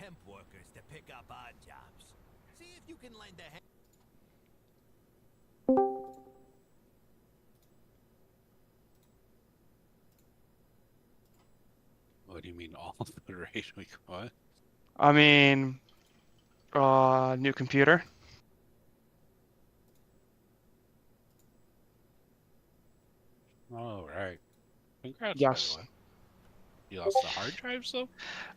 temp workers to pick up odd jobs. See if you can lend a hand. What do you mean all of the rate we got? I mean, new computer. Oh, right. Congrats, by Yes. the way. You lost the hard drives, though?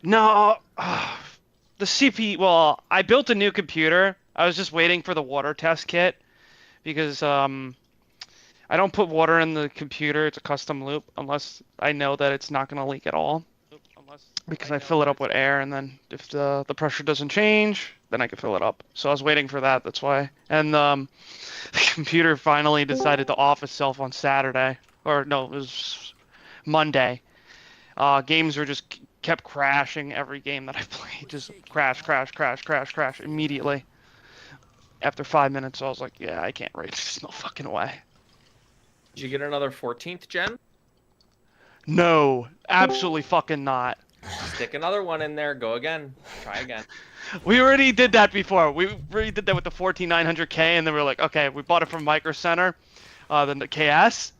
No, the CPU. Well, I built a new computer. I was just waiting for the water test kit because I don't put water in the computer. It's a custom loop unless I know that it's not going to leak at all. Because I fill it up with air, and then if the pressure doesn't change, then I can fill it up. So I was waiting for that. That's why. And the computer finally decided to off itself on Saturday, or no, it was Monday. Games were just kept crashing. Every game that I played just crash immediately. After 5 minutes, I was like, yeah, I can't rate. There's no fucking way. Did you get another 14th gen? No, absolutely fucking not. Stick another one in there. Go again. Try again. We already did that before. We already did that with the 14900K, and then we were like, okay, we bought it from Micro Center, then the KS,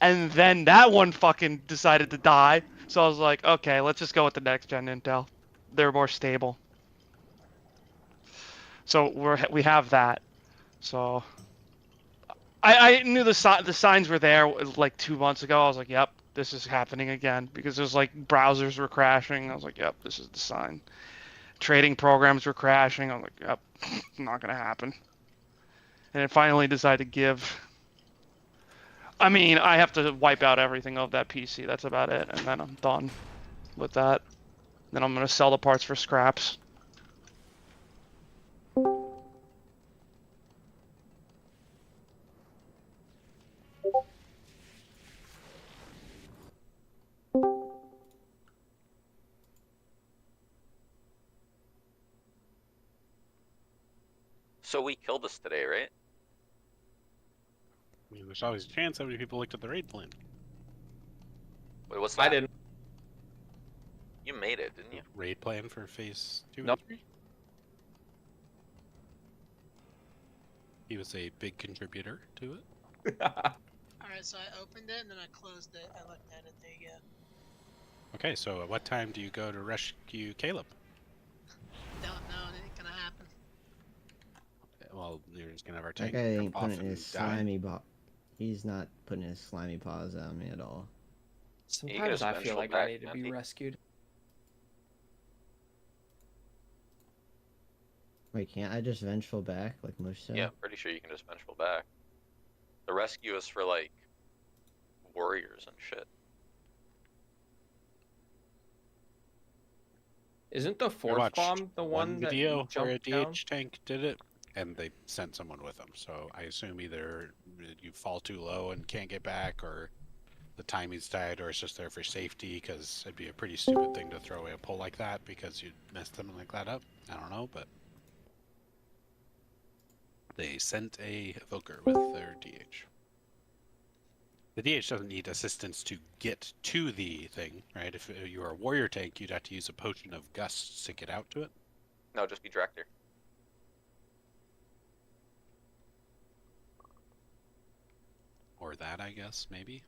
and then that one fucking decided to die. So I was like, okay, let's just go with the next gen Intel. They're more stable. So we have that. So I knew the signs were there like 2 months ago. I was like, yep, this is happening again because there's like browsers were crashing. I was like, yep, this is the sign. Trading programs were crashing. I'm like, yep, not gonna happen. And it finally decided to give. I mean, I have to wipe out everything of that PC. That's about it, and then I'm done with that. Then I'm gonna sell the parts for scraps. So we killed us today, right? I mean, there's always a chance how many people looked at the raid plan. Wait, what's that? I didn't. You made it, didn't you? Raid plan for phase 2 Nope. and 3? He was a big contributor to it. Alright, so I opened it and then I closed it. I looked at it. There you go. Okay, so at what time do you go to rescue Caleb? Don't know. It ain't gonna happen. Well, you're just gonna have our That tank guy jump ain't off putting and his die. slimy He's not putting his slimy paws on me at all. Sometimes I feel like I need to be Andy. rescued. Wait, can't I just vengeful back like Mush said? Yeah, pretty sure you can just vengeful back. The rescue is for like warriors and shit. Isn't the I fourth watched bomb the one that video you where a jumped down? DH tank did it, and they sent someone with them. So I assume either you fall too low and can't get back, or the timing's died, or it's just there for safety, because it'd be a pretty stupid thing to throw away a pull like that because you'd mess something like that up. I don't know, but they sent a evoker with their DH. The DH doesn't need assistance to get to the thing, right? If you were a warrior tank, you'd have to use a potion of gusts to get out to it. No, just be director. Or that, I guess, maybe.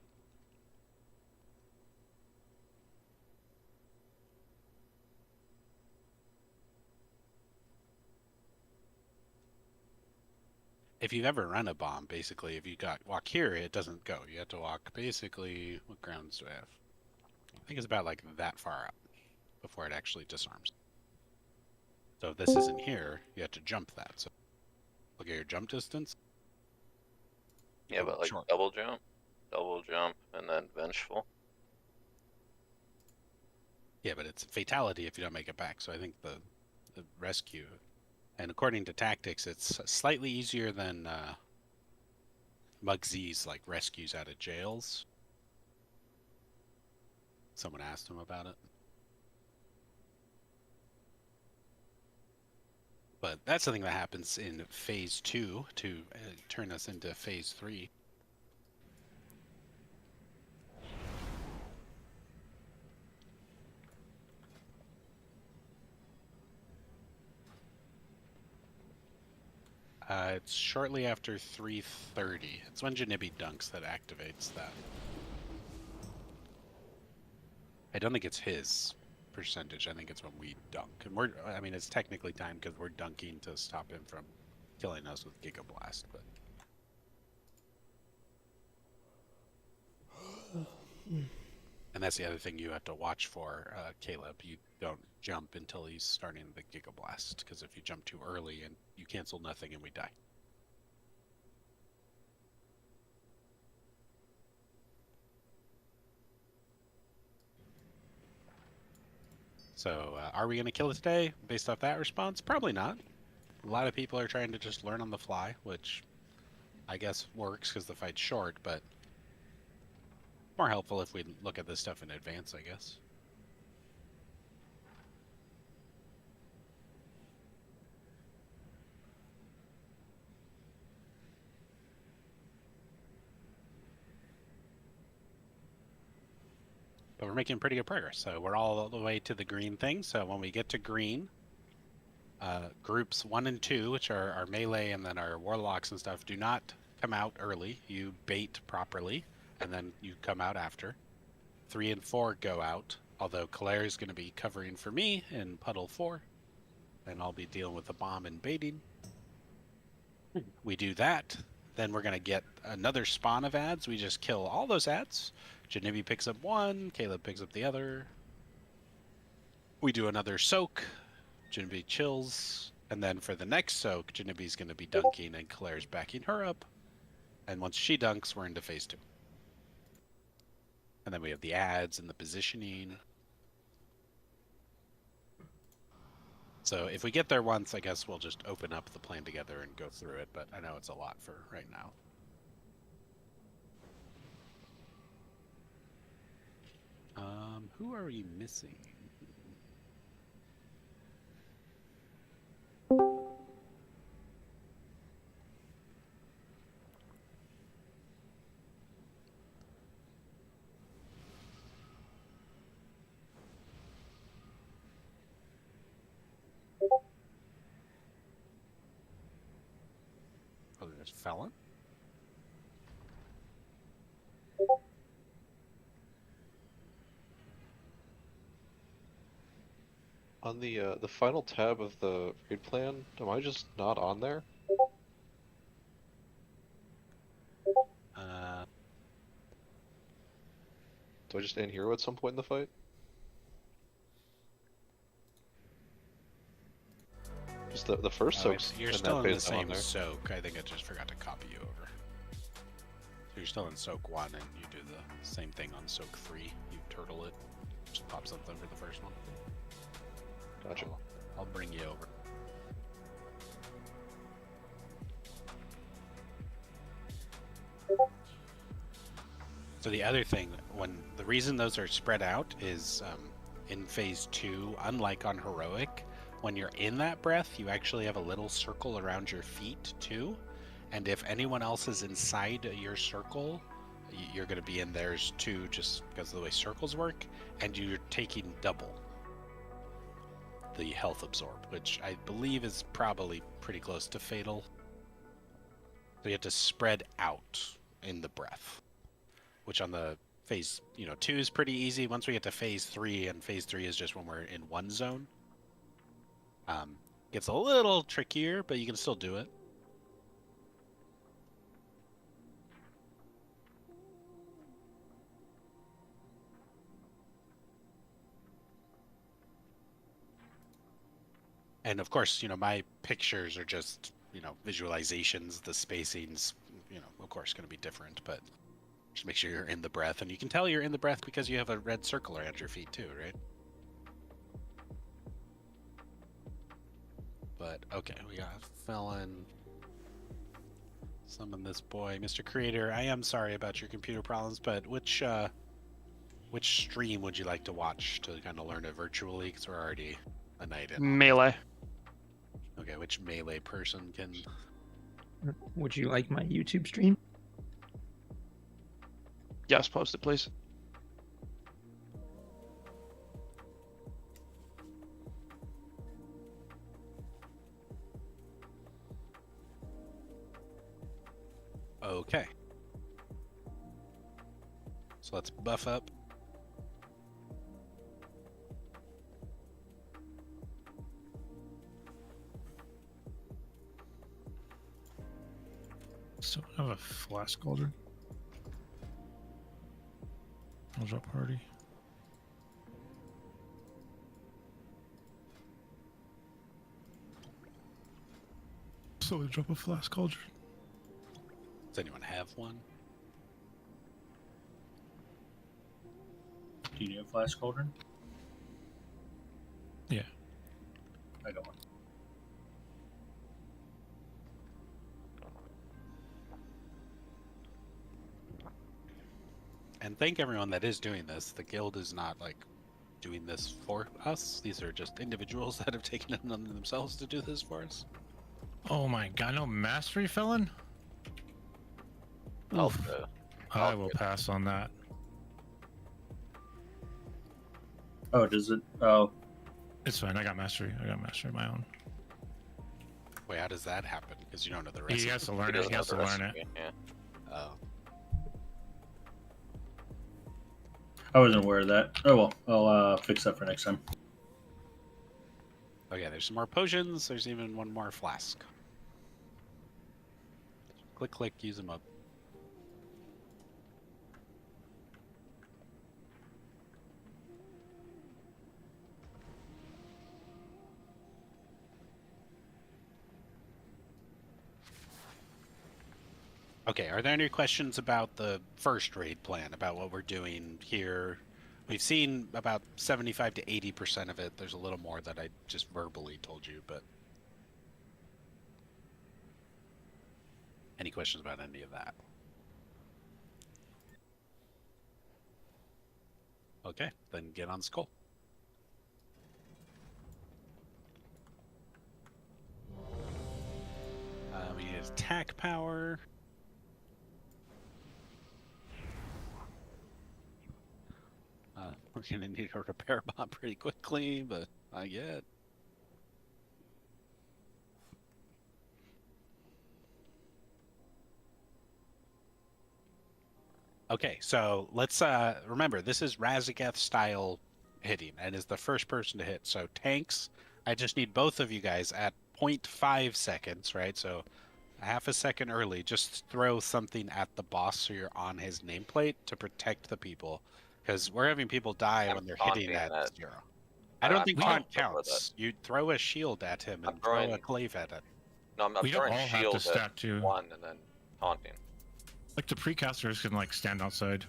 If you've ever run a bomb, basically, if you walk here, it doesn't go. You have to walk basically, what grounds do I have? I think it's about like that far up before it actually disarms. So if this isn't here, you have to jump that. So look at your jump distance. Yeah, but like short. double jump, and then vengeful. Yeah, but it's a fatality if you don't make it back. So I think the rescue, and according to tactics, it's slightly easier than Mugsy's like rescues out of jails. Someone asked him about it. But that's something that happens in phase 2 to turn us into phase 3. It's shortly after 3:30. It's when Janibi dunks that activates that. I don't think it's his percentage. I think it's when we dunk. And I mean, it's technically timed because we're dunking to stop him from killing us with Giga Blast, but. And that's the other thing you have to watch for, Caleb. You don't jump until he's starting the Giga Blast, because if you jump too early and you cancel nothing and we die. So, are we going to kill it today based off that response? Probably not. A lot of people are trying to just learn on the fly, which I guess works because the fight's short, but more helpful if we look at this stuff in advance, I guess. But we're making pretty good progress. So we're all the way to the green thing. So when we get to green, groups 1 and 2, which are our melee and then our warlocks and stuff, do not come out early. You bait properly, and then you come out after. 3 and 4 go out, although Claire is going to be covering for me in Puddle 4, and I'll be dealing with the bomb and baiting. We do that, then we're going to get another spawn of ads. We just kill all those ads. Janibi picks up one, Caleb picks up the other. We do another soak. Janibi chills, and then for the next soak, Janibi's going to be dunking and Claire's backing her up. And once she dunks, we're into phase 2. And then we have the ads and the positioning. So if we get there once, I guess we'll just open up the plan together and go through it, but I know it's a lot for right now. Who are we missing? Oh, there's Felon. On the final tab of the raid plan, am I just not on there? Do I just end here at some point in the fight? Just the first soaks. You're still in the same soak. I think I just forgot to copy you over. So you're still in soak 1, and you do the same thing on soak 3. You turtle it, just pop something for the first one. Gotcha. I'll bring you over. So the other thing, the reason those are spread out is in phase 2, unlike on heroic, when you're in that breath, you actually have a little circle around your feet too. And if anyone else is inside your circle, you're going to be in theirs too, just because of the way circles work, and you're taking double the health absorb, which I believe is probably pretty close to fatal. So you have to spread out in the breath, which on the phase 2 is pretty easy. Once we get to phase 3, and phase 3 is just when we're in one zone, gets a little trickier, but you can still do it. And of course, my pictures are just, visualizations. The spacing's, of course, going to be different, but just make sure you're in the breath. And you can tell you're in the breath because you have a red circle around your feet too, right? But, okay, we got Felon. Summon this boy. Mr. Creator, I am sorry about your computer problems, but which stream would you like to watch to kind of learn it virtually? Because we're already a night in. Melee. Okay, which melee person can... Would you like my YouTube stream? Yes, post it, please. Okay. So let's buff up. Still have a flask cauldron. I'll drop party. So we drop a flask cauldron. Does anyone have one? Do you need a flash cauldron? Yeah. I got one. And thank everyone that is doing this. The guild is not like doing this for us. These are just individuals that have taken it on themselves to do this for us. Oh my god, no mastery felon? I'll, I will pass on that. Oh, does it? Oh, It's fine, I got mastery. I got mastery of my own. Wait, how does that happen? Because you don't know the He recipe. has to learn it. doesn't He has to have the learn it. recipe, Yeah. Oh. I wasn't aware of that. Oh well, I'll fix that for next time. Okay, there's some more potions. There's even one more flask. Click, click, use them up. Okay, are there any questions about the first raid plan, about what we're doing here? We've seen about 75 to 80% of it. There's a little more that I just verbally told you, but... Any questions about any of that? Okay, then get on Skull. We need attack power. We're gonna need a repair bomb pretty quickly, but I get. Okay, so let's remember this is Razageth style hitting and is the first person to hit. So tanks, I just need both of you guys at 0.5 seconds, right? So a half a second early, just throw something at the boss so you're on his nameplate to protect the people. Because we're having people die I'm when they're hitting taunting at that. 0. I don't I'm think taunting taunt with counts. You throw a shield at him and I'm throw throwing- a glaive at it. No, I'm We don't throwing all have to shield stack at too. one and then taunting. Like the precasters can like stand outside.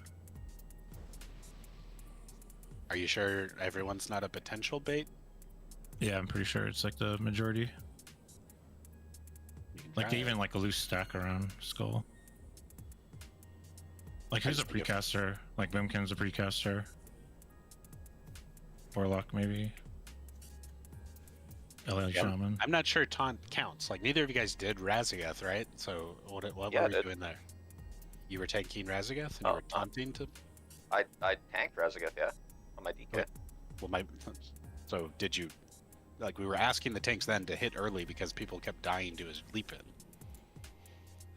Are you sure everyone's not a potential bait? Yeah, I'm pretty sure it's like the majority. You can Like try even it. like a loose stack around Skull. Like I who's a just think if- precaster? Like Bimkin's a precaster. Warlock maybe. LA Yeah, Shaman. I'm not sure taunt counts. Like neither of you guys did Razageth, right? So what Yeah, were I we did. doing there? You were tanking Razageth and Oh, you were taunting to. I tanked Razageth, yeah, on my DK. Well, my. So did you? Like we were asking the tanks then to hit early because people kept dying to his leap in.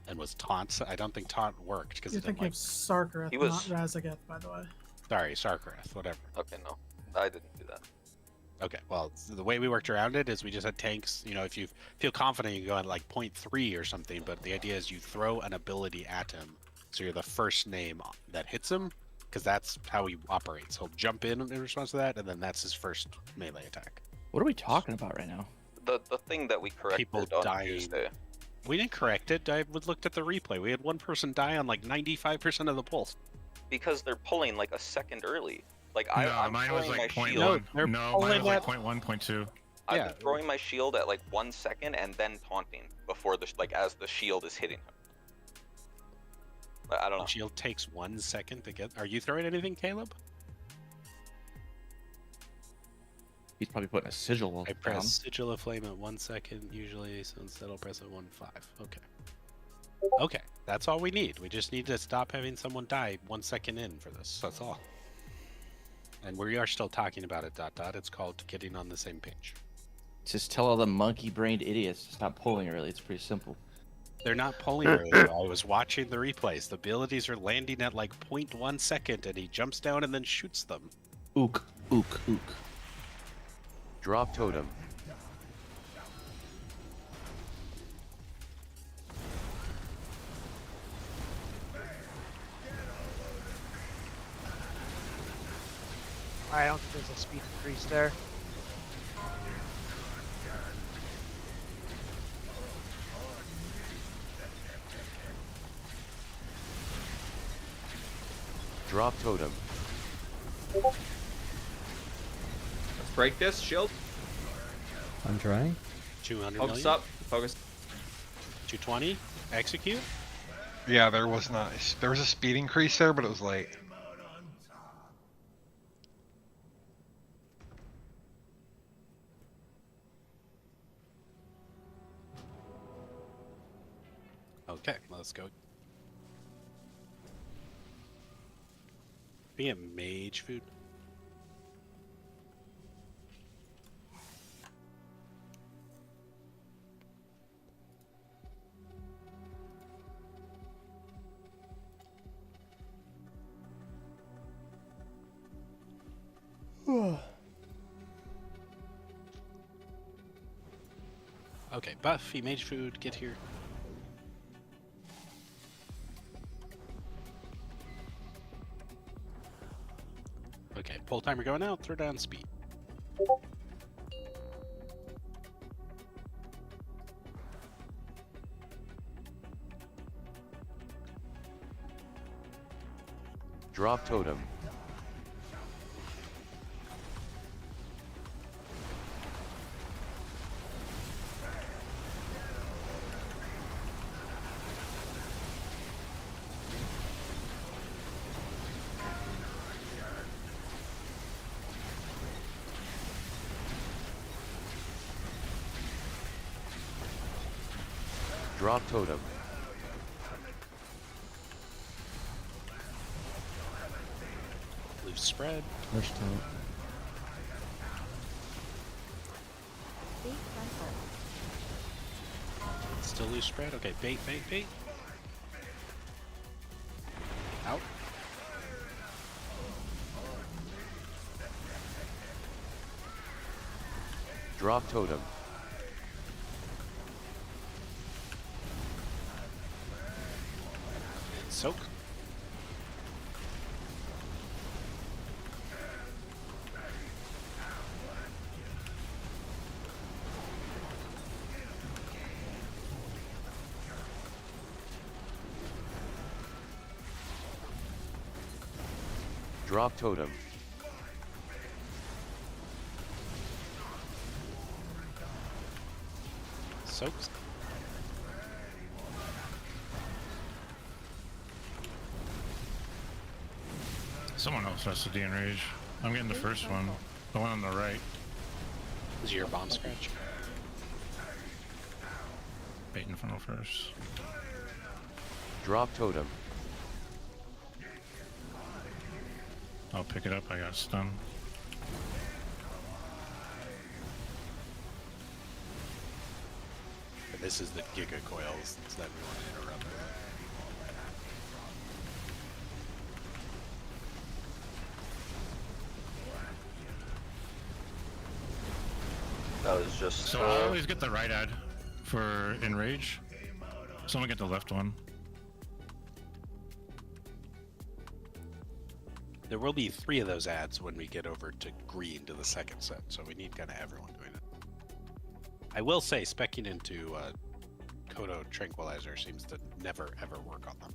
And was taunt? I don't think taunt worked because You're it didn't thinking like. of Sarkareth, He was- not Razageth, by the way. Sorry, Sarkareth, whatever. Okay, no, I didn't do that. Okay, well, the way we worked around it is we just had tanks. You know, if you feel confident, you can go at like 0.3 or something. But the idea is you throw an ability at him, so you're the first name that hits him, because that's how he operates. He'll jump in response to that, and then that's his first melee attack. What are we talking about right now? The thing that we corrected People on dying. Tuesday. We didn't correct it. I looked at the replay. We had one person die on like 95% of the pulls. Because they're pulling like a second early. Like No, I'm mine was throwing like my 0.1. shield. they're No, mine pulling was like that- 0.1, 0.2. I've Yeah. been throwing my shield at like 1 second and then taunting before the like as the shield is hitting him. I don't know. Shield takes 1 second to get. Are you throwing anything, Caleb? He's probably putting a sigil I down. press Sigil of Flame at 1 second usually, so instead I'll press it 1.5. Okay. Okay, that's all we need. We just need to stop having someone die 1 second in for this. That's all. And we are still talking about it, ... It's called getting on the same page. Just tell all the monkey-brained idiots to stop pulling early. It's pretty simple. They're not pulling very well. I was watching the replays. The abilities are landing at like 0.1 second, and he jumps down and then shoots them. Ook, ook, ook. Drop totem. I don't think there's a speed increase there. Drop totem. Let's break this shield. I'm trying. 200 Focus million. up. Focus. 220. Execute. Yeah, there was not. There was a speed increase there, but it was late. Okay, let's go. Be a mage food. Okay, Buffy, mage food, get here. Okay, pull timer going out, throw down speed. Drop totem. Drop totem. Loose spread. Push to Still loose spread. Okay, bait, bait, bait. Out. Drop totem. Soak. Drop totem. Soaks. Someone else has to de-enrage. I'm getting the first one. The one on the right. Is your bomb scratch? Bait in funnel first. Drop totem. I'll pick it up. I got stun. And this is the Giga Coils that we want to interrupt. That was just. So I always get the right ad for enrage. Someone get the left one. There will be 3 of those ads when we get over to green to the second set, so we need kind of everyone doing it. I will say, specking into Kodo Tranquilizer seems to never ever work on them.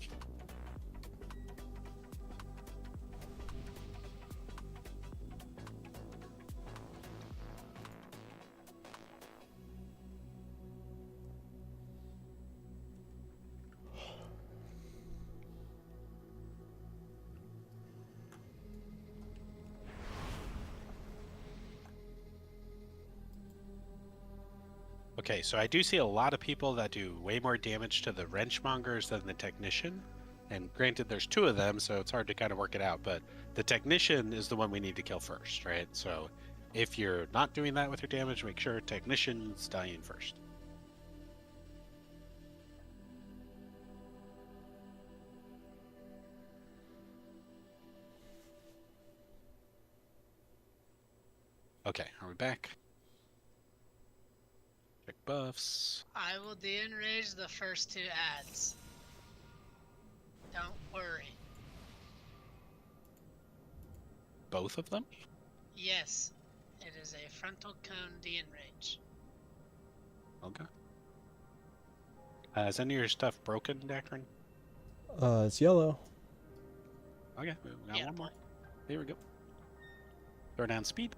Okay, so I do see a lot of people that do way more damage to the wrenchmongers than the technician. And granted, there's 2 of them, so it's hard to kind of work it out. But the technician is the one we need to kill first, right? So if you're not doing that with your damage, make sure technician's dying first. Okay, are we back? Check buffs. I will de-enrage the first 2 ads. Don't worry. Both of them? Yes, it is a frontal cone de-enrage. Okay. Is any of your stuff broken, Dakron? It's yellow. Okay, we got Yeah, one more. Here we go. Throw down speed.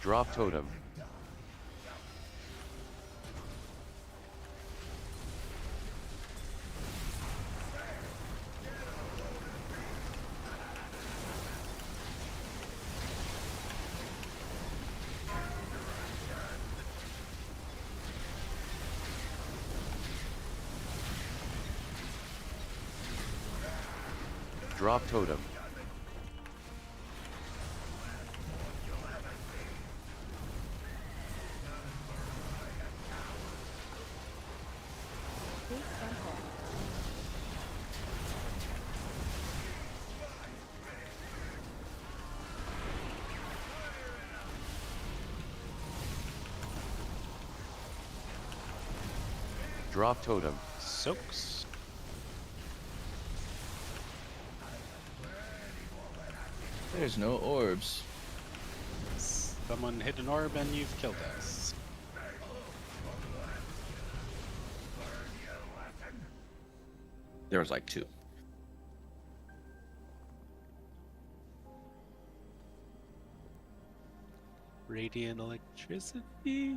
Drop totem. Drop totem. Drop totem. Soaks. There's no orbs. Someone hit an orb and you've killed us. There was like 2. Radiant electricity.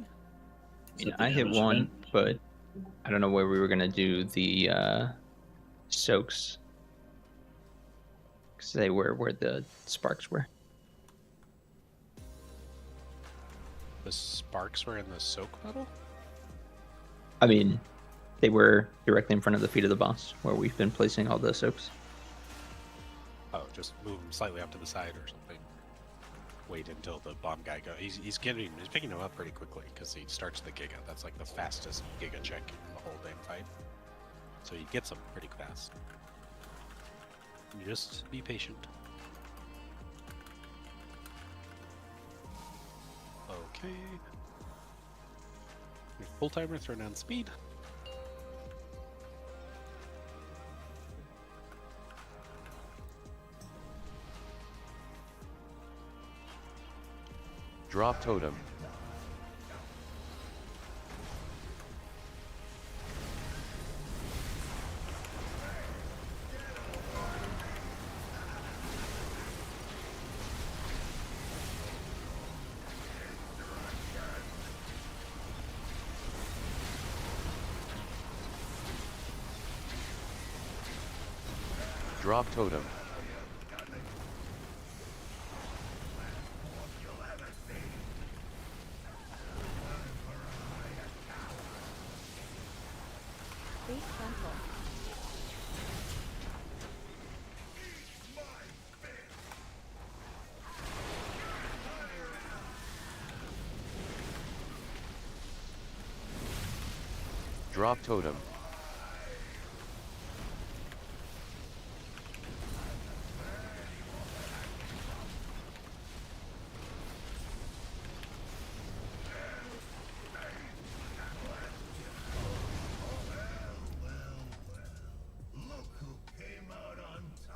Yeah, I hit one, but I don't know where we were gonna do the soaks, because they were where the sparks were. The sparks were in the soak puddle? I mean, they were directly in front of the feet of the boss, where we've been placing all the soaks. Oh, just move him slightly up to the side or something. Wait until the bomb guy goes. He's picking him up pretty quickly because he starts the Giga. That's like the fastest Giga check in the whole damn fight. So he gets them pretty fast. You just be patient. Okay. Full timer, throw down speed. Drop totem. Drop totem. Drop totem.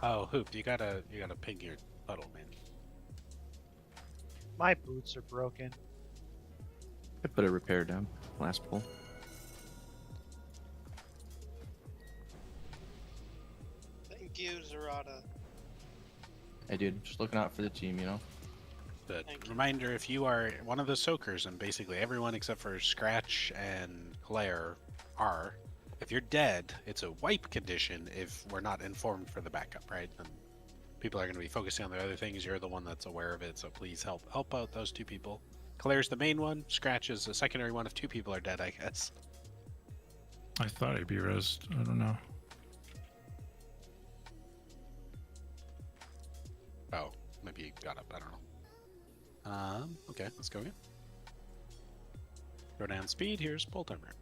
Oh, Hoop, you gotta ping your puddle, man. My boots are broken. I put a repair down. Last pull. Thank you, Zerata. Hey, dude, just looking out for the team, you know? But reminder, if you are one of the soakers, and basically everyone except for Scratch and Claire are, if you're dead, it's a wipe condition if we're not informed for the backup, right? And people are going to be focusing on the other things. You're the one that's aware of it, so please help out those 2 people. Claire's the main one. Scratch is the secondary one if 2 people are dead, I guess. I thought I'd be rezzed. I don't know. Oh, maybe he got up. I don't know. Okay, let's go again. Throw down speed. Here's pull timer.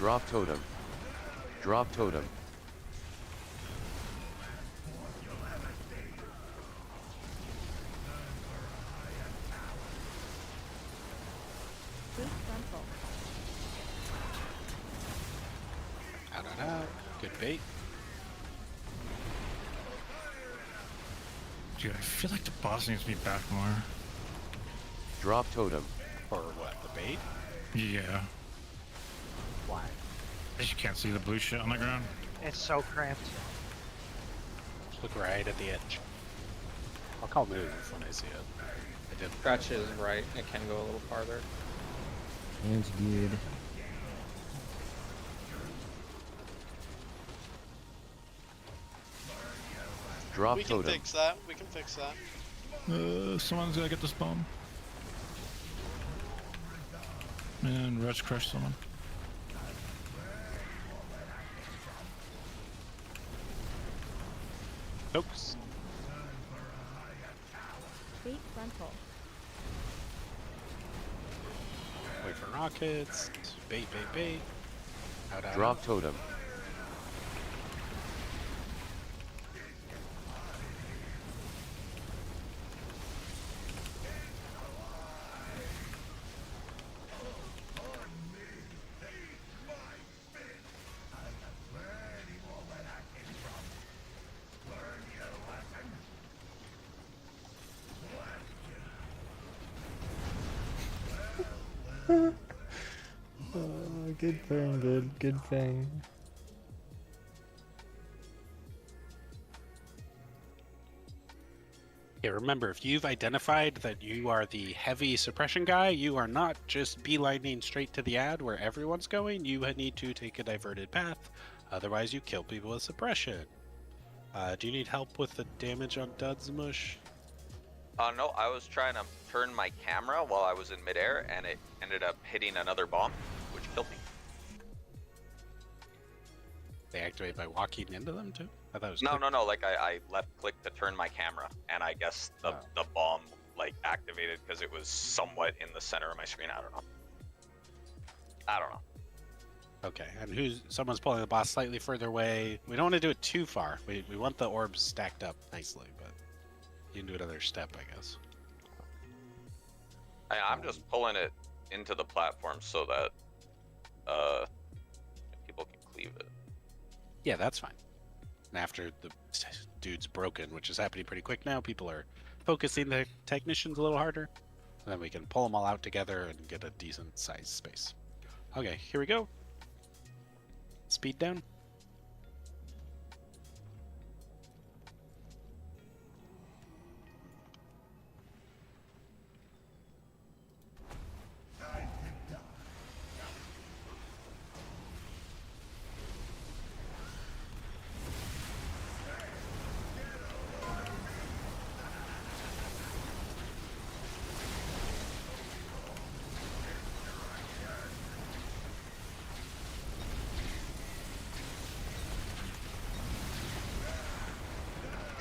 Drop totem. Drop totem. Out and out. Good bait. Dude, I feel like the boss needs to be back more. Drop totem. Or what? The bait? Yeah. Why? You can't see the blue shit on the ground. It's so cramped. Just look right at the edge. I'll move when I see it. I did. Scratch is right. It can go a little farther. And it's good. Drop We can totem. fix that. We can fix that. Someone's gotta get this bomb. And Rush crushed someone. Oops. Bait frontal. Wait for rockets. Bait, bait, bait. Out, out, Drop out. totem. Good thing, good thing. Yeah, remember, if you've identified that you are the heavy suppression guy, you are not just beelining straight to the ad where everyone's going. You need to take a diverted path. Otherwise, you kill people with suppression. Do you need help with the damage on Dud's Mush? No, I was trying to turn my camera while I was in midair, and it ended up hitting another bomb, which killed me. They activate by walking into them too? I thought it was No, like I left click to turn my camera, and I guess the bomb like activated because it was somewhat in the center of my screen. I don't know. Okay, and someone's pulling the boss slightly further away. We don't want to do it too far. We want the orbs stacked up nicely, but you can do another step, I guess. I'm just pulling it into the platform so that people can cleave it. Yeah, that's fine. And after the dude's broken, which is happening pretty quick now, people are focusing the technicians a little harder. And then we can pull them all out together and get a decent sized space. Okay, here we go. Speed down.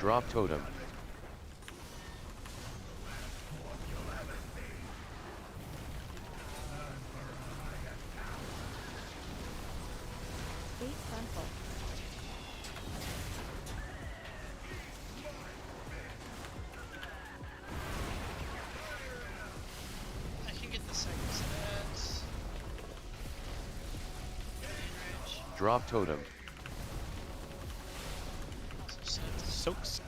Drop totem. Bait frontal. I can get the second set of ads. Drop totem. Soaks.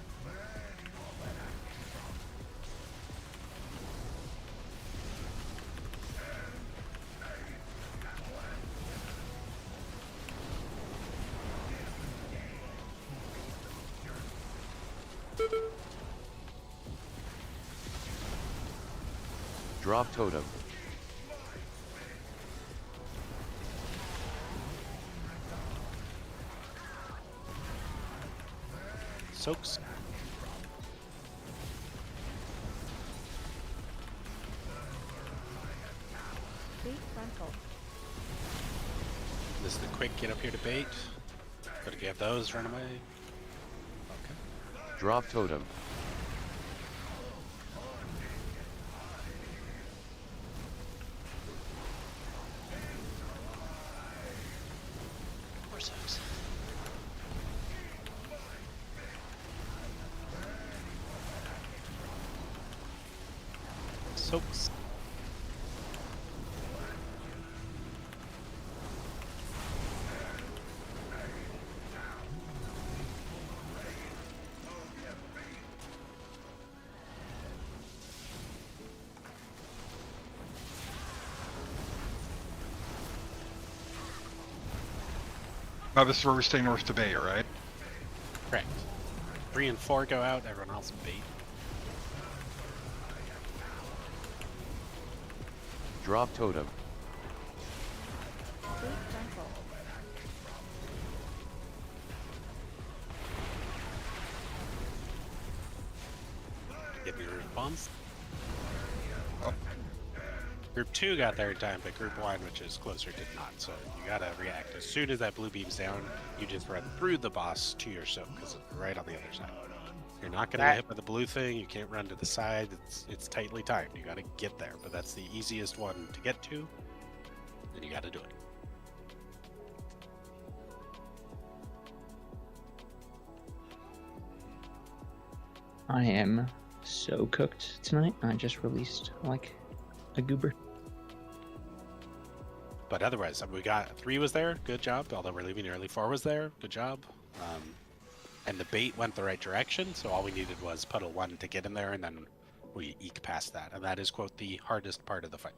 Drop totem. Soaks. Bait frontal. This is the quick get up here to bait. Gotta get those, run away. Okay. Drop totem. sucks. Soaks. Now this is where we stay north to Bay, right? Correct. 3 and 4 go out, everyone else bait. Drop totem. Fate frontal. Get me roof bombs. Group 2 got there in time, but Group 1, which is closer, did not. So you gotta react. As soon as that blue beam's down, you just run through the boss to your soak, because it's right on the other side. You're not gonna get hit by the blue thing, you can't run to the side, it's tightly timed. You gotta get there, but that's the easiest one to get to, and you gotta do it. I am so cooked tonight. I just released like a goober. But otherwise, we got 3 was there, good job. Although we're leaving early, 4 was there, good job. And the bait went the right direction, so all we needed was puddle 1 to get in there, and then we eke past that. And that is, quote, the hardest part of the fight.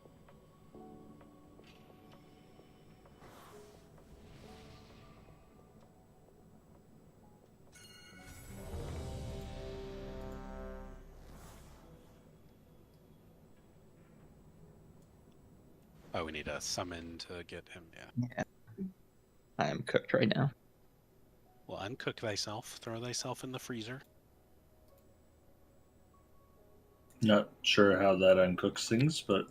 Oh, we need a summon to get him, yeah. I am cooked right now. Well, uncook thyself, throw thyself in the freezer. Not sure how that uncooks things, but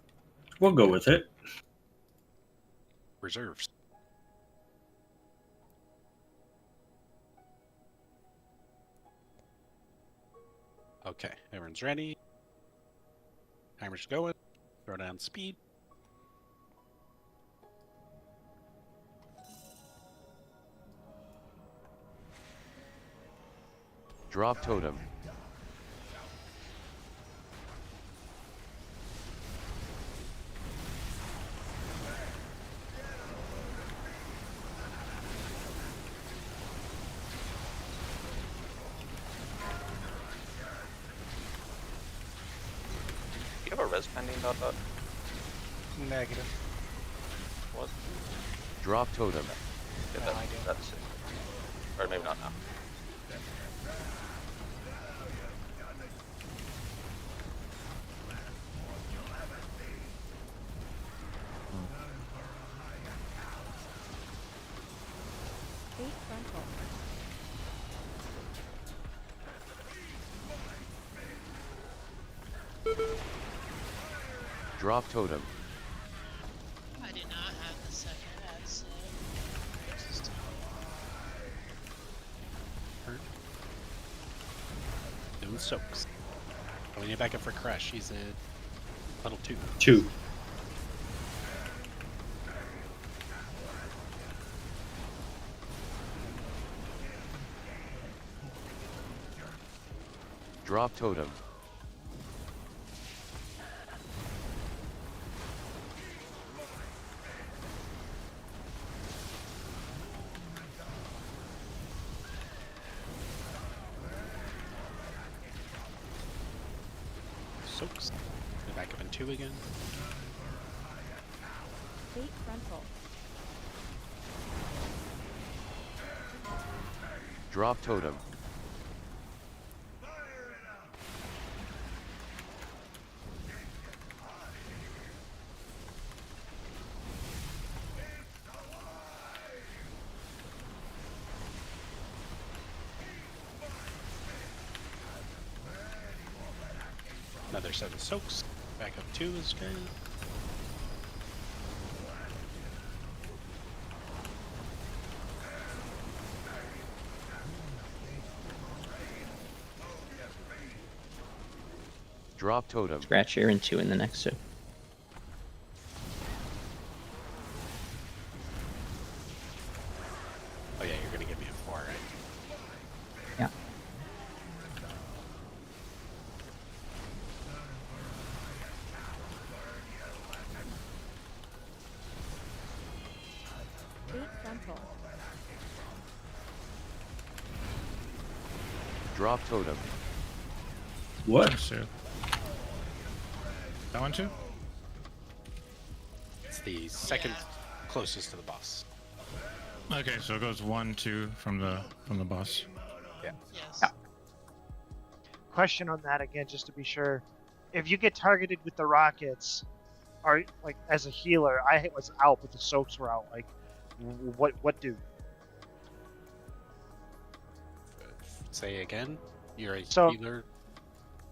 we'll go with it. Reserves. Okay, everyone's ready. Timer's going. Throw down speed. Drop totem. Do you have a res pending, dot? Negative. What? Drop totem. Yeah, that's it. Or maybe not now. Fate frontal. Drop totem. I did not have the second ad set. Just- Doing soaks. Going you back up for Crush. He's at level 2. 2. Drop totem. Soaks. Go back up in 2 again. Fate frontal. Drop totem. Another 7 soaks. Back up 2 is good. Drop totem. Scratch you're in 2 in the next 2. frontal. Drop totem. What? That one too? It's the second closest to the boss. Okay, so it goes 1, 2 from the boss. Yeah. Yes. Question on that again, just to be sure. If you get targeted with the rockets, are like as a healer, I was out, but the soaks were out. Like, what do? Say again. You're a So- healer.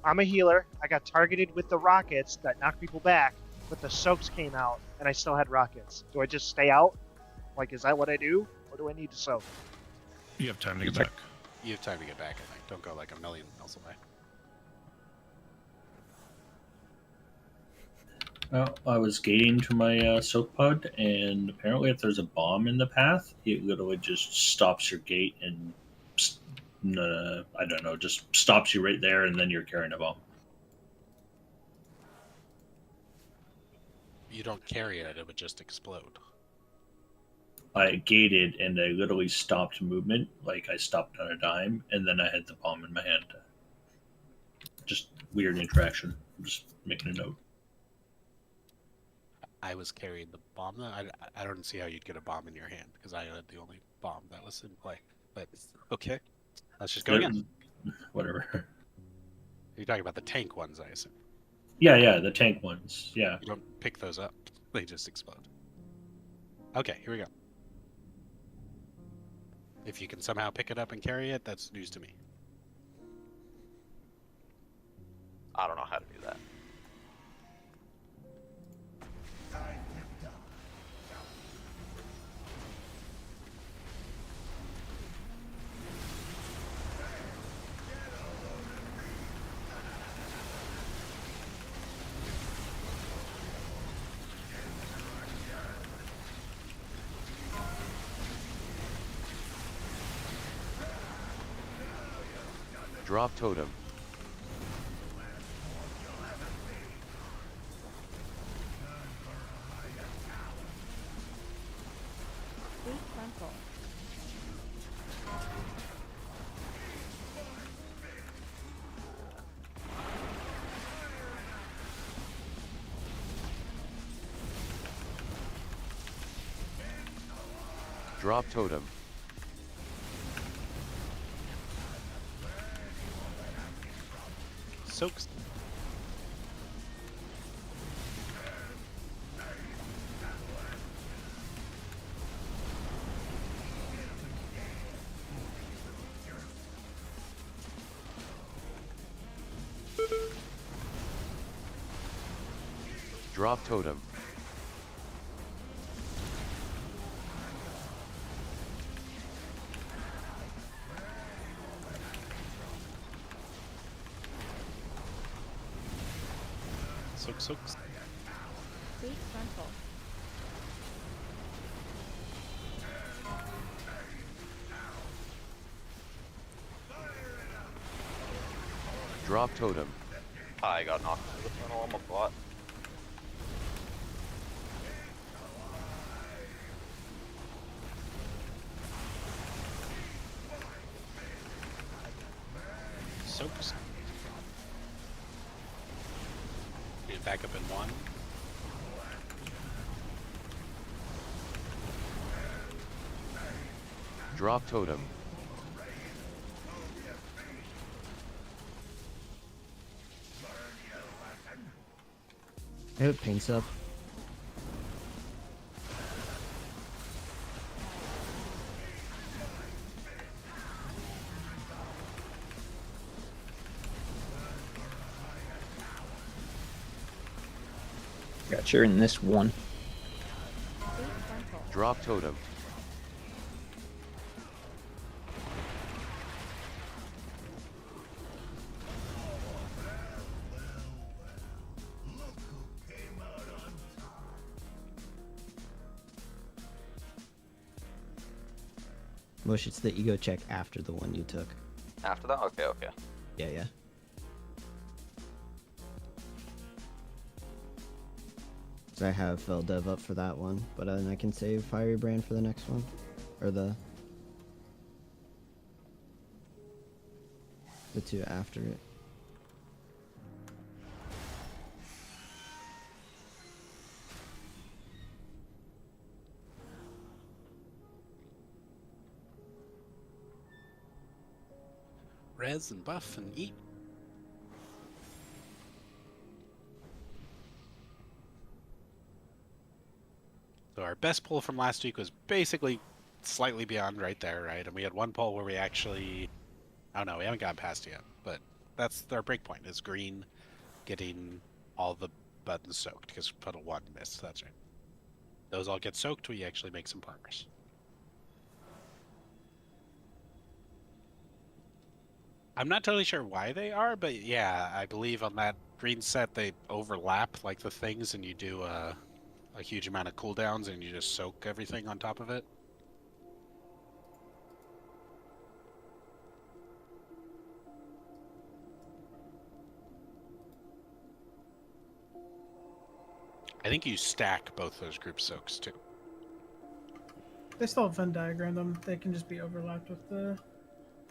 I'm a healer. I got targeted with the rockets that knocked people back, but the soaks came out, and I still had rockets. Do I just stay out? Like, is that what I do, or do I need to soak? You have time to get back. You have time to get back, I think. Don't go like a million miles away. Well, I was gating to my soak pod, and apparently, if there's a bomb in the path, it literally just stops your gate and I don't know, just stops you right there, and then you're carrying a bomb. You don't carry it; it would just explode. I gated, and I literally stopped movement, like I stopped on a dime, and then I had the bomb in my hand. Just weird interaction. I'm just making a note. I was carrying the bomb. I don't see how you'd get a bomb in your hand because I had the only bomb that was in play. But okay, let's just go again. Whatever. You're talking about the tank ones, I assume. Yeah, the tank ones. Yeah. You don't pick those up; they just explode. Okay, here we go. If you can somehow pick it up and carry it, that's news to me. I don't know how to do that. Drop totem. Fate frontal. Drop totem. Soaks. Drop totem. Soaks. Fate frontal. Drop totem. I got knocked into the tunnel on my bot. Soaks. Get back up in one. Drop totem. I have a ping sub. Got you in this one. Fate frontal. Drop totem. Mush, it's the ego check after the one you took. After that? Okay. Yeah. I have Fel Dev up for that one, but then I can save Fiery Brand for the next one. Or the two after it. Res and buff and eat. So our best pull from last week was basically slightly beyond right there, right? And we had one pull where we actually, I don't know, we haven't gotten past it yet, but that's our break point is green getting all the buttons soaked because puddle 1 missed. That's right. Those all get soaked, we actually make some progress. I'm not totally sure why they are, but yeah, I believe on that green set they overlap like the things, and you do a huge amount of cooldowns, and you just soak everything on top of it. I think you stack both those group soaks too. They still have Venn diagram them. They can just be overlapped with the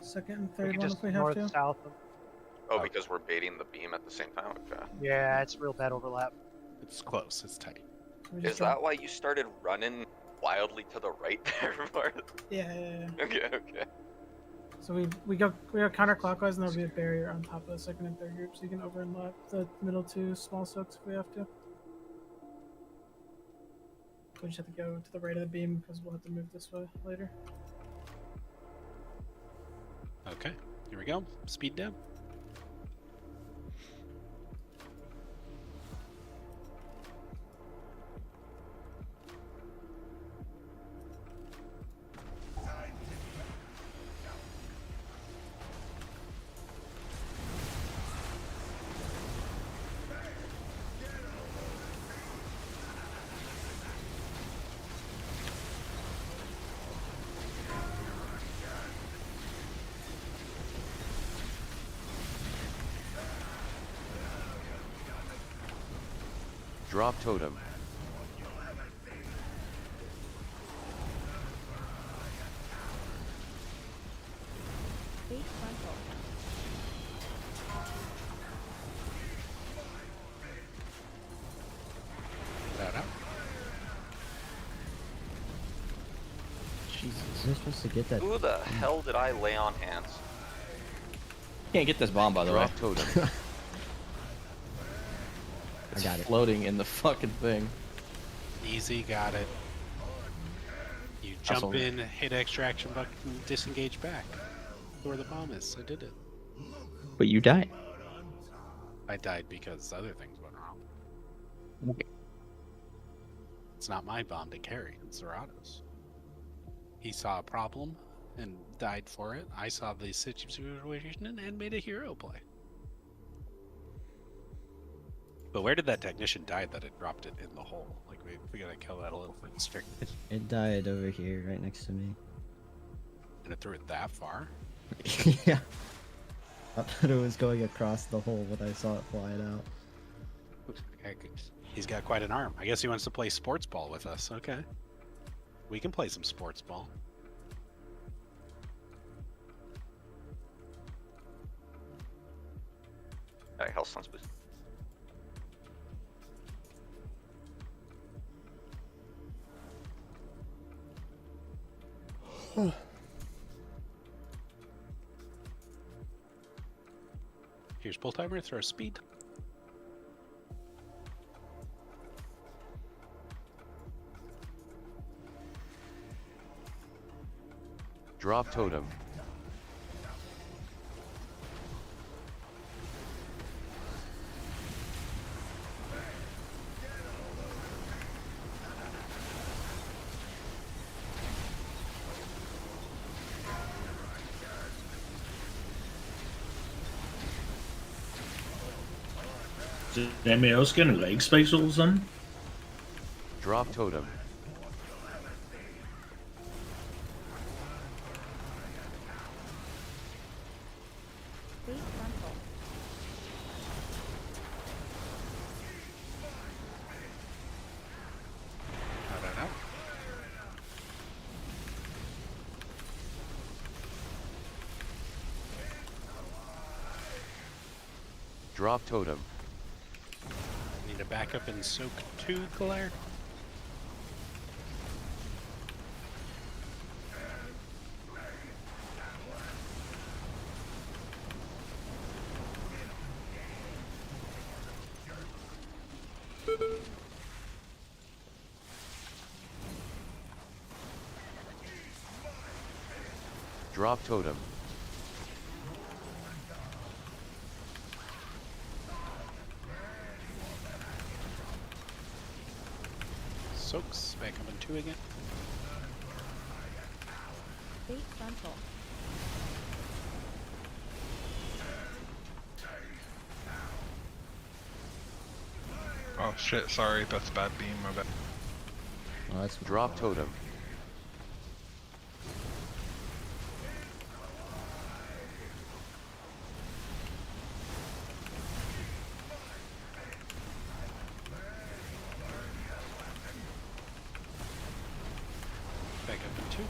second and third one just if we have north, to. south. Oh, because we're baiting the beam at the same time? Okay. Yeah, it's real bad overlap. It's close. It's tight. Is that why you started running wildly to the right there, Bart? Yeah. Okay, okay. So we go counterclockwise, and there'll be a barrier on top of the second and third group, so you can overlap the middle 2 small soaks if we have to. We just have to go to the right of the beam because we'll have to move this way later. Okay, here we go. Speed down. Drop totem. Bait frontal. That out. Jesus. You're supposed to get that. Who the hell did I lay on hands? Can't get this bomb, by the way. Drop totem. It's I got it. floating in the fucking thing. Easy, got it. You jump Awesome. in, hit extraction button, disengage back. Where the bomb is. I did it. But you died. I died because other things went wrong. Okay. It's not my bomb to carry, it's Zerato's. He saw a problem and died for it. I saw the situation and made a hero play. But where did that technician die that it dropped it in the hole? Like, we gotta kill that little thing straight. It died over here, right next to me. And it threw it that far? Yeah. I thought it was going across the hole when I saw it flying out. He's got quite an arm. I guess he wants to play sports ball with us. Okay. We can play some sports ball. Alright, health stones, please. Here's pull timer, throw speed. Drop totem. Is anybody else getting leg specials on? Drop totem. Bait frontal. Drop totem. Need a backup and soak 2, Claire. Drop totem. Soaks, back up in 2 again. Fate frontal. Oh shit, sorry, that's bad beam, my bad. Oh, that's Drop totem. Back up in 2.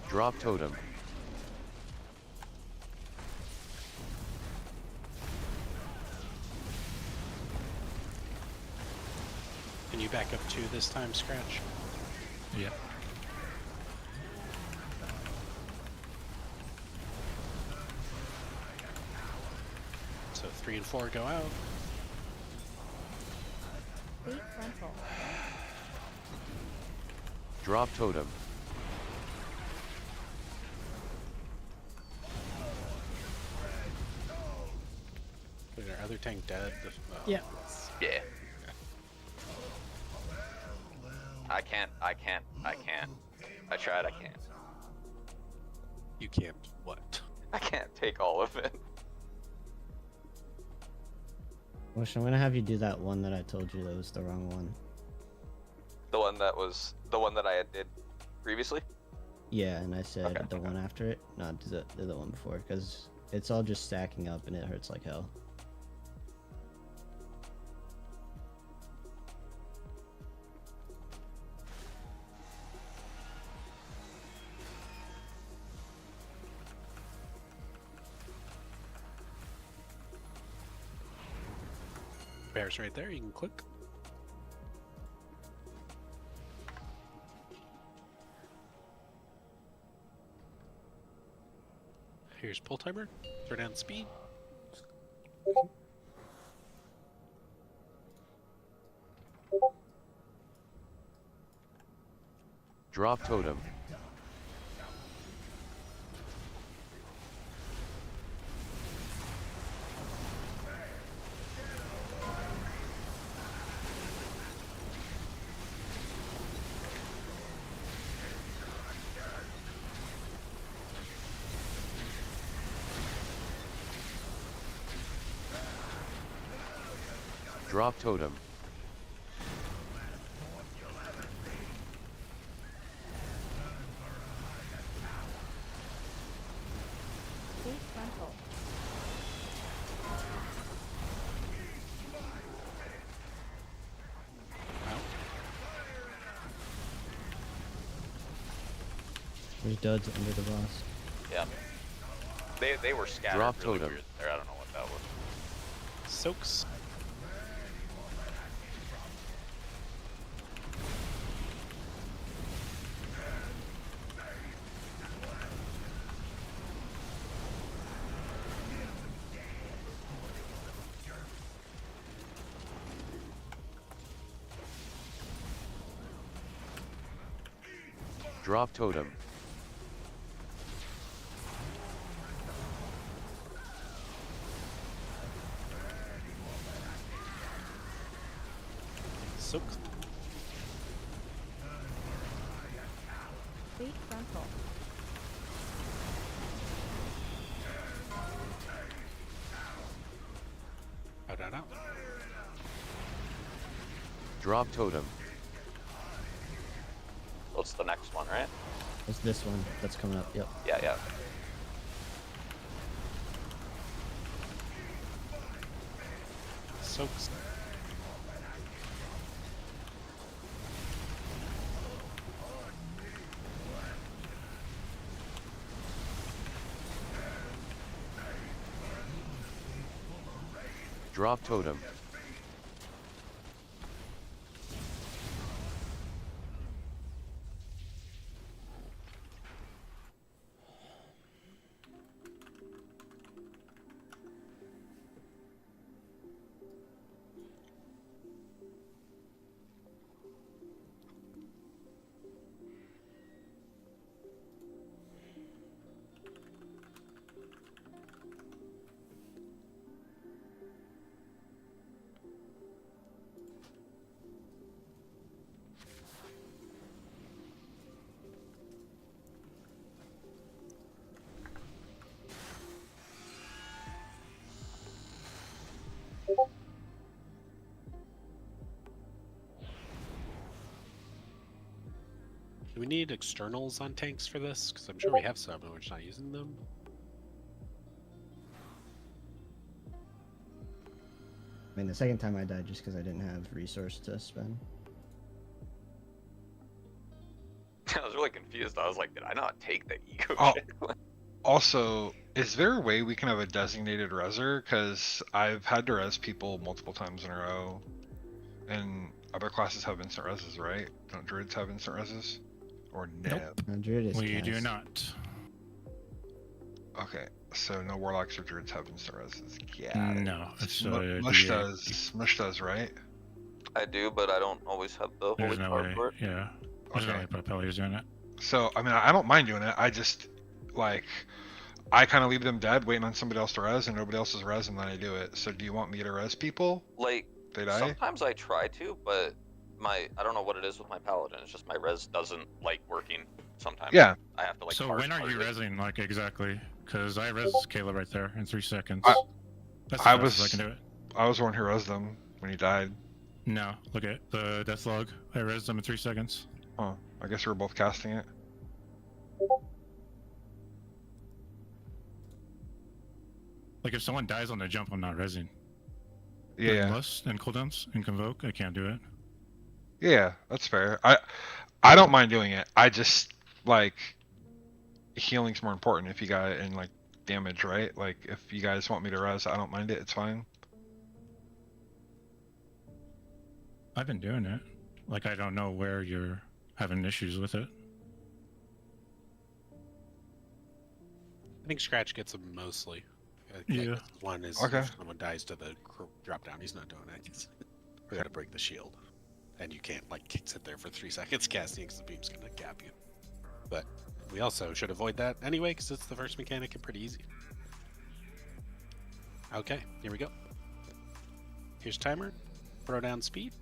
Drop totem. Can you back up 2 this time, Scratch? Yeah. So 3 and 4 go out. Fate frontal. Drop totem. Is our other tank dead? Yeah. Yeah. I can't. I tried, I can't. You can't what? I can't take all of it. Wish, I'm gonna have you do that one that I told you that was the wrong one. The one that I had did previously? Yeah, and I said Okay, the one after it. No, do the one before, because it's all just stacking up and it hurts like hell. Bear's right there, you can click. Here's pull timer. Throw down speed. Drop totem. Drop totem. Fate frontal. There's duds under the boss. Yeah. They were scattered Drop really totem. weird there. I don't know what that was. Soaks. Drop totem. Soaks. Fate frontal. Out. Drop totem. What's the next one, right? It's this one that's coming up. Yep. Yeah. Soaks. Drop totem. Do we need externals on tanks for this? Because I'm sure we have some, and we're just not using them. I mean, the second time I died just because I didn't have resource to spend. I was really confused. I was like, did I not take the ego Oh. check? Also, is there a way we can have a designated reser? Because I've had to res people multiple times in a row, and other classes have instant reses, right? Don't druids have instant reses? Or no? No, Druid is We do cast. not. Okay, so no warlocks or druids have instant reses. Yeah. No, it's Mush does. Mush does, right? I do, but I don't always have the holy There's no power way. for it. Yeah. There's no way Propeller's doing it. So, I mean, I don't mind doing it. I just, like, I kind of leave them dead, waiting on somebody else to res, and nobody else is res, and then I do it. So, do you want me to res people? Like, They die? sometimes I try to, but I don't know what it is with my paladin. It's just my res doesn't like working sometimes. Yeah. I have to like. So hard when are you target. resing, like, exactly? Because I res Caleb right there in 3 seconds. That's the I fastest was, I can do it. I was the one who res them when he died. No, look at the death log. I res them in 3 seconds. Oh, I guess we were both casting it. Like, if someone dies on the jump, I'm not resing. Yeah. But in Lust and cooldowns and Convoke, I can't do it. Yeah, that's fair. I don't mind doing it. I just, like, healing's more important if you got it in, like, damage, right? Like, if you guys want me to res, I don't mind it. It's fine. I've been doing it. Like, I don't know where you're having issues with it. I think Scratch gets them mostly. Yeah. One is Okay. if someone dies to the drop down, he's not doing it. We gotta break the shield. And you can't, like, sit there for 3 seconds casting because the beam's gonna gap you. But we also should avoid that anyway because it's the first mechanic and pretty easy. Okay, here we go. Here's timer. Throw down speed.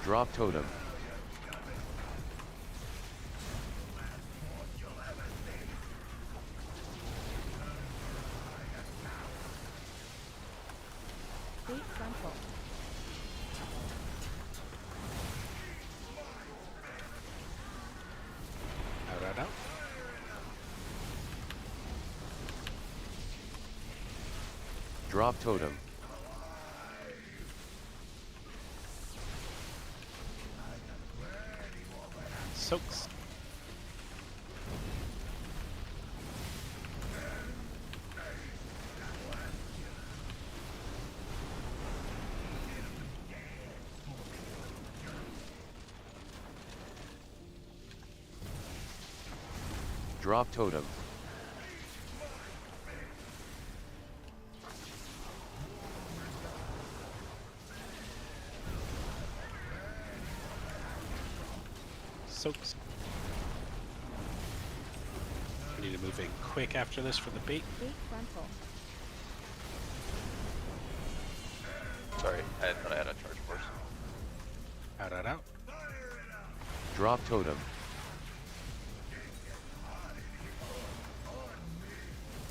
Drop totem. Fate frontal. Out. Drop totem. Soaks. Drop totem. Soaks. We need to move in quick after this for the bait. Fate frontal. Sorry, I thought I had a charge force. Out. Drop totem.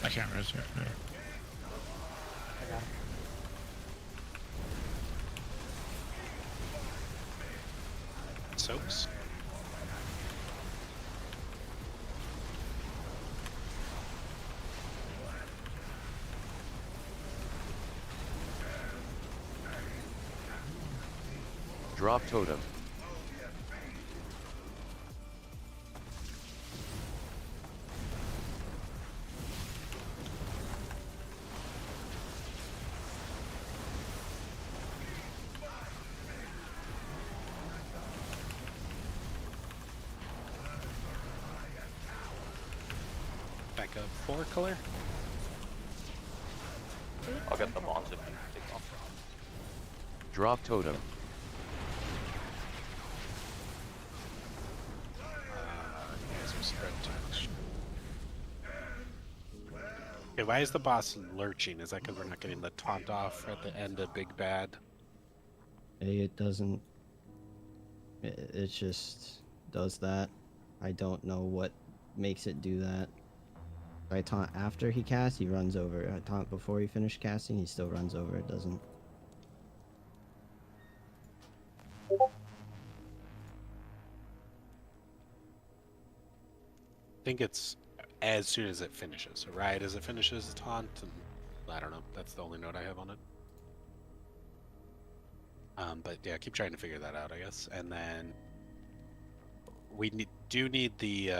I can't res it. No. got him. Soaks. Drop totem. Back up 4 color. I'll get the bombs if you take them. Drop totem. Okay, why is the boss lurching? Is that because we're not getting the taunt off at the end of Big Bad? It doesn't. It just does that. I don't know what makes it do that. I taunt after he casts, he runs over. I taunt before he finished casting, he still runs over. It doesn't. I think it's as soon as it finishes. So right as it finishes, taunt, and I don't know. That's the only note I have on it. But yeah, keep trying to figure that out, I guess. And then we do need the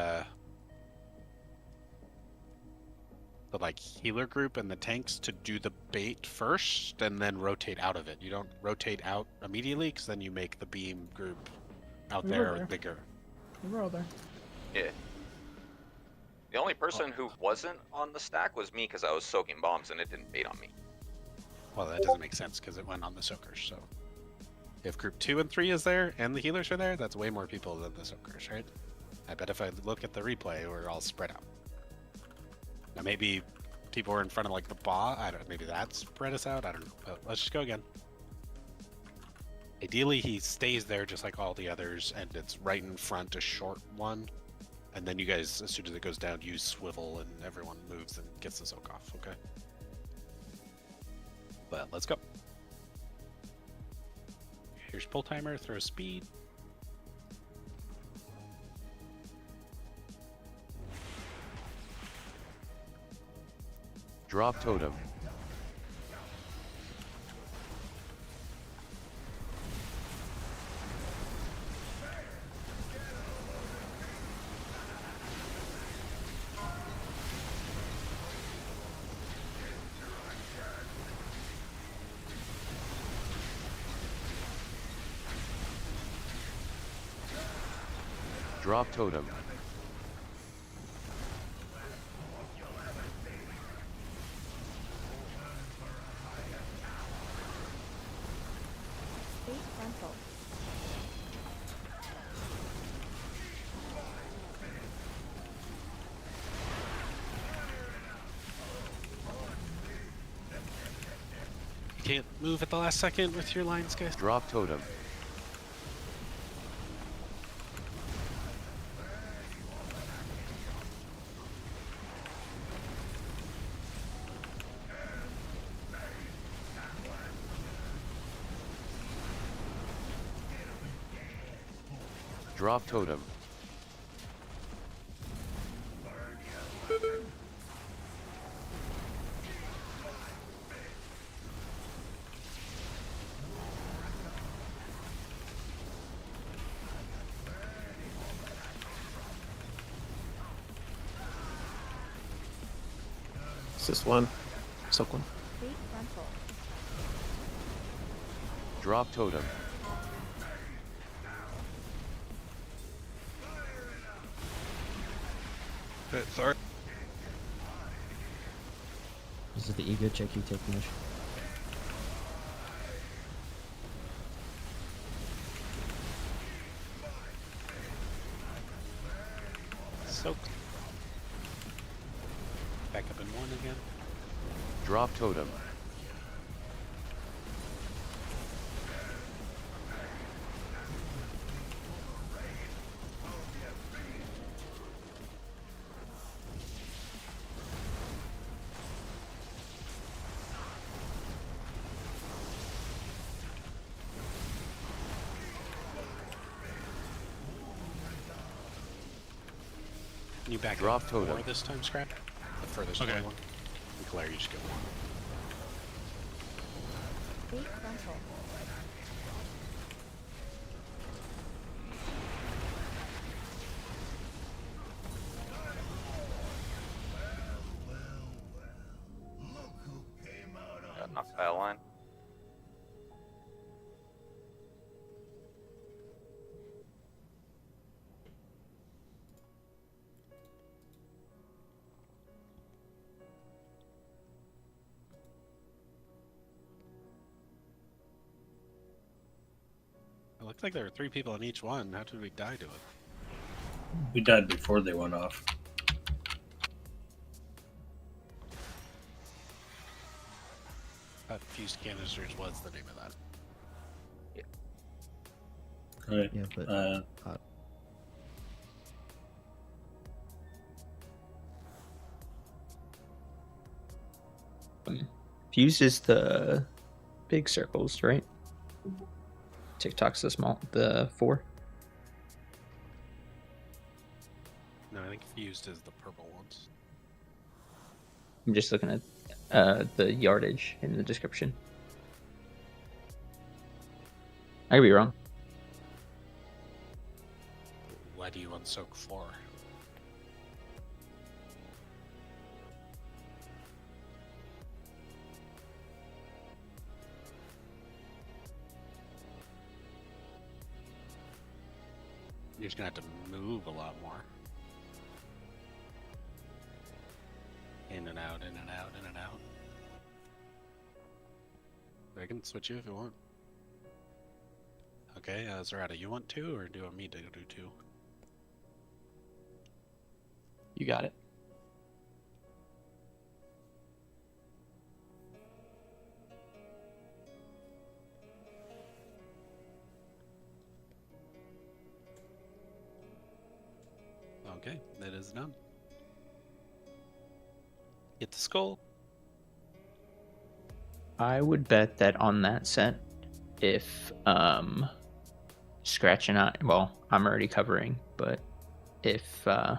like healer group and the tanks to do the bait first, and then rotate out of it. You don't rotate out immediately, because then you make the beam group out We were there there. bigger. We're all there. Yeah. The only person who wasn't on the stack was me because I was soaking bombs and it didn't bait on me. Well, that doesn't make sense because it went on the soakers. So if group 2 and 3 is there and the healers are there, that's way more people than the soakers, right? I bet if I look at the replay, we're all spread out. Now maybe people were in front of like the boss. I don't know. Maybe that spread us out. I don't know. But let's just go again. Ideally, he stays there just like all the others, and it's right in front, a short one. And then you guys, as soon as it goes down, use swivel, and everyone moves and gets the soak off. Okay. But let's go. Here's pull timer. Throw speed. Drop totem. Drop totem. Eight frontal. You can't move at the last second with your lines, guys. Drop totem. Drop totem. Is this one? Soak one. Eight frontal. Drop totem. Sorry. This is the ego check you take, Mish. Soak. Back up in 1 again. Drop totem. Can you back Drop up totem. 4 this time, Scrap? The furthest Okay. one. And Claire, you just get 1. Fate frontal. Got knocked by a line. It looked like there were 3 people in each one. How did we die to it? We died before they went off. Fused canisters was the name of that. Okay. Yeah, but Fuse is the big circles, right? TikTok's the small, the 4. No, I think fused is the purple ones. I'm just looking at the yardage in the description. I could be wrong. Why do you want soak 4? You're just gonna have to move a lot more. In and out, in and out, in and out. I can switch you if you want. Okay, Zerata, you want 2 or do you want me to do 2? You got it. Okay, that is done. Hit the skull. I would bet that on that set, if Scratch and I'm already covering, but if I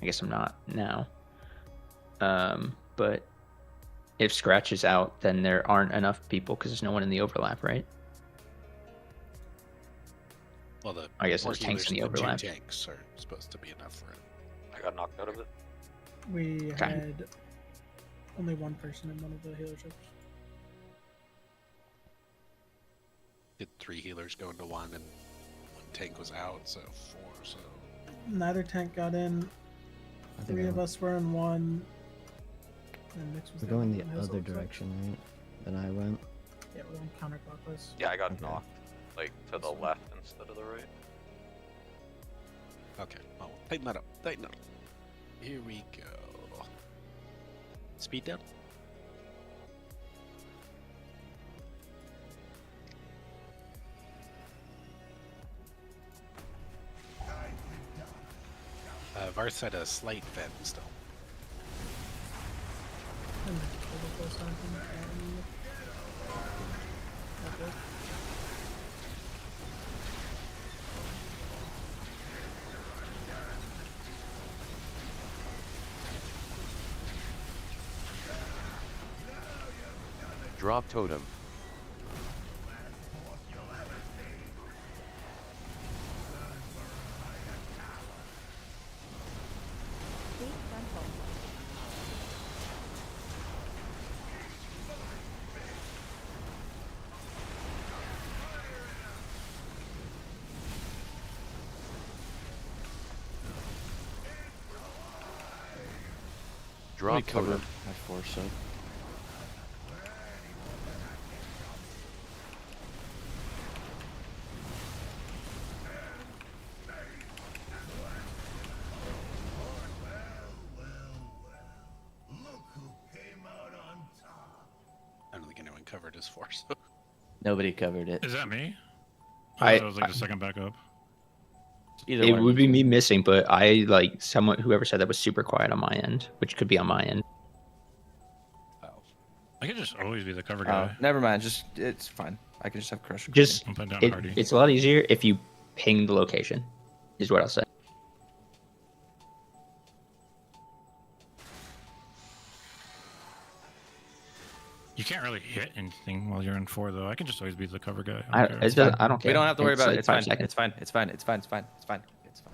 guess I'm not now. But if Scratch is out, then there aren't enough people because there's no one in the overlap, right? Well, I guess four there's tanks in the healers and overlap. 2 tanks are supposed to be enough for it. I got knocked out of it. We Okay. had only one person in one of the healer ships. Did 3 healers go into 1 and 1 tank was out, so 4, so... Neither tank got in. I think 3 of us were in 1. And Mix was we're the going only the one that has other ultra. direction, right? Than I went. Yeah, we're going counterclockwise. Yeah, I got Okay. knocked, like, to the left instead of the right. Okay, well, tighten that up, tighten up. Here we go. Speed down. Varth had a slight fen still. And then overflow something, and... Okay. Drop totem. Fate frontal. Drop cover totem. at 4, so. I don't think anyone covered his force. So. Nobody covered it. Is that me? I- thought it was like the second backup. Either It one. would be me missing, but I like someone whoever said that was super quiet on my end, which could be on my end. I could just always be the cover Oh, guy. never mind. Just it's fine. I can just have Crusher. Just I'm putting down it, Hardy. it's a lot easier if you ping the location, is what I'll say. You can't really hit anything while you're in 4 though. I can just always be the cover guy. I care. don't care. We don't have to worry It's about like it. It's 5 fine. seconds. It's fine. It's fine. It's fine. It's fine. It's fine. It's fine.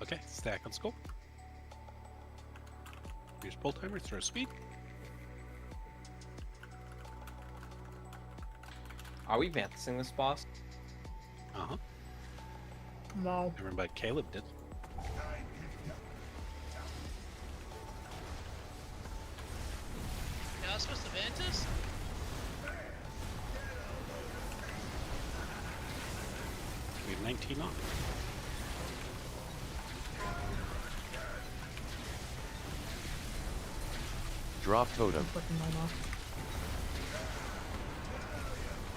Okay, stack on skull. Use pull timer, throw speed. Are we mantising this boss? Uh-huh. No. I remember Caleb did. Yeah, I was supposed to Ventus? We have 19 on. Drop totem. Flicking mine off.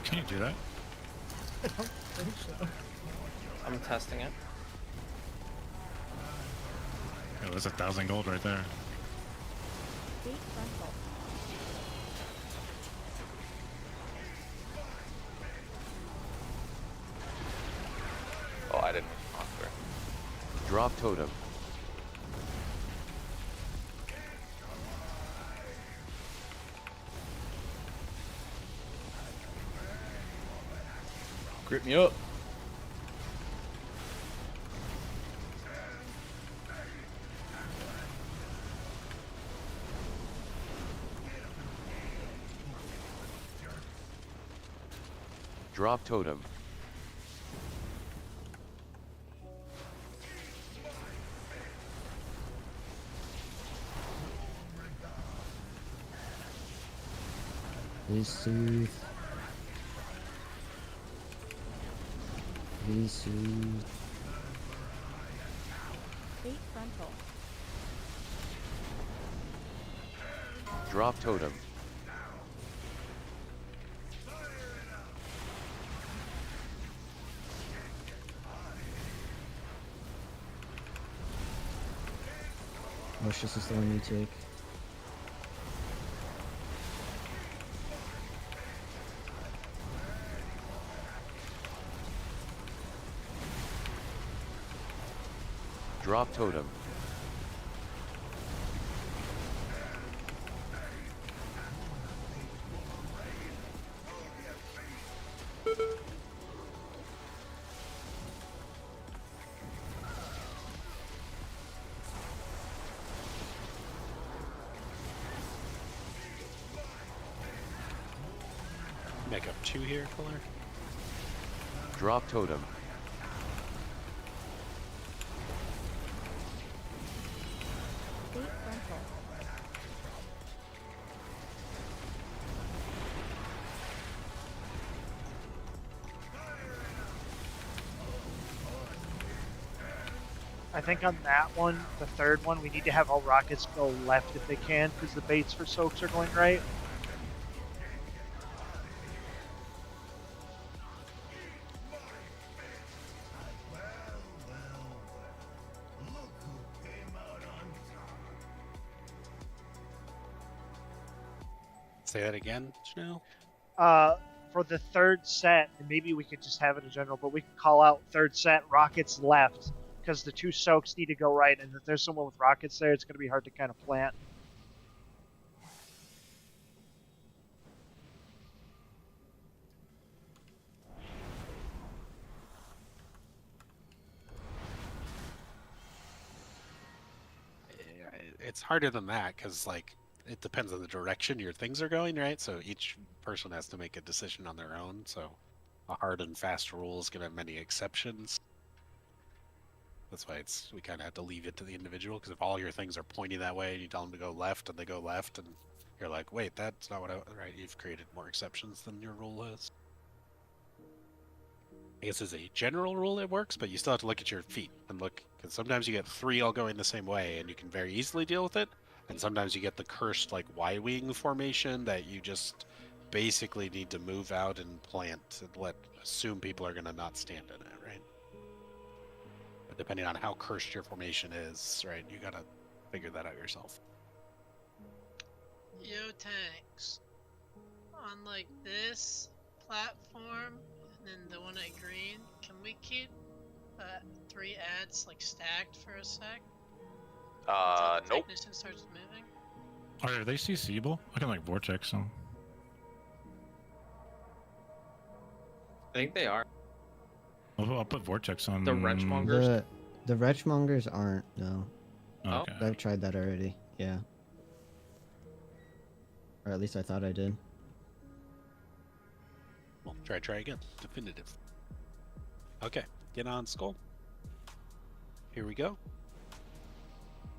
Can you do that? I don't think so. I'm testing it. Yeah, there's 1,000 gold right there. Gate frontal. Oh, I didn't monster. Drop totem. Grip me up. Drop totem. Please soothe. Please soothe. Gate frontal. Drop totem. Lucius is the one you take. Drop totem. Make up 2 here, Fuller. Drop totem. Gate frontal. I think on that one, the third one, we need to have all rockets go left if they can, because the baits for soaks are going right. Say that again, Chanel. For the third set, and maybe we could just have it in general, but we can call out third set rockets left, because the 2 soaks need to go right, and if there's someone with rockets there, it's going to be hard to kind of plant. It's harder than that because, like, it depends on the direction your things are going, right? So each person has to make a decision on their own. So a hard and fast rule is going to have many exceptions. That's why we kind of have to leave it to the individual, because if all your things are pointing that way and you tell them to go left and they go left, and you're like, wait, that's not what I... Right, you've created more exceptions than your rule has. I guess as a general rule it works, but you still have to look at your feet and look, because sometimes you get 3 all going the same way and you can very easily deal with it, and sometimes you get the cursed like Y-wing formation that you just basically need to move out and plant and assume people are going to not stand in it, right? But depending on how cursed your formation is, right, you gotta figure that out yourself. Yo, tanks. On like this platform, and then the one at green, can we keep 3 ads like stacked for a sec? Nope. Technician starts moving. Are they CCable? I can like vortex them. I think they are. I'll put vortex on The Wretchmongers? The Wretchmongers aren't, no. Okay. I've tried that already, yeah. Or at least I thought I did. Well, try again. Definitive. Okay, get on skull. Here we go.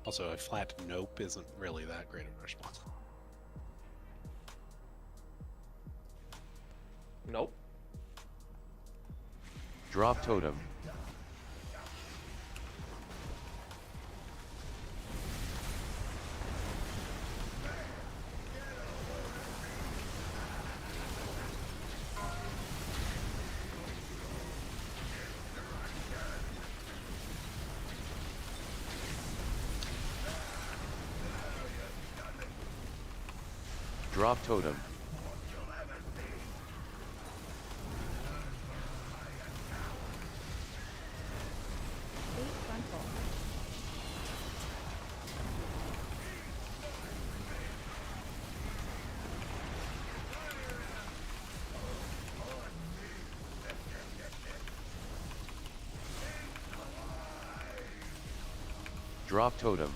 Also, a flat nope isn't really that great of a response. Nope. Drop totem. Drop totem. Fate frontal. Drop totem.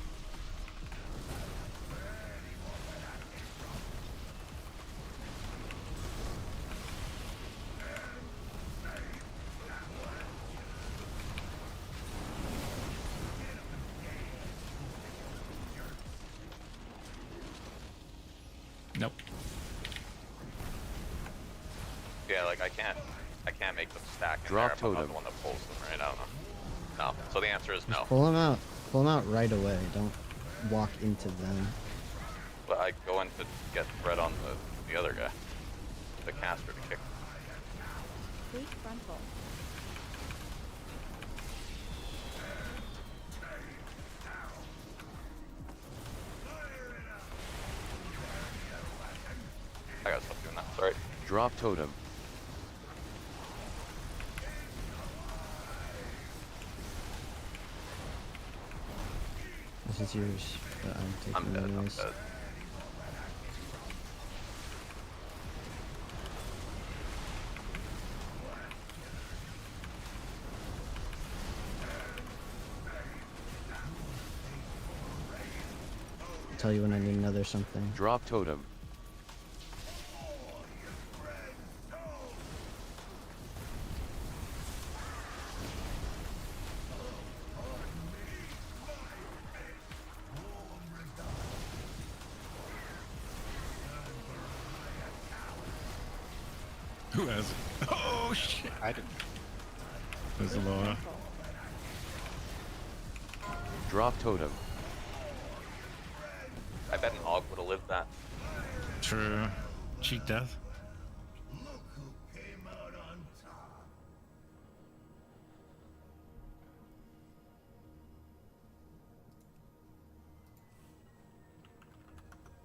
Nope. Yeah, like I can't make them stack in Drop there if I'm not totem. the one that pulls them, right? I don't know. No. So the answer is no. Just pull them out. Pull them out right away. Don't walk into them. But I go in to get red on the other guy. The caster to kick. Fate frontal. I gotta stop doing that. Sorry. Drop totem. This is yours, but I'm taking I'm it dead. I'm anyways. dead. I'll tell you when I need another something. Drop totem. Who has it? Oh shit! I didn't. There's a Loa. Drop totem. I bet an Og would have lived that. True. Cheat death.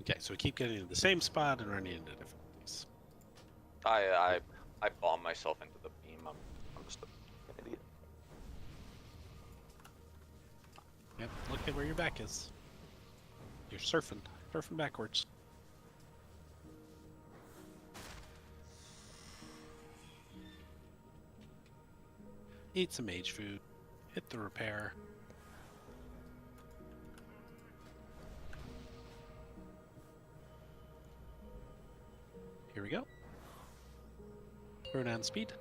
Okay, so we keep getting to the same spot and running into different things. I bomb myself into the beam. I'm just an idiot. Yep, look at where your back is. You're surfing backwards. Eat some mage food. Hit the repair. Here we go. Burn on speed.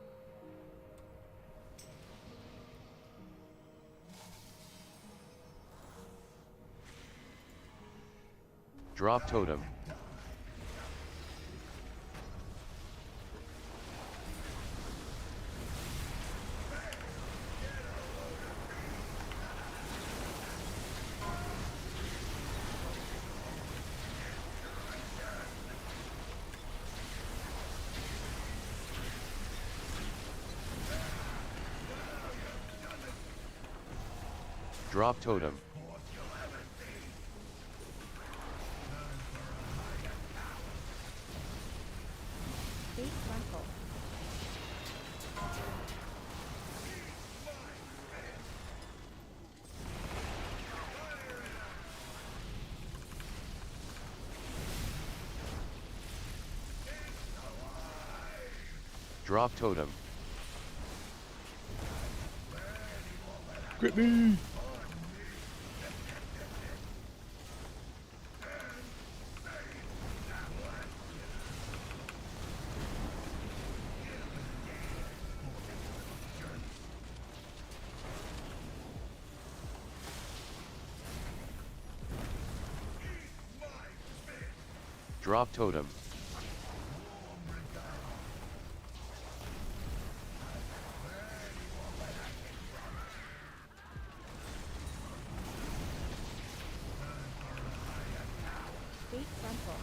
Drop totem. Drop totem. Fate frontal. Drop totem. Grip me. Drop totem. Fate frontal.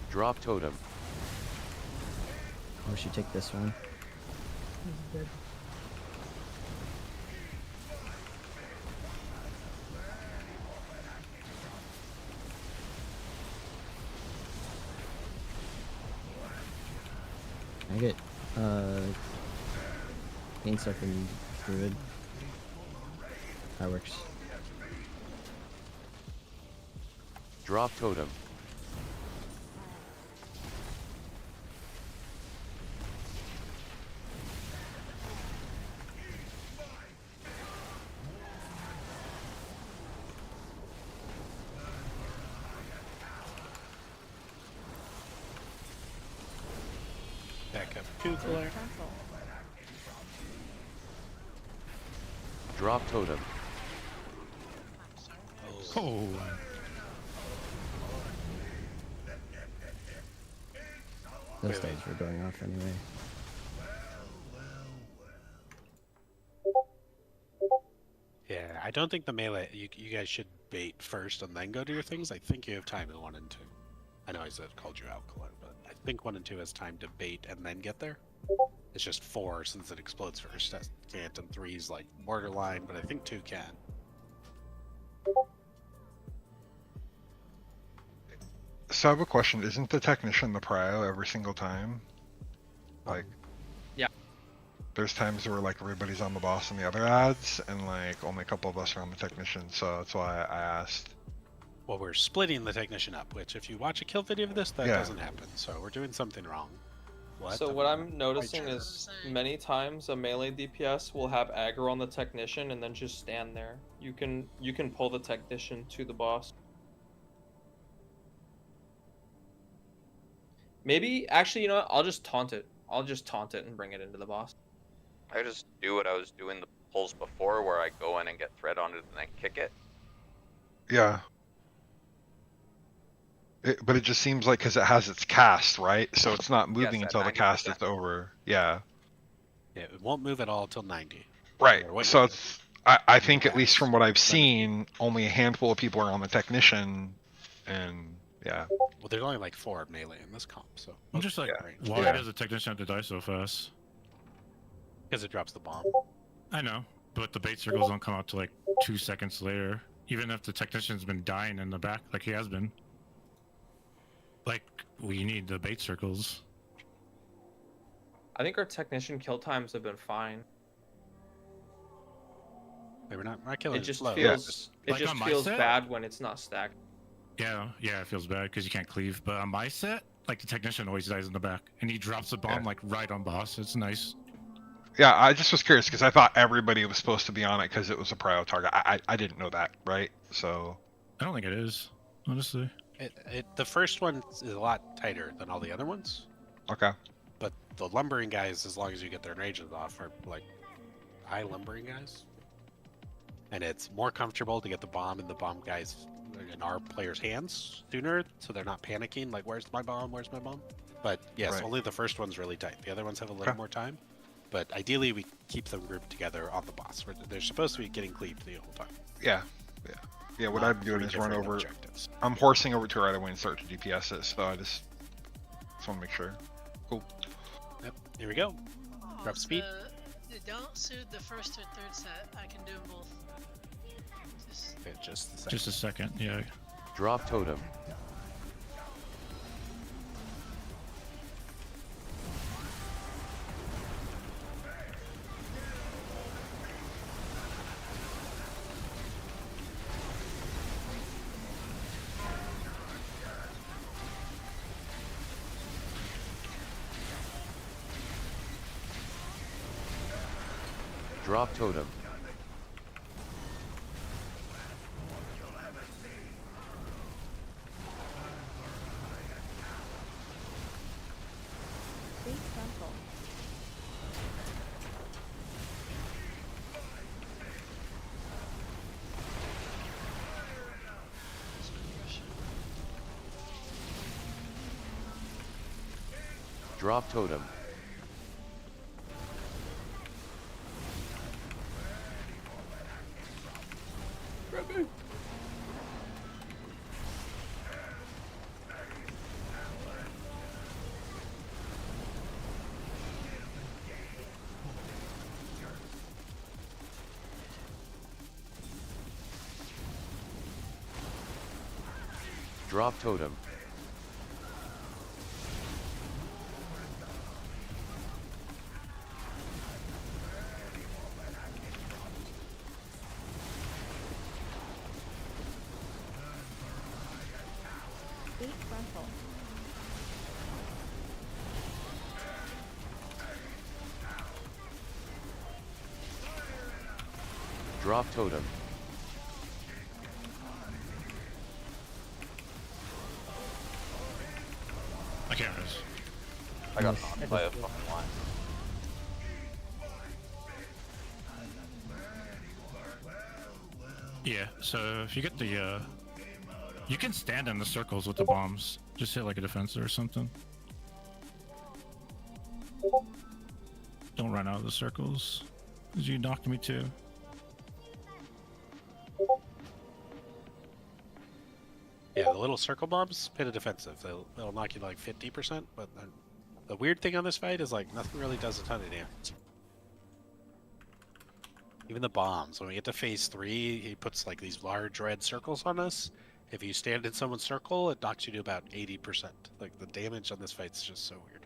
Drop totem. Oh, we should take this one. He's dead. I get paint stuff and druid. That works. Drop totem. Back up two cooler. Frontal. Drop totem. Oh. Those dice were going off anyway. Yeah, I don't think the melee. You guys should bait first and then go to your things. I think you have time in 1 and 2. I know I said called you out, Colin, but I think 1 and 2 has time to bait and then get there. It's just 4 since it explodes first. That can't, and 3's like borderline, but I think 2 can. So I have a question. Isn't the technician the prio every single time? Like, Yeah. there's times where like everybody's on the boss and the other ads, and like only a couple of us are on the technician. So that's why I asked. Well, we're splitting the technician up, which if you watch a kill video of this, that doesn't happen. So we're doing something wrong. What? So what I'm noticing is many times a melee DPS will have aggro on the technician and then just stand there. You can pull the technician to the boss. Maybe actually, you know what? I'll just taunt it. I'll just taunt it and bring it into the boss. I just do what I was doing the pulls before, where I go in and get thread on it and then kick it. Yeah. But it just seems like because it has its cast, right? So it's not moving Yes, until the cast 90%. is over. Yeah. Yeah, it won't move at all till 90. Right. Or what So you- it's, I think at least from what I've seen, only a handful of people are on the technician, and yeah. Well, there's only like 4 melee in this comp, so. I'm just like, range. why does the technician have to die so fast? Because it drops the bomb. I know, but the bait circles don't come out till like 2 seconds later. Even if the technician's been dying in the back, like he has been. Like, we need the bait circles. I think our technician kill times have been fine. They were not killing It just slow. feels Like on my feels set? bad when it's not stacked. Yeah, it feels bad because you can't cleave. But on my set, like the technician always dies in the back, and he drops the bomb like right on boss. It's nice. Yeah, I just was curious because I thought everybody was supposed to be on it because it was a prio target. I didn't know that, right? So. I don't think it is, honestly. The first one is a lot tighter than all the other ones. Okay. But the lumbering guys, as long as you get their enrages off, are like high lumbering guys. And it's more comfortable to get the bomb in the bomb guys in our players' hands sooner, so they're not panicking, like, where's my bomb, where's my bomb? But yes, Right. only the first one's really tight. The other ones have a little more time. But ideally, we keep them grouped together on the boss. They're supposed to be getting cleaved the whole time. Yeah. Yeah, what I'm doing is run over. Objectives. I'm horsing over to right away and start to DPS it, so I just want to make sure. Cool. Yep, here we go. Drop speed. Don't suit the first or third set. I can do them both. Okay, just a second. Just a second, yeah. Drop totem. Drop totem. Base frontal. Drop totem. Drop totem. Base frontal. Drop totem. I can't res. I got knocked by a fucking line. Yeah, so if you get the, you can stand in the circles with the bombs. Just hit like a defensive or something. Don't run out of the circles, because you knocked me too. Yeah, the little circle bombs hit a defensive. They'll knock you like 50%, but the weird thing on this fight is like nothing really does a ton of damage. Even the bombs. When we get to phase 3, he puts like these large red circles on us. If you stand in someone's circle, it knocks you to about 80%. Like the damage on this fight's just so weird.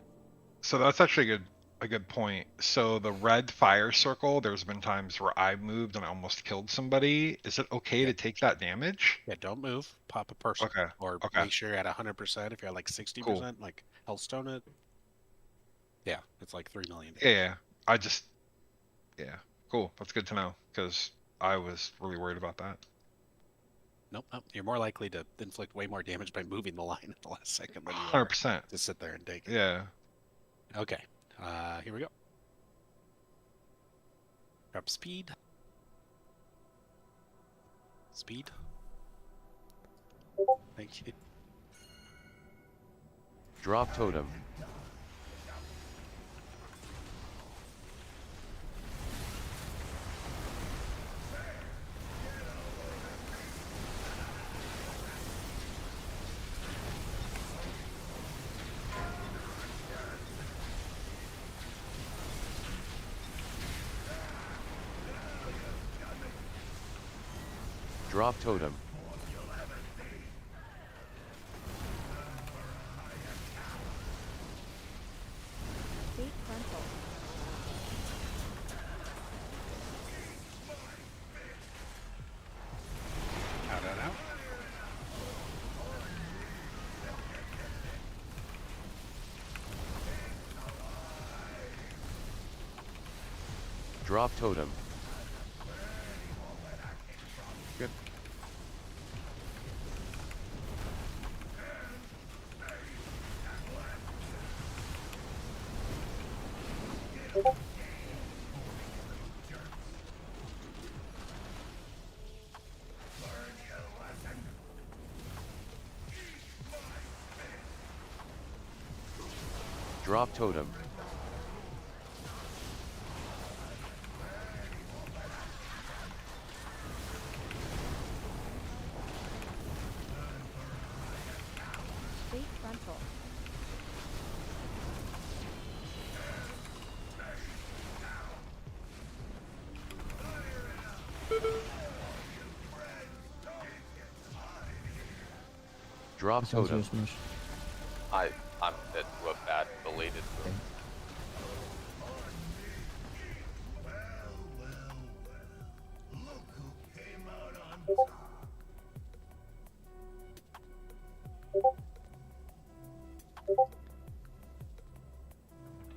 So that's actually a good point. So the red fire circle, there's been times where I moved and I almost killed somebody. Is it okay to take that damage? Yeah, don't move. Pop a person. Okay. Or Okay. make sure you're at 100%. If you're at like 60%, Cool. like Hellstone it. Yeah, it's like 3 million. Yeah. Yeah. Cool. That's good to know because I was really worried about that. Nope. You're more likely to inflict way more damage by moving the line at the last second than you are 100%. to sit there and take it. Yeah. Okay. Here we go. Drop speed. Speed. Thank you. Drop totem. Drop totem. Base frontal. Out. Drop totem. Good. Drop totem. Base frontal. Drop totem. I'm into a bad belated move.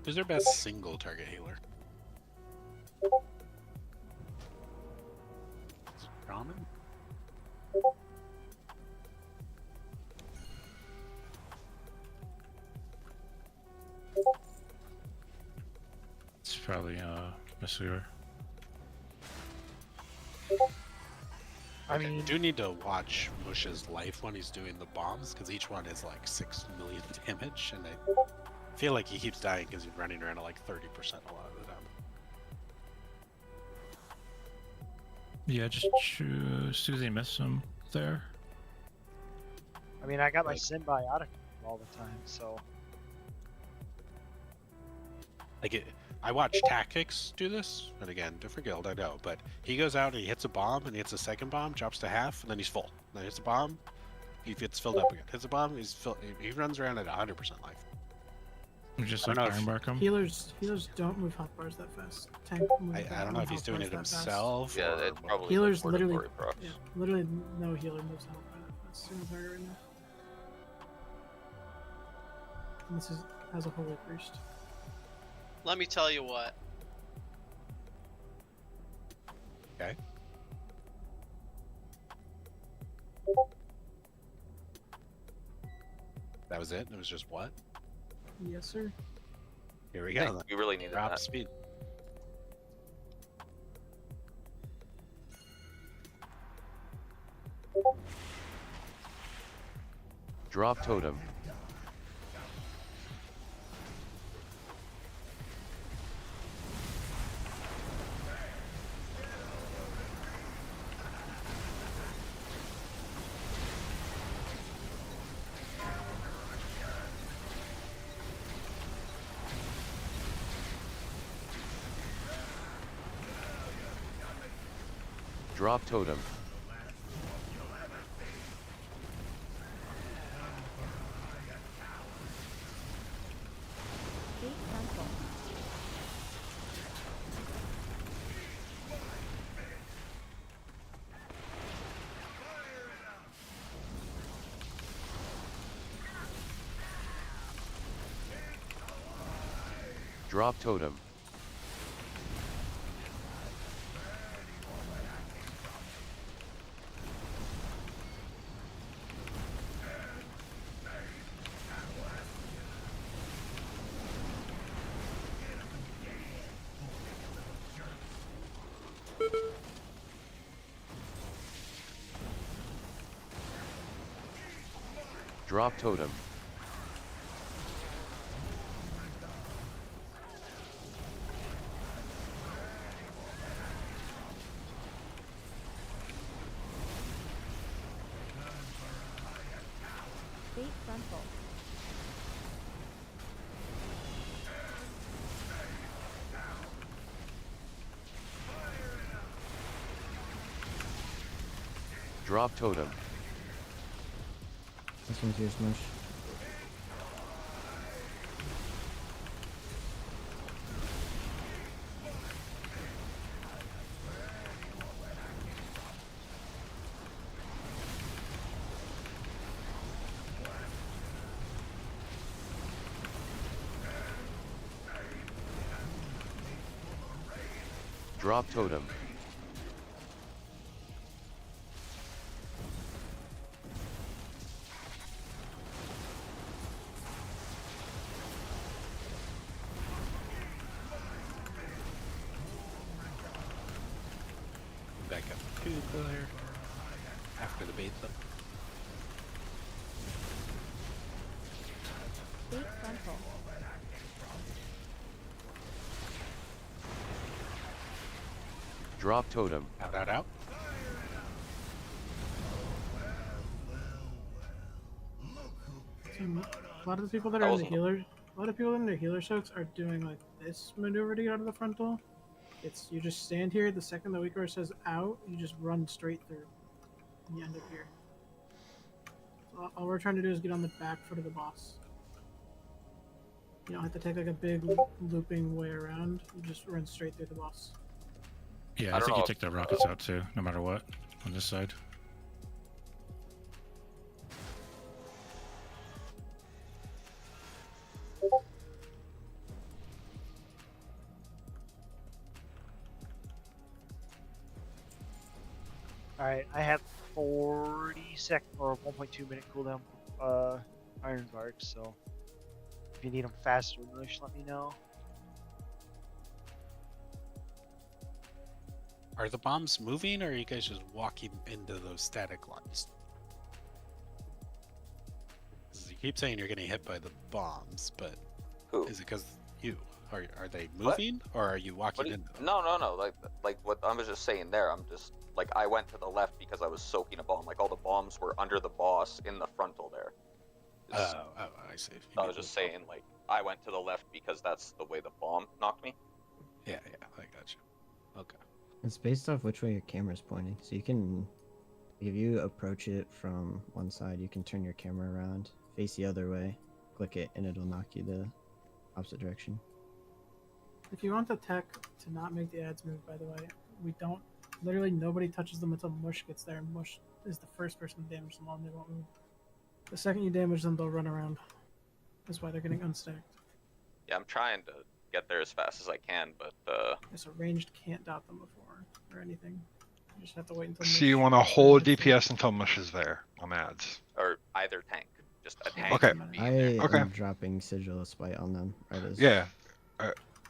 Who's their best single target healer? I see her. I Okay, mean, you do need to watch Mush's life when he's doing the bombs, because each one is like 6 million damage, and I feel like he keeps dying because he's running around at like 30% a lot of the time. Yeah, just Susie missed him there. I mean, I got my symbiotic all the time, so Like I watch Tactics do this, and again, different guild, I know, but he goes out and he hits a bomb, and he hits a second bomb, drops to half, and then he's full. Then he hits a bomb, he gets filled up again. Hits a bomb, he runs around at 100% life. We just I like don't know if- Ironbark him. Healers don't move health bars that fast. Tank moves I don't know if he's doing it himself. Yeah, or it's probably Healers the literally, Fortitory procs. yeah, literally no healer moves health bar that fast. Super target right now. And this has a holy priest. Let me tell you what. Okay. That was it? It was just what? Yes, sir. Here we Hey, go. then. we really needed Drop that. speed. Drop totem. Drop totem. Gate frontal. Drop totem. Drop totem. Gate frontal. Drop totem. This one's yours, Mush. Drop totem. Back up to there. After the bait, though. Gate frontal. Drop totem. Out. So a lot of the people that are in the healer, a lot of people in the healer soaks are doing like this maneuver to get out of the frontal. It's you just stand here. The second the weaker says out, you just run straight through, and you end up here. So all we're trying to do is get on the back foot of the boss. You don't have to take like a big looping way around. You just run straight through the boss. Yeah, I think you take the rockets out too, no matter what, on this side. Alright, I have 40-second or 1.2 minute cooldown iron barks, so if you need them faster, Mush, let me know. Are the bombs moving, or are you guys just walking into those static lines? 'Cause you keep saying you're getting hit by the bombs, but is it because you? Are they moving, or are you walking into them? No. Like what I was just saying there. I'm just like I went to the left because I was soaking a bomb. Like all the bombs were under the boss in the frontal there. Oh, I see. I was just saying like I went to the left because that's the way the bomb knocked me. Yeah, I got you. Okay. It's based off which way your camera's pointing. So you can, if you approach it from one side, you can turn your camera around, face the other way, click it, and it'll knock you the opposite direction. If you want the tech to not make the ads move, by the way, we don't. Literally, nobody touches them until Mush gets there, and Mush is the first person to damage them all, and they won't move. The second you damage them, they'll run around. That's why they're getting unstacked. Yeah, I'm trying to get there as fast as I can, but So ranged can't dot them before or anything. You just have to wait until. So you want to hold DPS until Mush is there on ads. or either tank, just a tank. Okay. I am dropping Sigil of Spite on them right as. Yeah.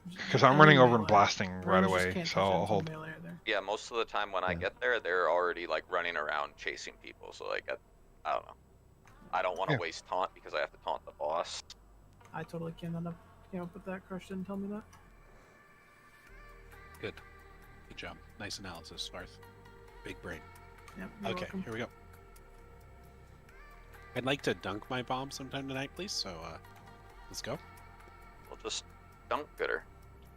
Because I'm running over and blasting right away, so I'll hold. Yeah, most of the time when I get there, they're already like running around chasing people. So like, I don't know. I don't want to waste taunt because I have to taunt the boss. I totally came up with that. Crush didn't tell me that. Good job. Nice analysis, Svarth. Big brain. Yep, you're Okay, welcome. here we go. I'd like to dunk my bomb sometime tonight, please. So let's go. We'll just dunk gooder.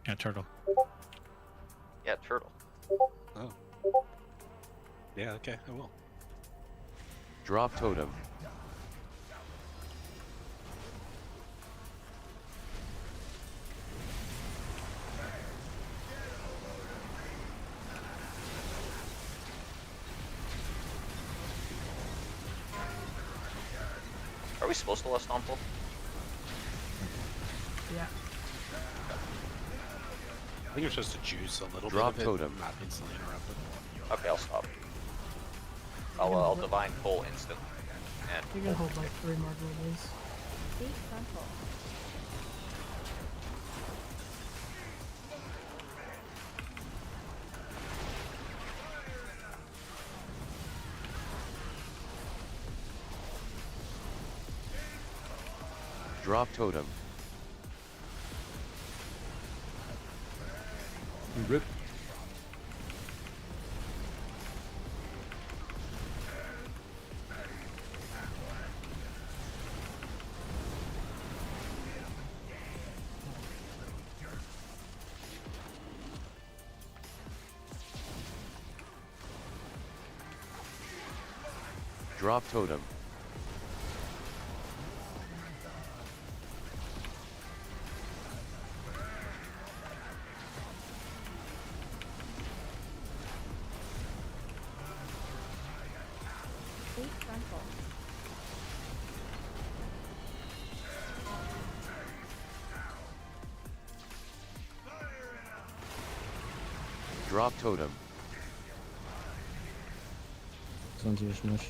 Yeah, turtle. Yeah, turtle. Oh. Yeah, okay, I will. Drop totem. Are we supposed to let Stomple? Yeah. I think you're supposed to juice a little Drop bit of it, totem. not instantly interrupt it. Okay, I'll stop. I'll divine pull instant. And You can hold like 3 more goalies. Deep frontal. Drop totem. Rip. Drop totem. Deep frontal. Drop totem. This one's your smush.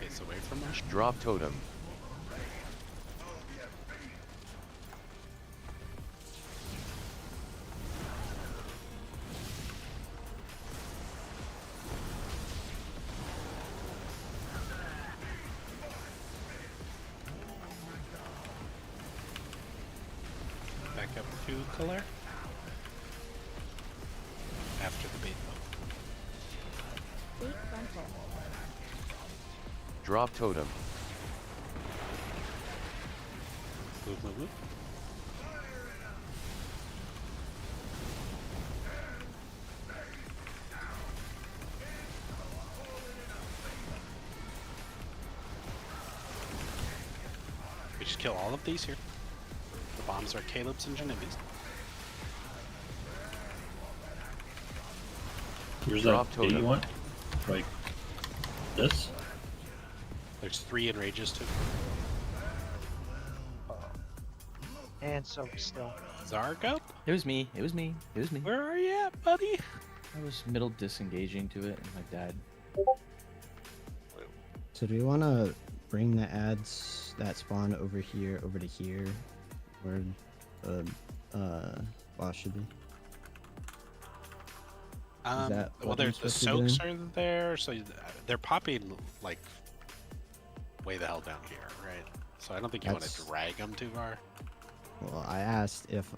Face away from us. Drop totem. Back up to color. After the bait though. Deep frontal. Drop totem. Move. We just kill all of these here. The bombs are Caleb's and Genevi's. Where's Drop that totem. gate you want? Like this? There's 3 enrages too. And soak still. Zarg up? It was me. It was me. It was me. Where are you at, buddy? I was middle disengaging to it and I died. So do we want to bring the ads that spawn over here over to here, where the boss should be? That Well, what there's I'm the supposed to soaks are there, so they're popping like way the hell down here, right? So I don't think you want to That's- drag them too far. Well, I asked if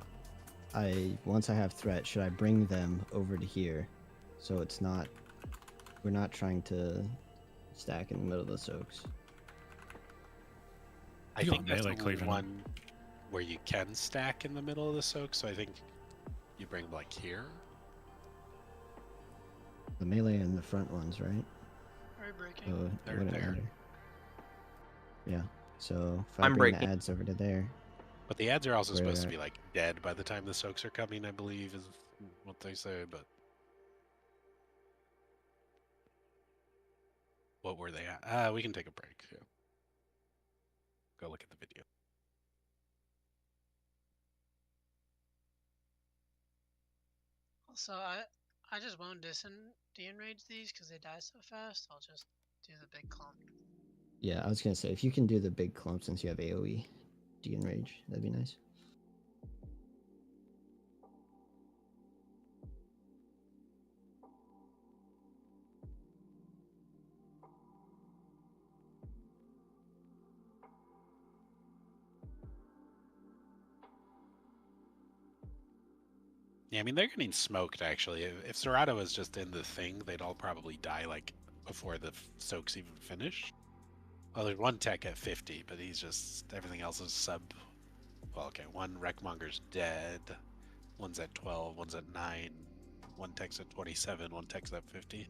once I have threat, should I bring them over to here, so it's not, we're not trying to stack in the middle of the soaks. I You think don't that's melee the cleaving them. one where you can stack in the middle of the soak, so I think you bring them like here. The melee and the front ones, right? Are breaking? So it They're wouldn't there. matter. Yeah. So if I I'm bring breaking. the ads over to there, But the ads are also supposed to Where- be like dead by the time the soaks are coming, I believe, is what they say, but what were they at? We can take a break. Yeah. Go look at the video. Also, I just won't de-enrage these because they die so fast. I'll just do the big clump. yeah, I was gonna say if you can do the big clump since you have AOE, de-enrage, that'd be nice. Yeah, I mean, they're getting smoked, actually. If Zerato was just in the thing, they'd all probably die, like, before the soaks even finish. Well, there's one tech at 50, but he's just... Everything else is sub... Well, okay, one Wreckmonger's dead. One's at 12, one's at 9. One tech's at 27, one tech's at 50.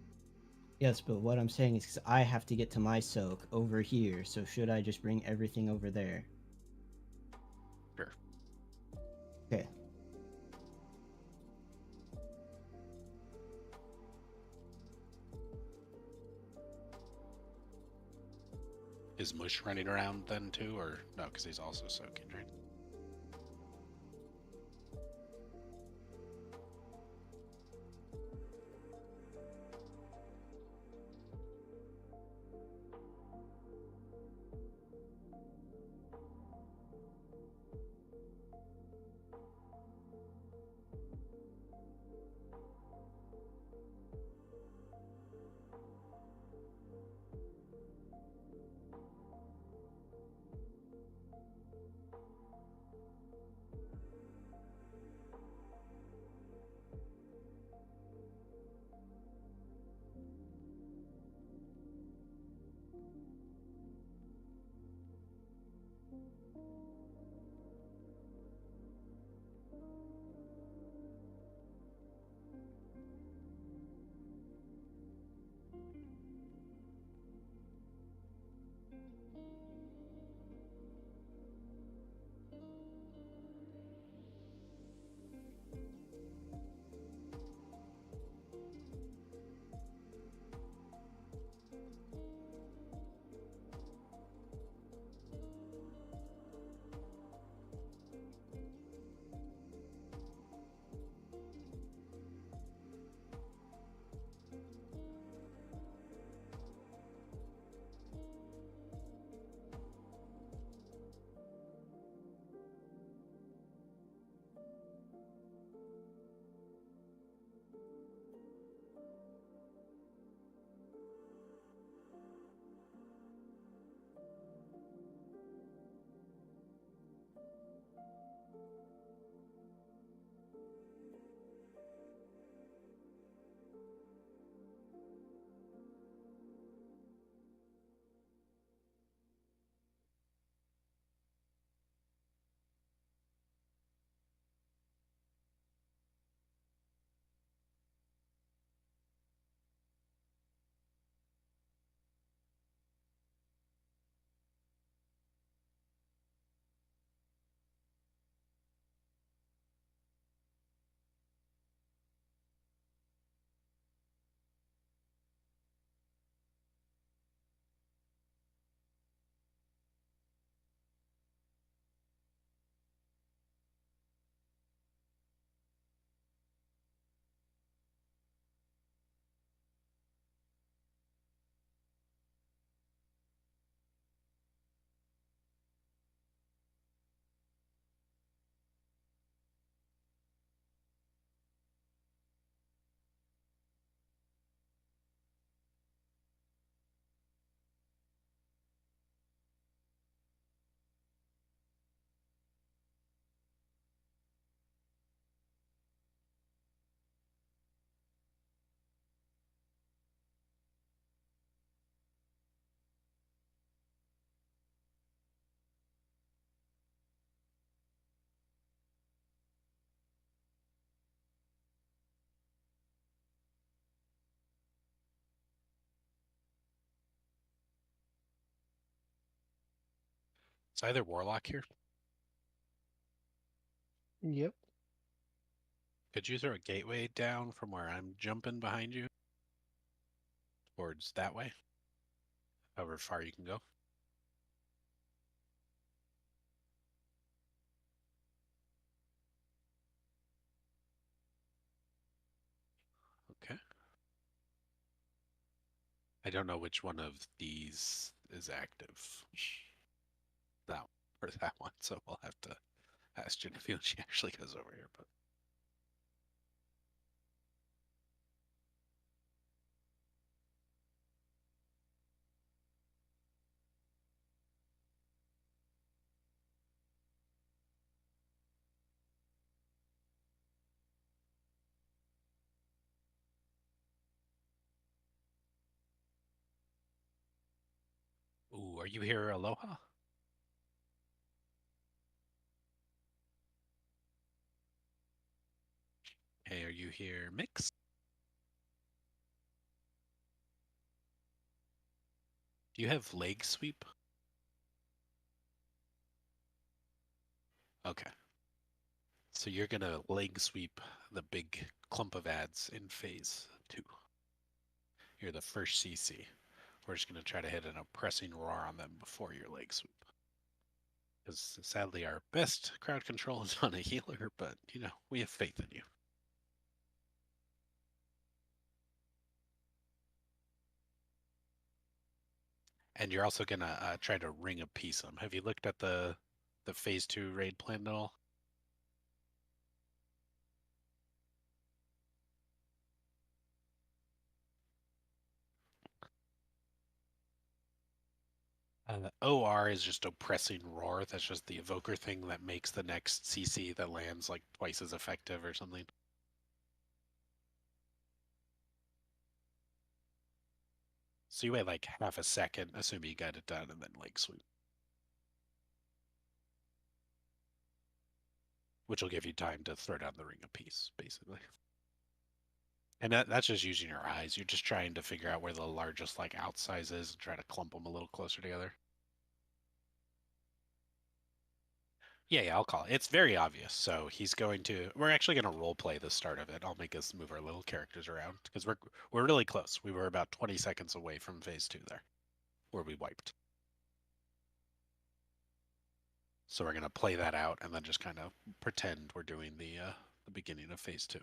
Yes, but what I'm saying is 'cause I have to get to my soak over here, so should I just bring everything over there? Sure. Okay. Is Mush running around then, too? Or... No, because he's also soaking, right? It's either Warlock here. Yep. Could you throw a gateway down from where I'm jumping behind you? Towards that way? However far you can go. Okay. I don't know which one of these is active. That or that one, so we'll have to ask Genevieve when she actually goes over here. But ooh, are you here, Aloha? Hey, are you here, Mix? Do you have leg sweep? Okay. So you're gonna leg sweep the big clump of ads in phase 2. You're the first CC. We're just gonna try to hit an oppressing roar on them before your leg sweep. Because sadly our best crowd control is on a healer, but you know, we have faith in you. And you're also gonna try to ring a piece them. Have you looked at the phase 2 raid plan at all? OR is just oppressing roar. That's just the evoker thing that makes the next CC that lands like twice as effective or something. So you wait like half a second, assuming you got it done, and then leg sweep. Which will give you time to throw down the ring of peace, basically. And that's just using your eyes. You're just trying to figure out where the largest like outsize is and try to clump them a little closer together. Yeah, I'll call it. It's very obvious. So he's going to. We're actually going to role play the start of it. I'll make us move our little characters around because we're really close. We were about 20 seconds away from phase 2 there, where we wiped. So we're going to play that out and then just kind of pretend we're doing the beginning of phase 2.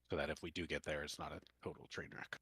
So that if we do get there, it's not a total train wreck.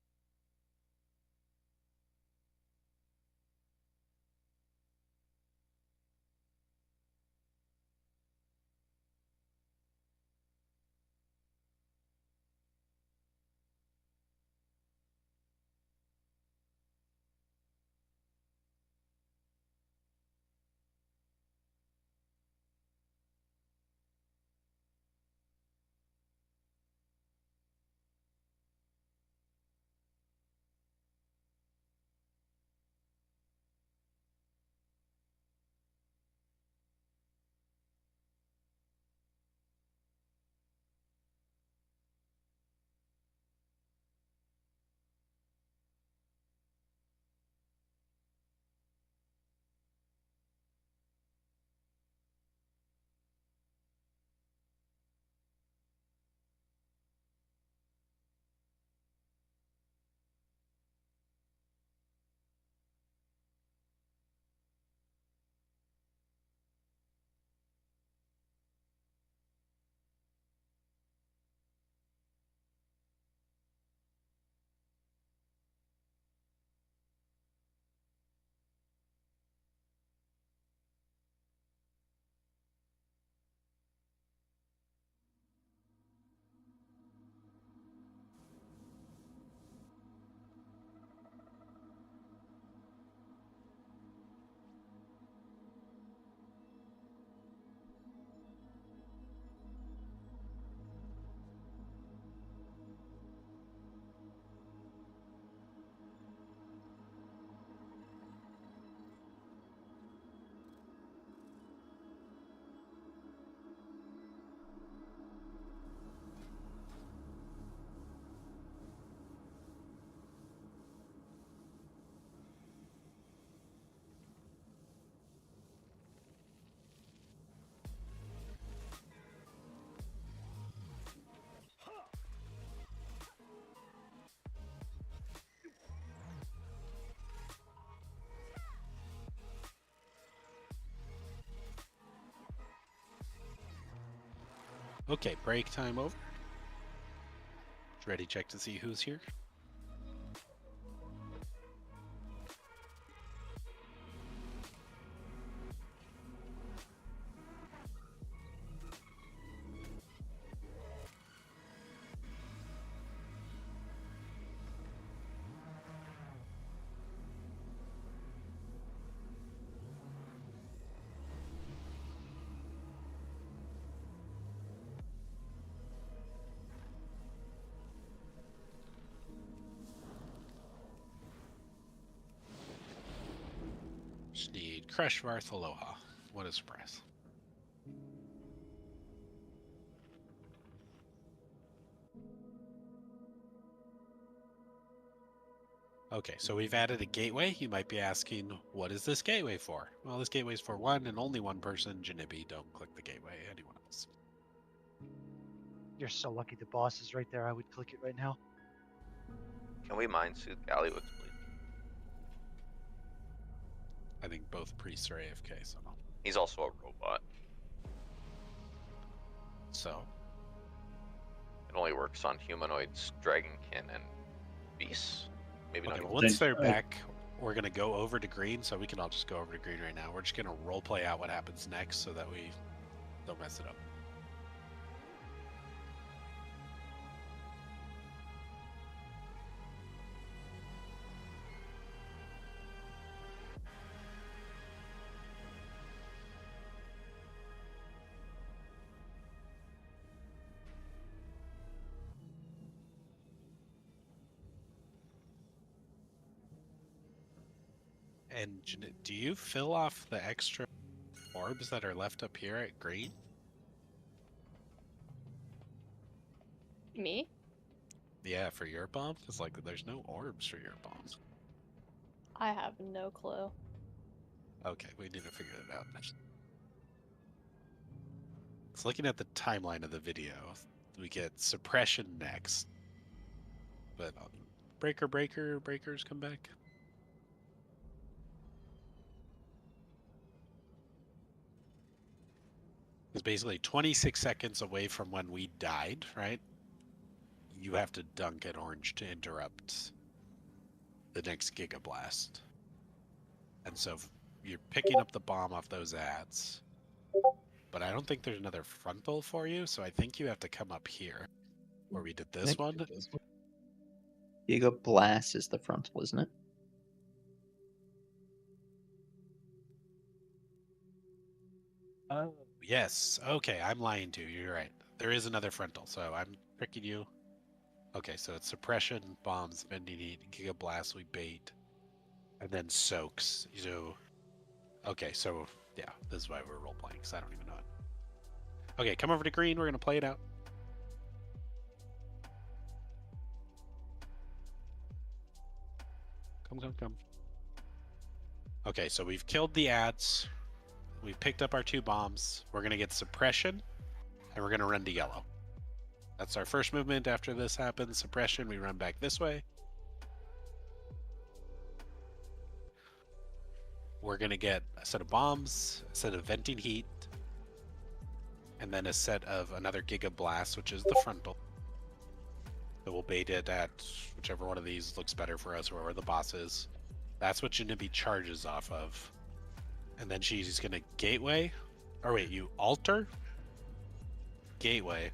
Okay, break time over. Ready, check to see who's here. Just need Crush Varth Aloha. What a surprise. Okay, so we've added a gateway. You might be asking, what is this gateway for? Well, this gateway is for one and only one person, Janibi. Don't click the gateway. Anyone else? You're so lucky the boss is right there. I would click it right now. Can we mind soothe Gallywix, please? I think both priests are AFK, so no. He's also a robot. So? It only works on humanoids, dragonkin, and beasts. Maybe Okay, not. well, once they're back, we're going to go over to green, so we can all just go over to green right now. We're just going to role play out what happens next so that we don't mess it up. And do you fill off the extra orbs that are left up here at green? Me? Yeah, for your bomb? Because, like, there's no orbs for your bombs. I have no clue. Okay, we need to figure that out. So looking at the timeline of the video, we get suppression next. But breakers come back. It's basically 26 seconds away from when we died, right? You have to dunk at orange to interrupt the next Giga Blast. And so you're picking up the bomb off those ads. But I don't think there's another frontal for you, so I think you have to come up here. Where we did this one. Giga Blast is the frontal, isn't it? Oh. Yes. Okay, I'm lying to you. You're right. There is another frontal, so I'm tricking you. Okay, so it's suppression, bombs, bending heat, Giga Blast, we bait, and then soaks. So, okay, so yeah, this is why we're role playing, because I don't even know it. Okay, come over to green. We're gonna play it out. Come. Okay, so we've killed the ads. We've picked up our 2 bombs. We're going to get suppression, and we're going to run to yellow. That's our first movement. After this happens, suppression, we run back this way. We're going to get a set of bombs, a set of venting heat, and then a set of another Giga Blast, which is the frontal. So we'll bait it at whichever one of these looks better for us, wherever the boss is. That's what Janibi charges off of. And then she's going to gateway. Or wait, you alter? Gateway.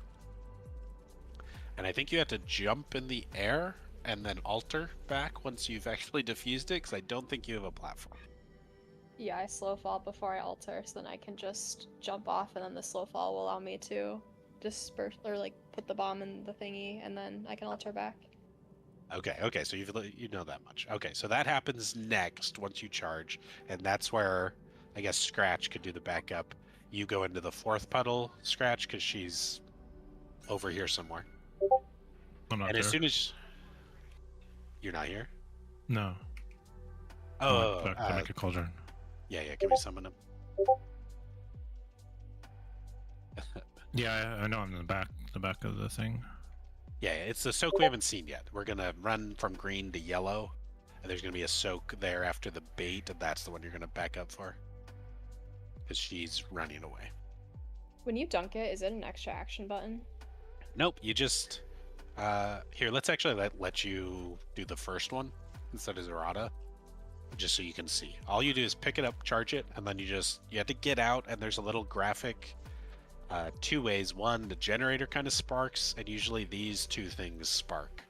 And I think you have to jump in the air and then alter back once you've actually defused it, because I don't think you have a platform. Yeah, I slow fall before I alter, so then I can just jump off, and then the slow fall will allow me to disperse or like put the bomb in the thingy, and then I can alter back. Okay, so you know that much. Okay, so that happens next once you charge, and that's where I guess Scratch could do the backup. You go into the 4th puddle, Scratch, because she's over here somewhere. I'm not and there. As soon as you're not here. No. Oh, to make a cauldron. Yeah, can we summon him? Yeah, I know I'm in the back of the thing. Yeah, it's the soak we haven't seen yet. We're gonna run from green to yellow, and there's gonna be a soak there after the bait, and that's the one you're gonna back up for. Because she's running away. When you dunk it, is it an extra action button? Nope, you just here, let's actually let you do the first one instead of Zerata. Just so you can see. All you do is pick it up, charge it, and then you have to get out, and there's a little graphic two ways. One, the generator kind of sparks, and usually these two things spark.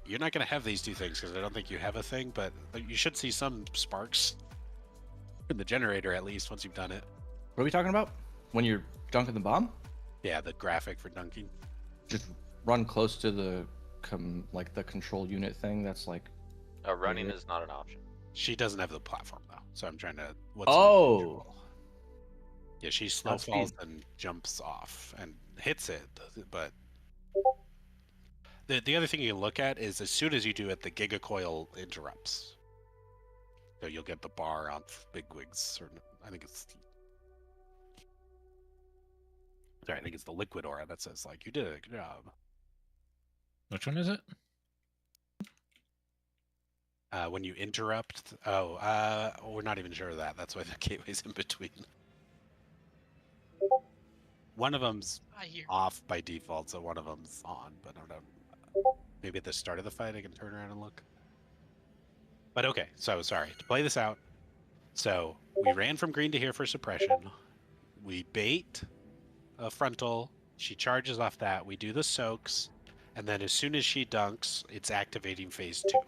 You're not going to have these two things because I don't think you have a thing, but you should see some sparks in the generator at least once you've done it. What are we talking about? When you're dunking the bomb? Yeah, the graphic for dunking. Just run close to the the control unit thing. That's like. Running is not an option. She doesn't have the platform though, so I'm trying to. Yeah, she slow falls and jumps off and hits it, but the other thing you look at is as soon as you do it, the gigacoil interrupts. So you'll get the bar on bigwigs, or I think it's. Sorry, I think it's the liquid aura that says like you did a good job. Which one is it? When you interrupt, we're not even sure of that. That's why the gateway's in between. One of them's off by default, so one of them's on. But I don't know. Maybe at the start of the fight, I can turn around and look. But okay, so sorry to play this out. So we ran from green to here for suppression. We bait a frontal. She charges off that. We do the soaks, and then as soon as she dunks, it's activating phase 2.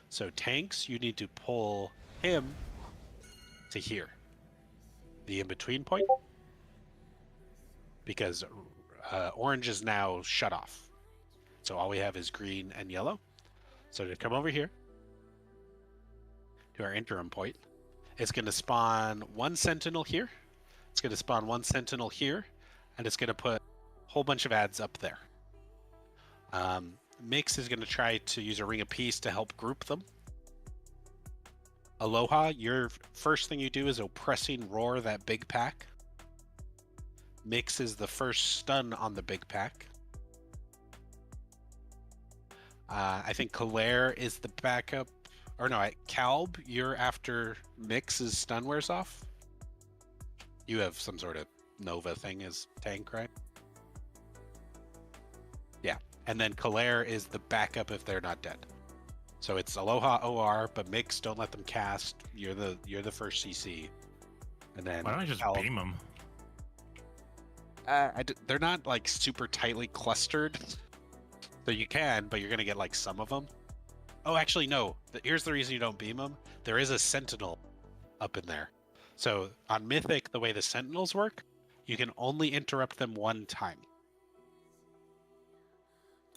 So tanks, you need to pull him to here, the in-between point, because orange is now shut off. So all we have is green and yellow. So to come over here to our interim point, it's going to spawn one sentinel here. It's going to spawn one sentinel here, and it's going to put a whole bunch of ads up there. Mix is going to try to use a ring of peace to help group them. Aloha, your first thing you do is oppressing roar that big pack. Mix is the first stun on the big pack. I think Kalair is the backup. Or no, Calb, you're after Mix's stun wears off. You have some sort of Nova thing as tank, right? Yeah. And then Kalair is the backup if they're not dead. So it's Aloha OR, but Mix, don't let them cast. You're the first CC. And then Why don't I just beam them? They're not like super tightly clustered. So you can, but you're gonna get like some of them. Oh, actually no. Here's the reason you don't beam them. There is a sentinel up in there. So on Mythic, the way the sentinels work, you can only interrupt them one time.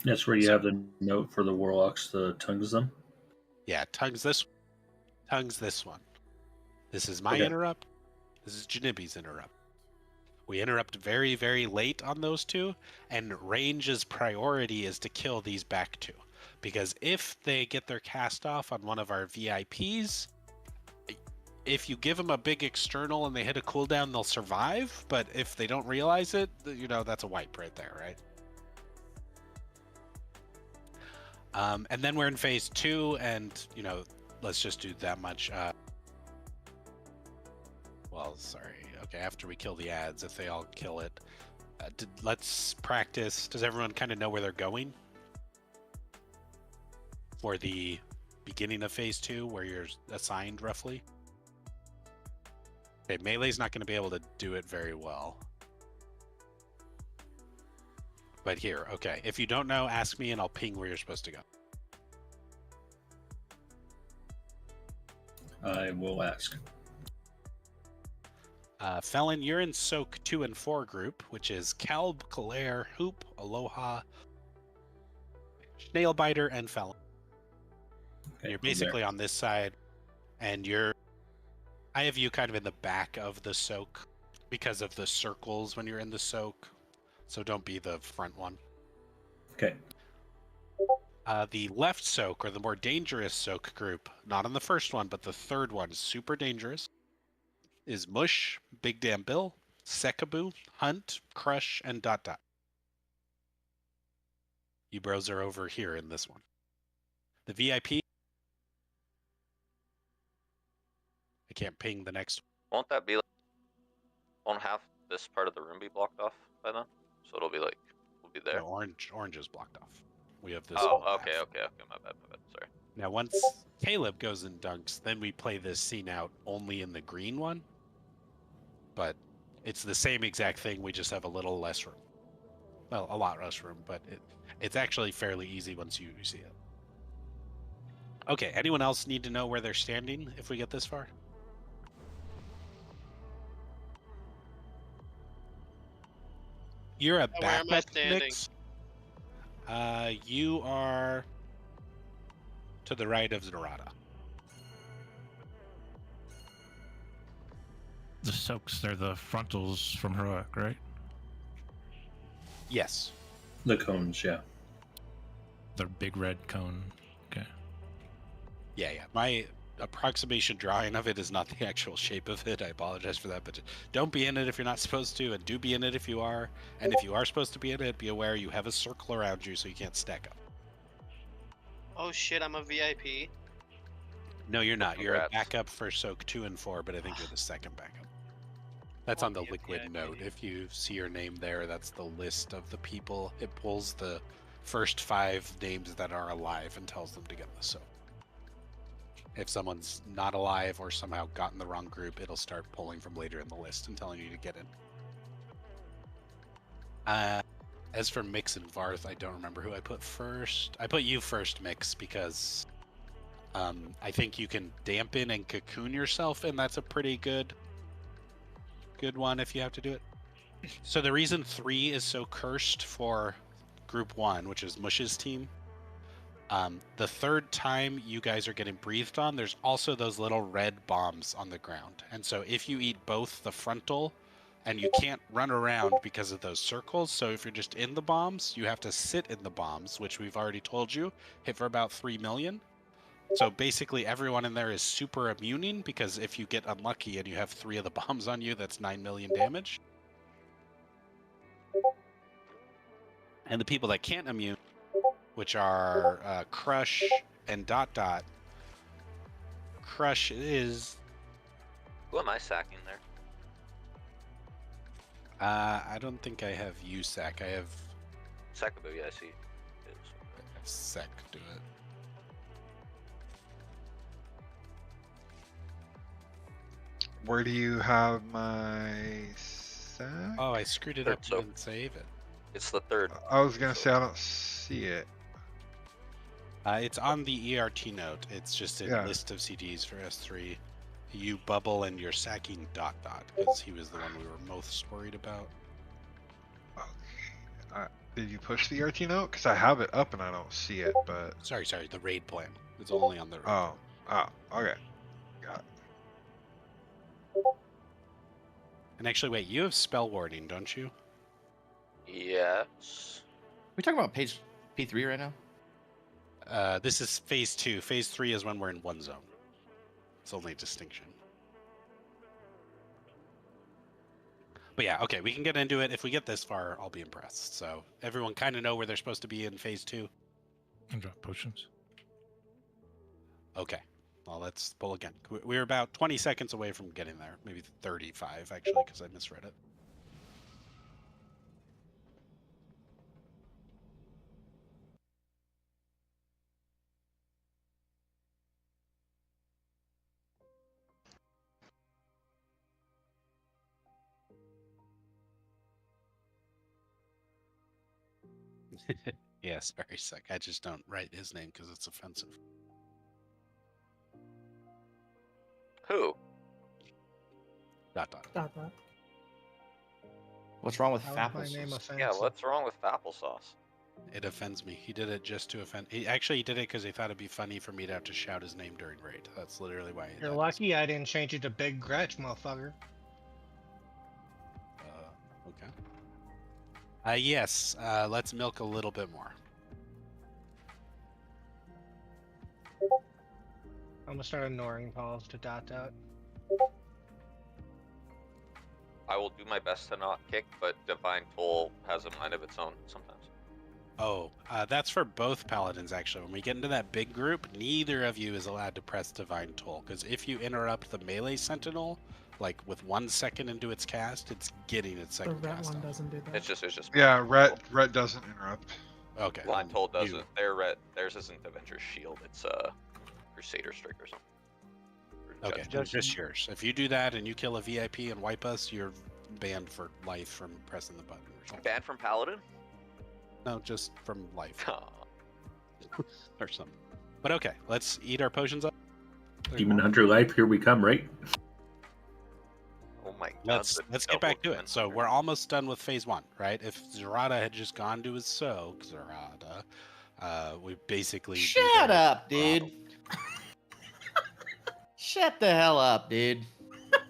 That's where you have the note for the warlocks to tongues them. Yeah, tongues this one. This is my Okay. interrupt. This is Janibi's interrupt. We interrupt very, very late on those two, and range's priority is to kill these back two. Because if they get their cast off on one of our VIPs, if you give them a big external and they hit a cooldown, they'll survive. But if they don't realize it, that's a wipe right there, right? And then we're in phase 2, and, let's just do that much. Well, sorry. Okay, after we kill the ads, if they all kill it, let's practice. Does everyone kind of know where they're going? For the beginning of phase 2, where you're assigned roughly? Okay, Melee's not going to be able to do it very well. But here, okay. If you don't know, ask me and I'll ping where you're supposed to go. I will ask. Felon, you're in Soak 2 and 4 group, which is Calb, Kalair, Hoop, Aloha, Snailbiter, and Felon. Okay, You're basically on this side, and I have you kind of in the back of the Soak because of the circles when you're in the Soak, so don't be the front one. Okay. The left Soak, or the more dangerous Soak group, not on the first one, but the third one, super dangerous, is Mush, Big Damn Bill, Sekaboo, Hunt, Crush, and Dot Dot. You bros are over here in this one. The VIP, I can't ping the next one. Won't that be like, won't half this part of the room be blocked off by then? So it'll be like, we'll be there. No, orange is blocked off. We have this. Oh, whole okay, half. okay, my bad. Sorry. Now, once Caleb goes and dunks, then we play this scene out only in the green one. But it's the same exact thing. We just have a little less room. Well, a lot less room, but it's actually fairly easy once you see it. Okay, anyone else need to know where they're standing if we get this far? You're a Where am I backup standing? mix. You are to the right of Zarada. The soaks, they're the frontals from Heroic, right? Yes. The cones, yeah. The big red cone. Okay. Yeah. My approximation drawing of it is not the actual shape of it. I apologize for that, but don't be in it if you're not supposed to, and do be in it if you are. And if you are supposed to be in it, be aware you have a circle around you so you can't stack up. Oh shit, I'm a VIP. No, you're not. You're a Congrats. backup for Soak 2 and 4, but I think you're the second backup. That's on the liquid note. If you see your name there, that's the list of the people. It pulls the first 5 names that are alive and tells them to get the soak. If someone's not alive or somehow got in the wrong group, it'll start pulling from later in the list and telling you to get in. As for Mix and Varth, I don't remember who I put first. I put you first, Mix, because I think you can dampen and cocoon yourself, and that's a pretty good one if you have to do it. So the reason 3 is so cursed for Group 1, which is Mush's team, the third time you guys are getting breathed on, there's also those little red bombs on the ground. And so if you eat both the frontal, and you can't run around because of those circles, so if you're just in the bombs, you have to sit in the bombs, which we've already told you, hit for about 3 million. So basically everyone in there is super immuning, because if you get unlucky and you have 3 of the bombs on you, that's 9 million damage. And the people that can't immune, which are Crush and Dot. Crush is... Who am I sacking there? I don't think I have you sack. I have... Sakabu, yeah, I see. Sack do it. Where do you have my sack? Oh, I screwed it up and didn't save it. It's the third. I was gonna say I don't see it. It's on the ERT note. It's just a Yeah. list of CDs for S3. You Bubble and you're sacking Dot, because he was the one we were most worried about. Did you push the RT note? Because I have it up and I don't see it, but... Sorry, the raid plan. It's only on the raid. Oh, okay. Got it. And actually, wait, you have spell warding, don't you? Yes. We talking about page P3 right now? This is phase 2. Phase 3 is when we're in one zone. It's only a distinction. But yeah, okay, we can get into it. If we get this far, I'll be impressed. So everyone kind of know where they're supposed to be in phase 2. And drop potions. Okay. Well, let's pull again. We're about 20 seconds away from getting there. Maybe 35, actually, because I misread it. Yeah, sorry, Suck. I just don't write his name because it's offensive. Who? Dot. What's wrong with How is my Fapple name sauce? offensive? Yeah, what's wrong with applesauce? It offends me. He did it just to offend. He did it because he thought it'd be funny for me to have to shout his name during raid. That's literally why. You're lucky I didn't change it to Big Gretch, motherfucker. Okay. Yes. Let's milk a little bit more. I'm gonna start ignoring calls to Dot. I will do my best to not kick, but Divine Toll has a mind of its own sometimes. Oh, that's for both paladins, actually. When we get into that big group, neither of you is allowed to press Divine Toll, because if you interrupt the melee sentinel like with 1 second into its cast, it's getting its The second red cast one off. doesn't do that. It's just. Yeah, Rhett doesn't interrupt. Okay. Blind Toll you- doesn't. Theirs isn't Avenger's Shield. It's Crusader Strike or something. Or Okay, Jet just yours. If you do that and you kill a VIP and wipe us, you're banned for life from pressing the button. Or something. Banned from Paladin? No, just from life. Or something. But okay, let's eat our potions up. Demon Hunter Life, here we come, right? Oh my god. Let's get back to it. So we're almost done with phase 1, right? If Zerata had just gone to his soak, we basically Shut up, dude. Shut the hell up, dude.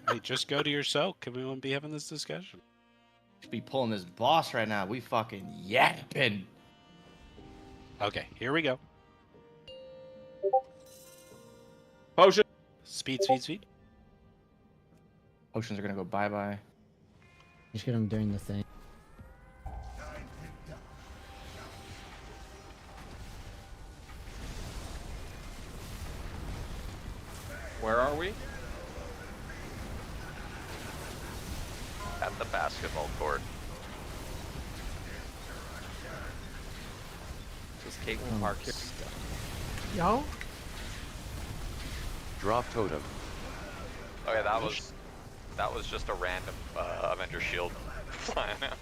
Hey, just go to your soak and we wouldn't be having this discussion. Should be pulling this boss right now. We fucking yapping. Okay, here we go. Potion. Speed. Potions are gonna go bye-bye. Just get them during the thing. Where are we? At the basketball court. This Caitlin Park here. Yo. Drop totem. Okay, that was just a random Avenger Shield flying out.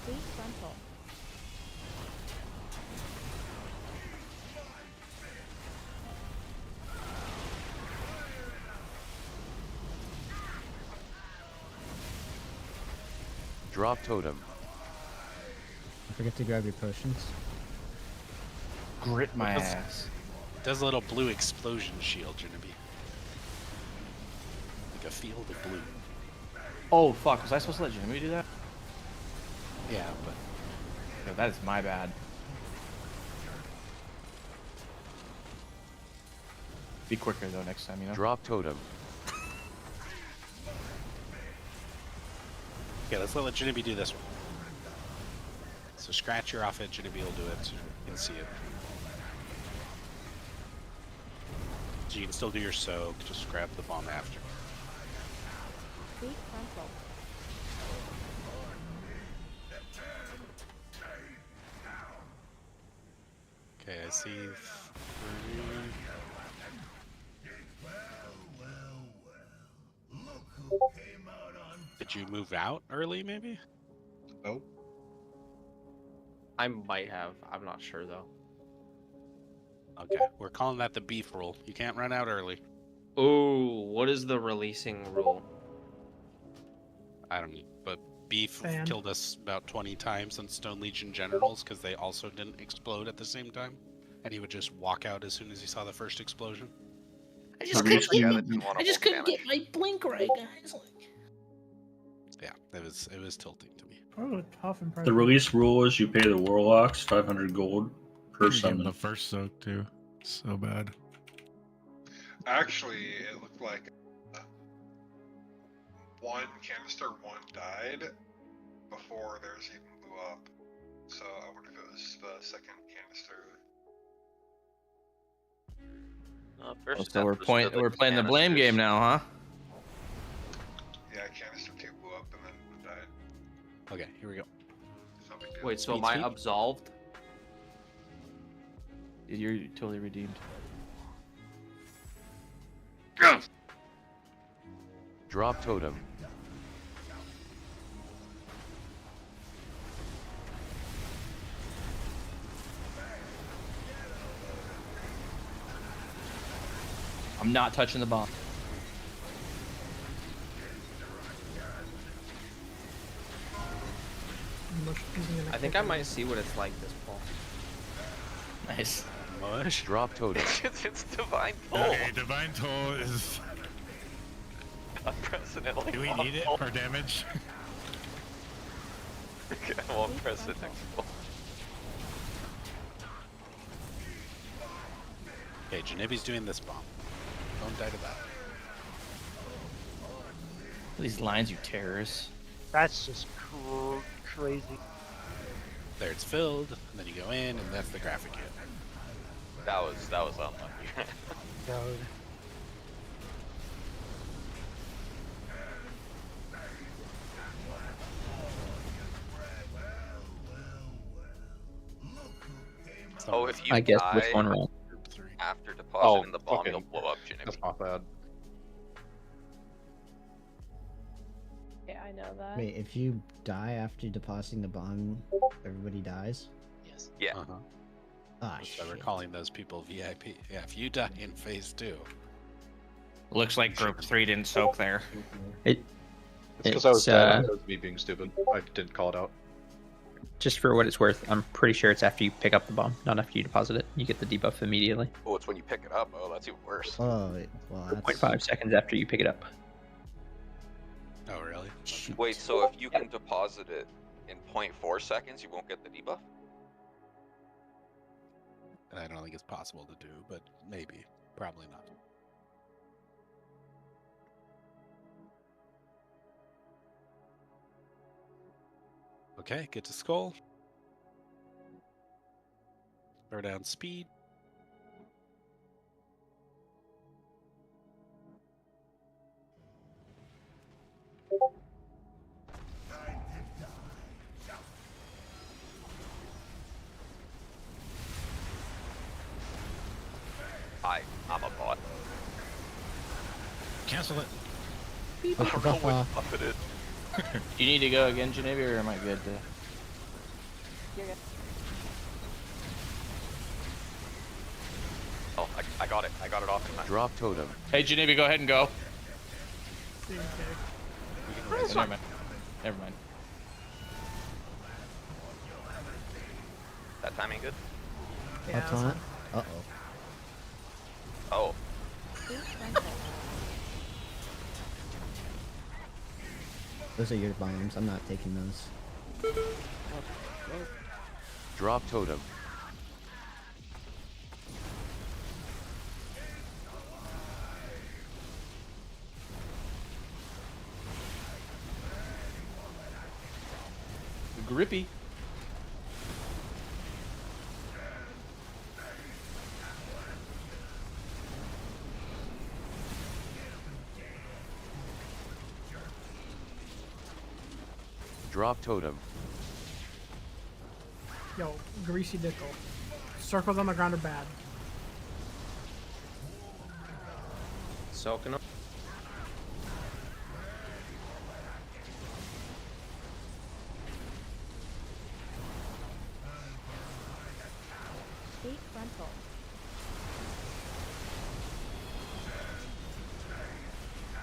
Big frontal. Drop totem. Don't forget to grab your potions. Grit my It does- ass. It does a little blue explosion shield, Junibi. Like a field of blue. Oh fuck, was I supposed to let Jimmy do that? Yeah, but No, that is my bad. Be quicker though next time, you know? Drop totem. okay, let's let Junibi do this one. So scratch your off it, Junibi will do it so you can see it. So you can still do your soak, just grab the bomb after. Big frontal. Okay, I see 3. Did you move out early, maybe? Nope. I might have. I'm not sure though. Okay, we're calling that the beef rule. You can't run out early. Ooh, what is the releasing rule? I don't know, but beef Fan. killed us about 20 times on Stone Legion Generals because they also didn't explode at the same time. And he would just walk out as soon as he saw the first explosion. I just couldn't get my blink right, guys. Yeah, it was tilting to me. Probably tough and The release rule is you pay the warlocks 500 gold per summon. The first soak too. So bad. Actually, it looked like one died before theirs even blew up. So I wonder if it was the second canister. So we're playing the blame game now, huh? Yeah, canister 2 blew up and then one died. Okay, here we go. It's no big deal. Wait, so am I absolved? You're totally redeemed. Drop totem. I'm not touching the bomb. I think I might see what it's like this fall. Nice. Mush. Drop totem. It's Divine Toll. Okay, Divine Toll is. Unprecedented. Do we need it for damage? Okay, I won't press it next fall. Okay, Janibi's doing this bomb. Don't die to that. These lines, you terrorists. That's just crazy. There, it's filled, and then you go in, and that's the graphic hit. That was unlucky. Dude. Oh, if you I guess die which one wrong? after depositing the bomb, okay. you'll blow up Jimmy. That's not bad. Yeah, I know that. Wait, if you die after depositing the bomb, everybody dies? Yes. Yeah. Uh-huh. Ah, That's why we're shit. calling those people VIP. Yeah, if you die in phase 2. Looks like group 3 didn't soak there. It's because I was dead. That was me being stupid. I didn't call it out. Just for what it's worth, I'm pretty sure it's after you pick up the bomb, not after you deposit it. You get the debuff immediately. Oh, it's when you pick it up. Oh, that's even worse. Oh, well, that's... 0.5 seconds after you pick it up. Oh, really? Wait, so if you can deposit it in 0.4 seconds, you won't get the debuff? I don't think it's possible to do, but maybe. Probably not. Okay, get to skull. Throw down speed. I'm a bot. Cancel it. Push the I don't buff know what off. buff it is. Do you need to go again, Geneva, or am I good? You're good. Oh, I got it. I got it off in time. Drop totem. Hey, Geneva, go ahead and go. That's Never fine. mind. Never mind. That timing good? Yeah, Up that's on. fine. Uh-oh. Oh. Those are your bombs. I'm not taking those. Drop totem. Grippy. Drop totem. Yo, greasy dickle. Circles on the ground are bad. Soaking up. State frontal.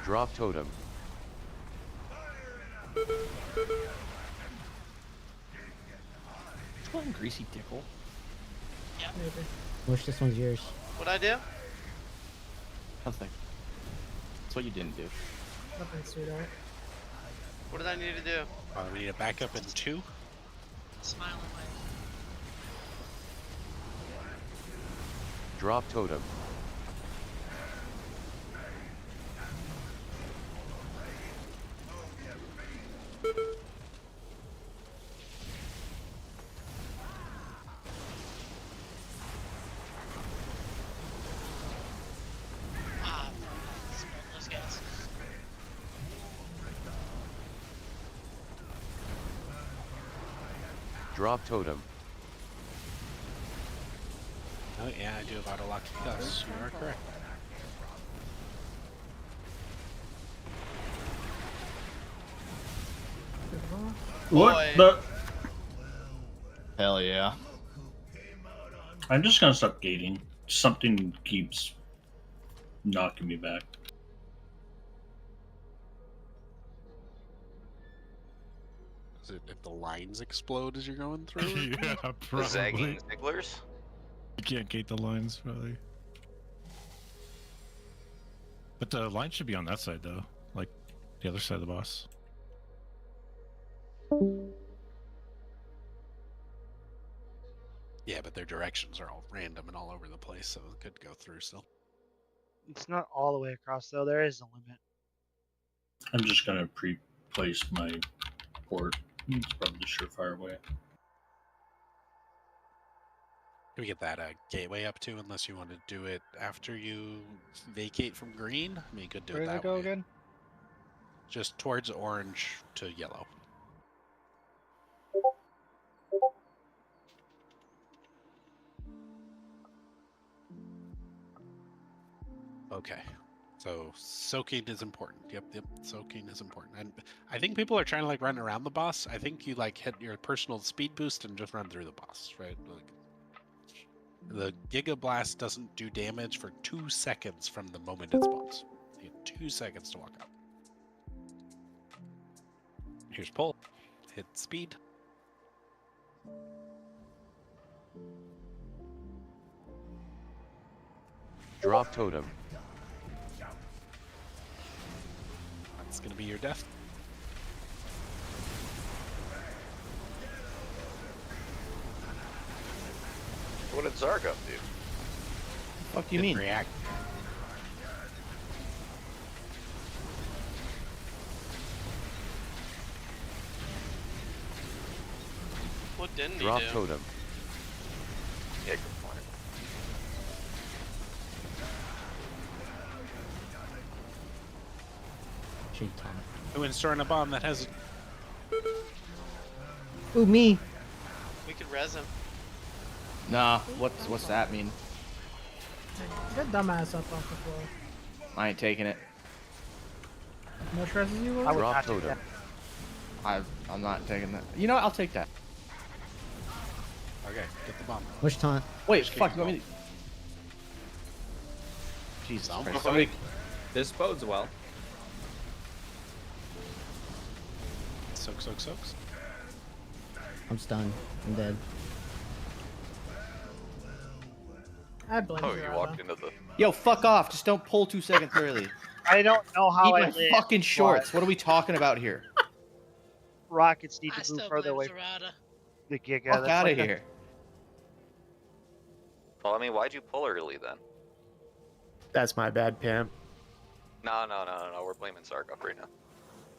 Drop totem. Which one, Greasy Dickle? Maybe. Wish this one's yours. What'd I do? Nothing. That's what you didn't do. Nothing, sweetheart. What did I need to do? We need a backup in 2. Smile and wave. Drop totem. Ah, those guys. Drop totem. Oh yeah, I do have auto lock dust. You are correct. What Boy. the? Hell yeah. I'm just gonna stop gating. Something keeps knocking me back. Is it if the lines explode as you're going through? Yeah, The probably. zagging zigglers? You can't gate the lines, probably. But the line should be on that side, though. Like, the other side of the boss. Yeah, but their directions are all random and all over the place, so it could go through still. It's not all the way across though. There is a limit. I'm just gonna pre-place my port. It's probably the surefire way. Can we get that gateway up too? Unless you want to do it after you vacate from green. I mean, you could do Where it does that it go way. again? Just towards orange to yellow. Okay. So soaking is important. Yep, soaking is important. And I think people are trying to like run around the boss. I think you like hit your personal speed boost and just run through the boss, right? Like the Giga Blast doesn't do damage for 2 seconds from the moment it spawns. You get 2 seconds to walk out. Here's pull. Hit speed. Drop totem. That's gonna be your death. What did Zarg up do? Fuck do you mean? React. What didn't Drop he do? totem. Yeah, good point. Shade top. Who is storing a bomb that has Ooh, me. We could res him. Nah, what's that mean? Get dumbass up off the floor. I ain't taking it. No stresses you, Lord? I would Drop not take totem. that. I'm not taking that. You know what? I'll take that. Okay, get the bomb. Push taunt. Wait, Just fuck. keep You want me going. to... Jesus Some- Christ. Somebody, this bodes well. Soaks. I'm stunned. I'm dead. I blame Oh, you Zerava. walked into the. Yo, fuck off. Just don't pull 2 seconds early. I don't know how Eat I my live. fucking shorts. but What are we talking about here? Rockets need I to move still further blame away from Zerata. the Giga. Fuck That's out like of the- here. Well, I mean, why'd you pull early then? That's my bad, Pam. No. We're blaming Zarkov right now.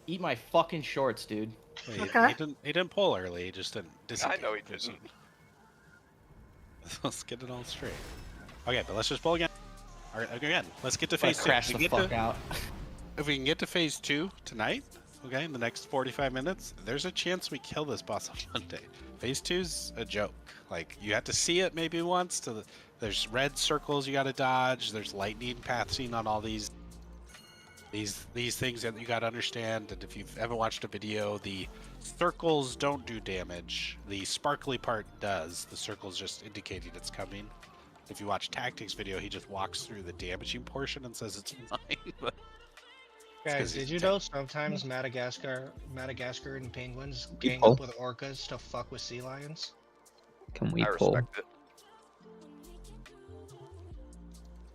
Eat my fucking shorts, dude. Wait, Okay. he didn't pull early. He just didn't. I know he Just- didn't. Let's get it all straight. Okay, but let's just pull again. All right, again. Let's get to I phase 2. crash We the get fuck to- out. If we can get to phase 2 tonight, okay, in the next 45 minutes, there's a chance we kill this boss on Monday. Phase 2's a joke. Like, you have to see it maybe once. There's red circles you got to dodge. There's lightning pathing on all these things that you got to understand. And if you've ever watched a video, the circles don't do damage. The sparkly part does. The circle's just indicating it's coming. If you watch Tactics video, he just walks through the damaging portion and says it's fine. But Guys, did you know sometimes Madagascar and penguins gang pull. up with orcas to fuck with sea lions? Can we I pull? respect it.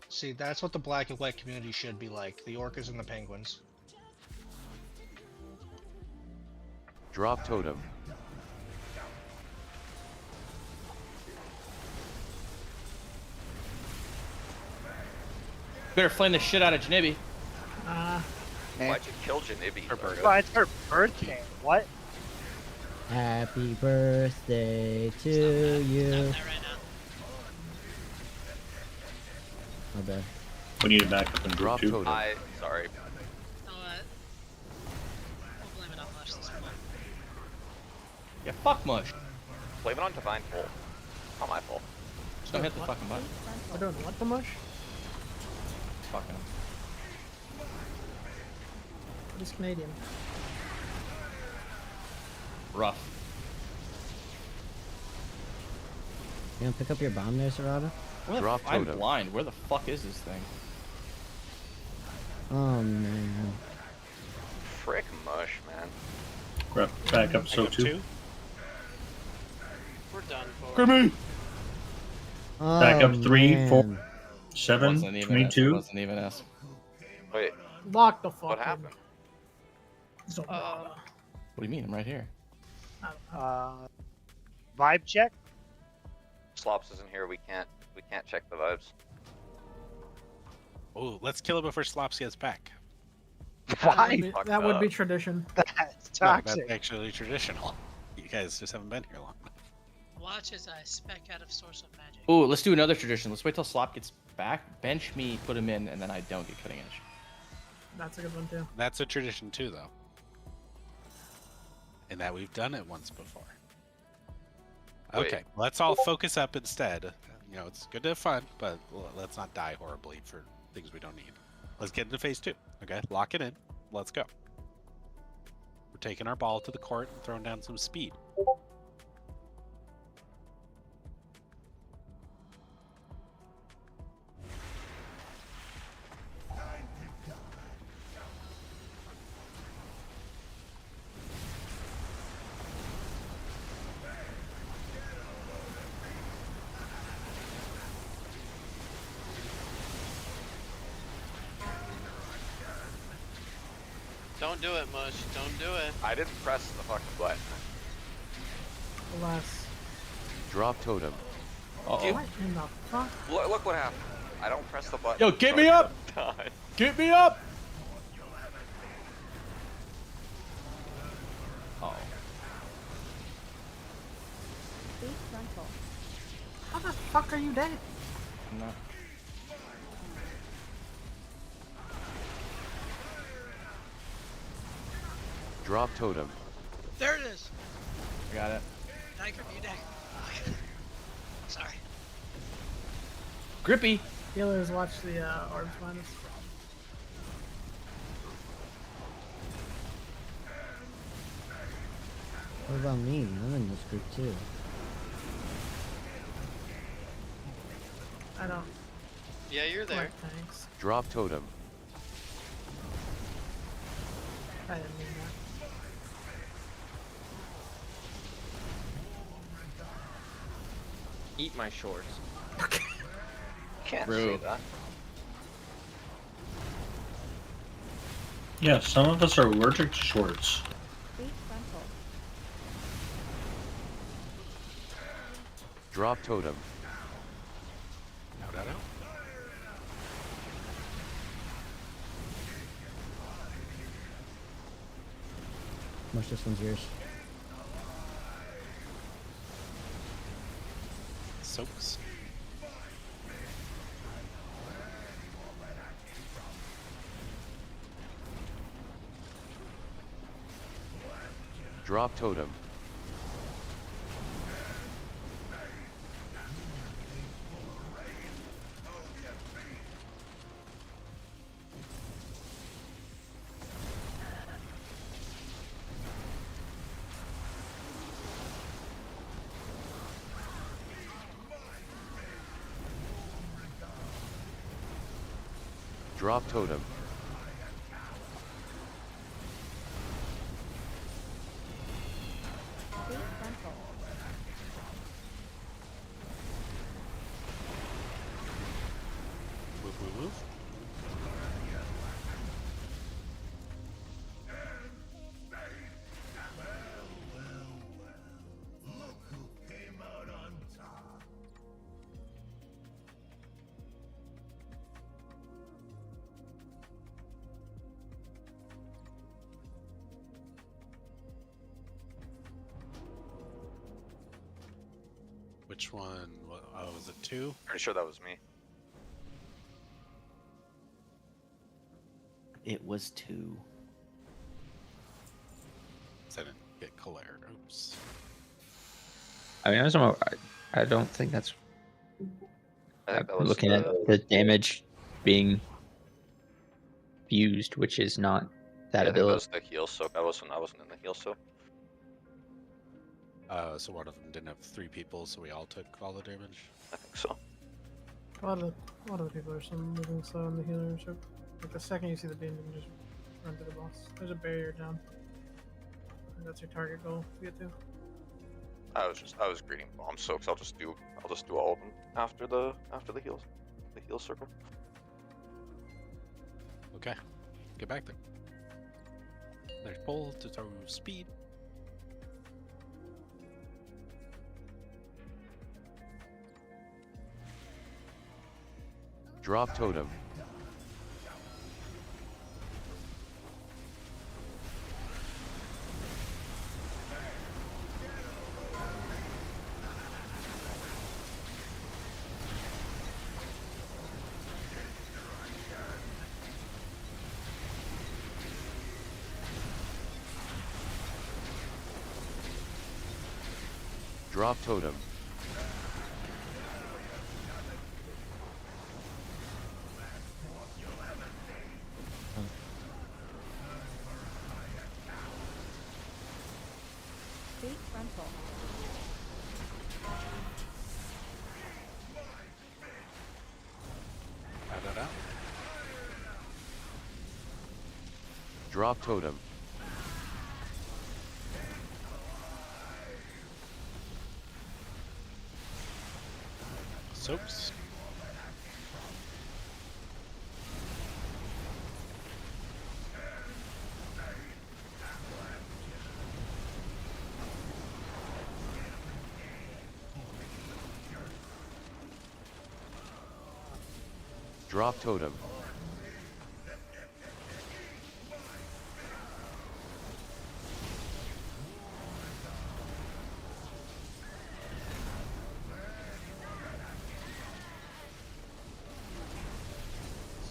See, that's what the black and white community should be like, the orcas and the penguins. Drop totem. Better flame the shit out of Janibi. Why'd you kill Janibi? Oh, it's her birthday. What? Happy birthday to you. My bad. We need to back up and Drop group 2. totem. Sorry. You know what? We'll blame it on Mush this one. Yeah, fuck mush. Blame it on Divine Pull. Not my fault. Just don't hit the fucking button. We're doing what the mush? Fucking. He's Canadian. Rough. You gonna pick up your bomb there, Serrata? Drop I'm totem. blind. Where the fuck is this thing? Oh man. Frick mush, man. Grab back up so too. We're done for. Grimmy! Oh, Back up 3, 4, man. 7, Wasn't even us. 22. Wasn't even us. Wait, Lock the fuck what in. happened? Zerata. What do you mean? I'm right here. Vibe check? Slops isn't here. We can't check the vibes. Oh, let's kill it before Slops gets back. Why? That would be tradition. That's No, toxic. that's actually traditional. You guys just haven't been here long enough. Watch as I spec out of source of magic. Ooh, let's do another tradition. Let's wait till Slop gets back, bench me, put him in, and then I don't get cutting edge. That's a good one too. That's a tradition too, though. In that we've done it once before. Okay, Wait. let's all focus up instead. You know, it's good to have fun, but let's not die horribly for things we don't need. Let's get into phase 2. Okay, lock it in. Let's go. We're taking our ball to the court and throwing down some speed. Don't do it, Mush. Don't do it. I didn't press the fucking button. Alas. Drop totem. What in the fuck? Look what happened. I don't press the button. Yo, get me up! Die. Get me up! Oh. How the fuck are you dead? I'm not. Drop totem. There it is. I got it. Dagger, you dagger. Sorry. Grippy. Healers watch the orbs minus. What about me? I'm in this group too. I don't. Yeah, you're there. Thanks. Drop totem. I didn't mean that. Eat my shorts. Can't Rude. say that. Yeah, some of us are allergic to shorts. Drop totem. No. Much this one's yours. Soaks. Drop totem. Drop totem. Move. Which one? Oh, was it 2? Pretty sure that was me. It was 2. I didn't get clear. Oops. I mean, I don't think that's. I think that I'm was looking at the damage being fused, which is not that I think that ability. was the heal soak. I wasn't in the heal soak. So one of them didn't have 3 people, so we all took all the damage. I think so. A lot of the people are still moving slow in the healer ship. Like the second you see the beam, you can just run to the boss. There's a barrier down. And that's your target goal to get to. I was greeting bomb soaks. I'll just do all of them after the heal circle. Okay, get back there. There's pull to throw speed. Drop totem. Drop totem. Bait frontal. Da-da-da. Drop totem. Soaps. Drop totem.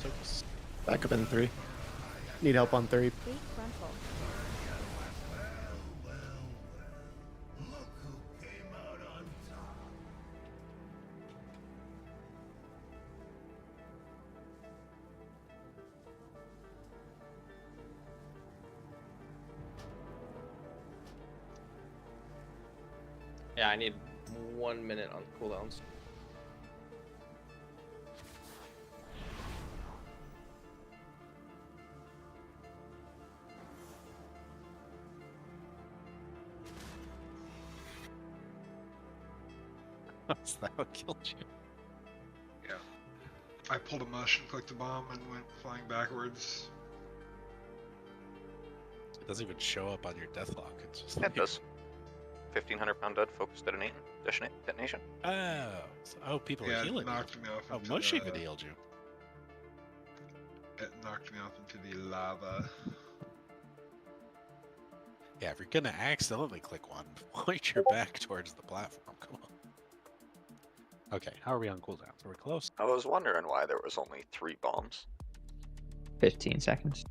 Soaps. Back up in 3. Need help on 3. Bait frontal. Yeah, I need 1 minute on cooldowns. What's that? What killed you? Yeah. I pulled a motion, clicked the bomb, and went flying backwards. It doesn't even show up on your deathlock. It's just Yeah, it does. 1,500 pound dead focused detonation. Oh, people are Yeah, it healing. knocked me off Oh, into Mush the- even healed you. It knocked me off into the lava. Yeah, if you're gonna accidentally click one, point your back towards the platform. Come on. Okay, how are we on cooldowns? Are we close? I was wondering why there was only 3 bombs. 15 seconds.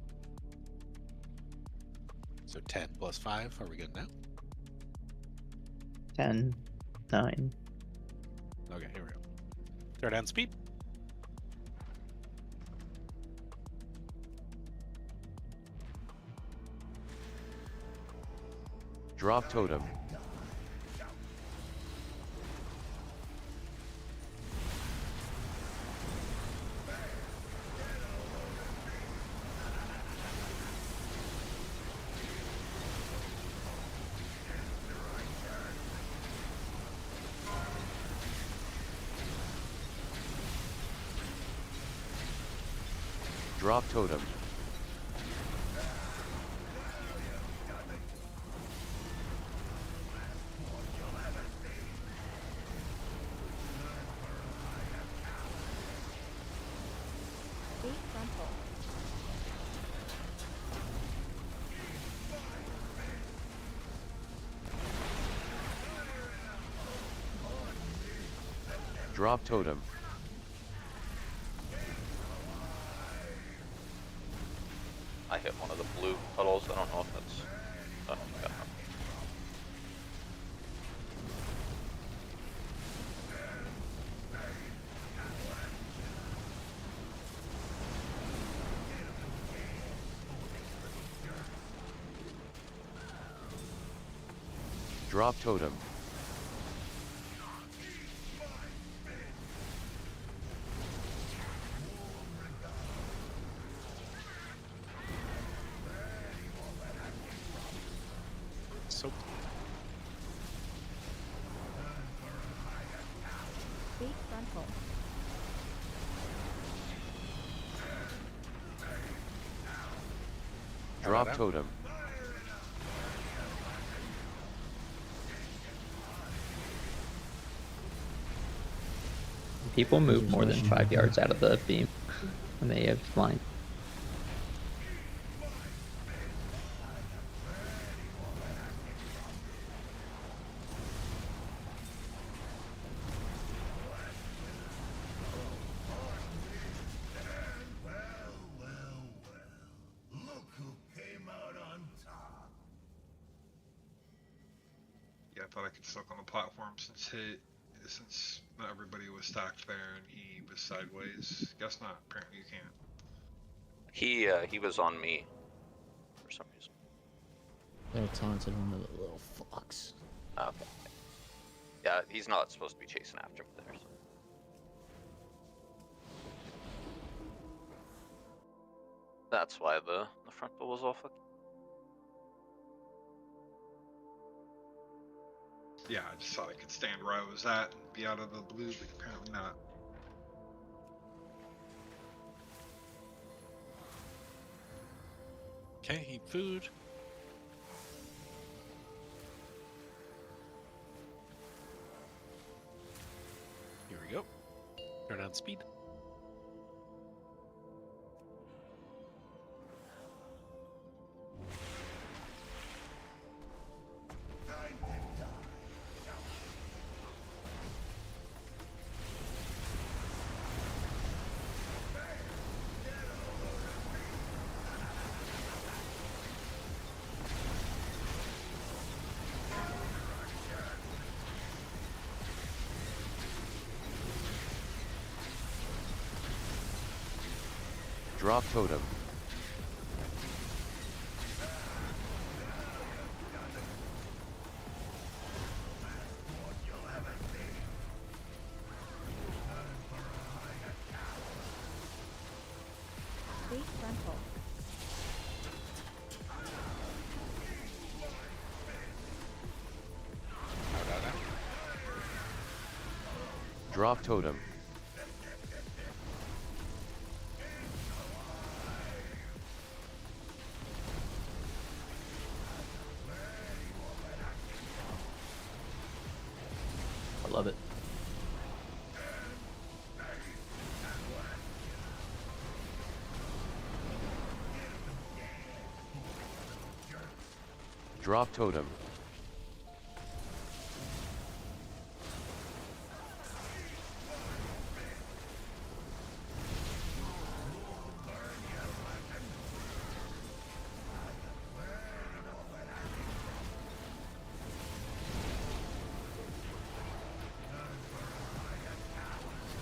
So 10 plus 5. Are we good now? 10, 9. Okay, here we go. Throw down speed. Drop totem. Drop totem. Bait frontal. Drop totem. I hit one of the blue puddles. I don't know if that's. Yeah. Drop totem. Soap. Bait frontal. Drop totem. People move more than 5 yards out of the beam when they have flying. I thought I could soak on the platform since not everybody was stacked there and he was sideways. Guess not. Apparently you can't. He was on me for some reason. They're taunted one of the little fucks. Okay. Yeah, he's not supposed to be chasing after me there. So. That's why the front door was all fucking. Yeah, I just thought I could stand where I was at and be out of the blue, but apparently not. Okay, eat food. Here we go. Turn on speed. Drop totem. Base rental. Drop totem. I love it. Drop totem.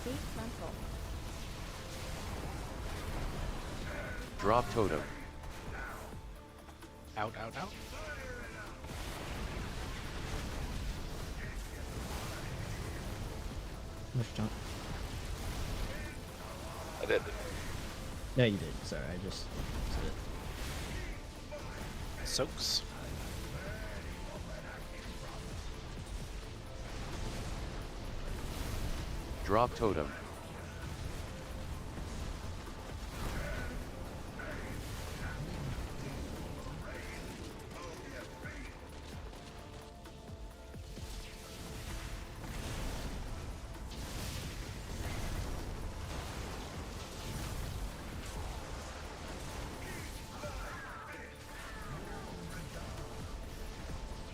Base rental. Drop totem. Out, out, out. Much John. I did. No, you did. Sorry, I just said it. Soaks. Drop totem.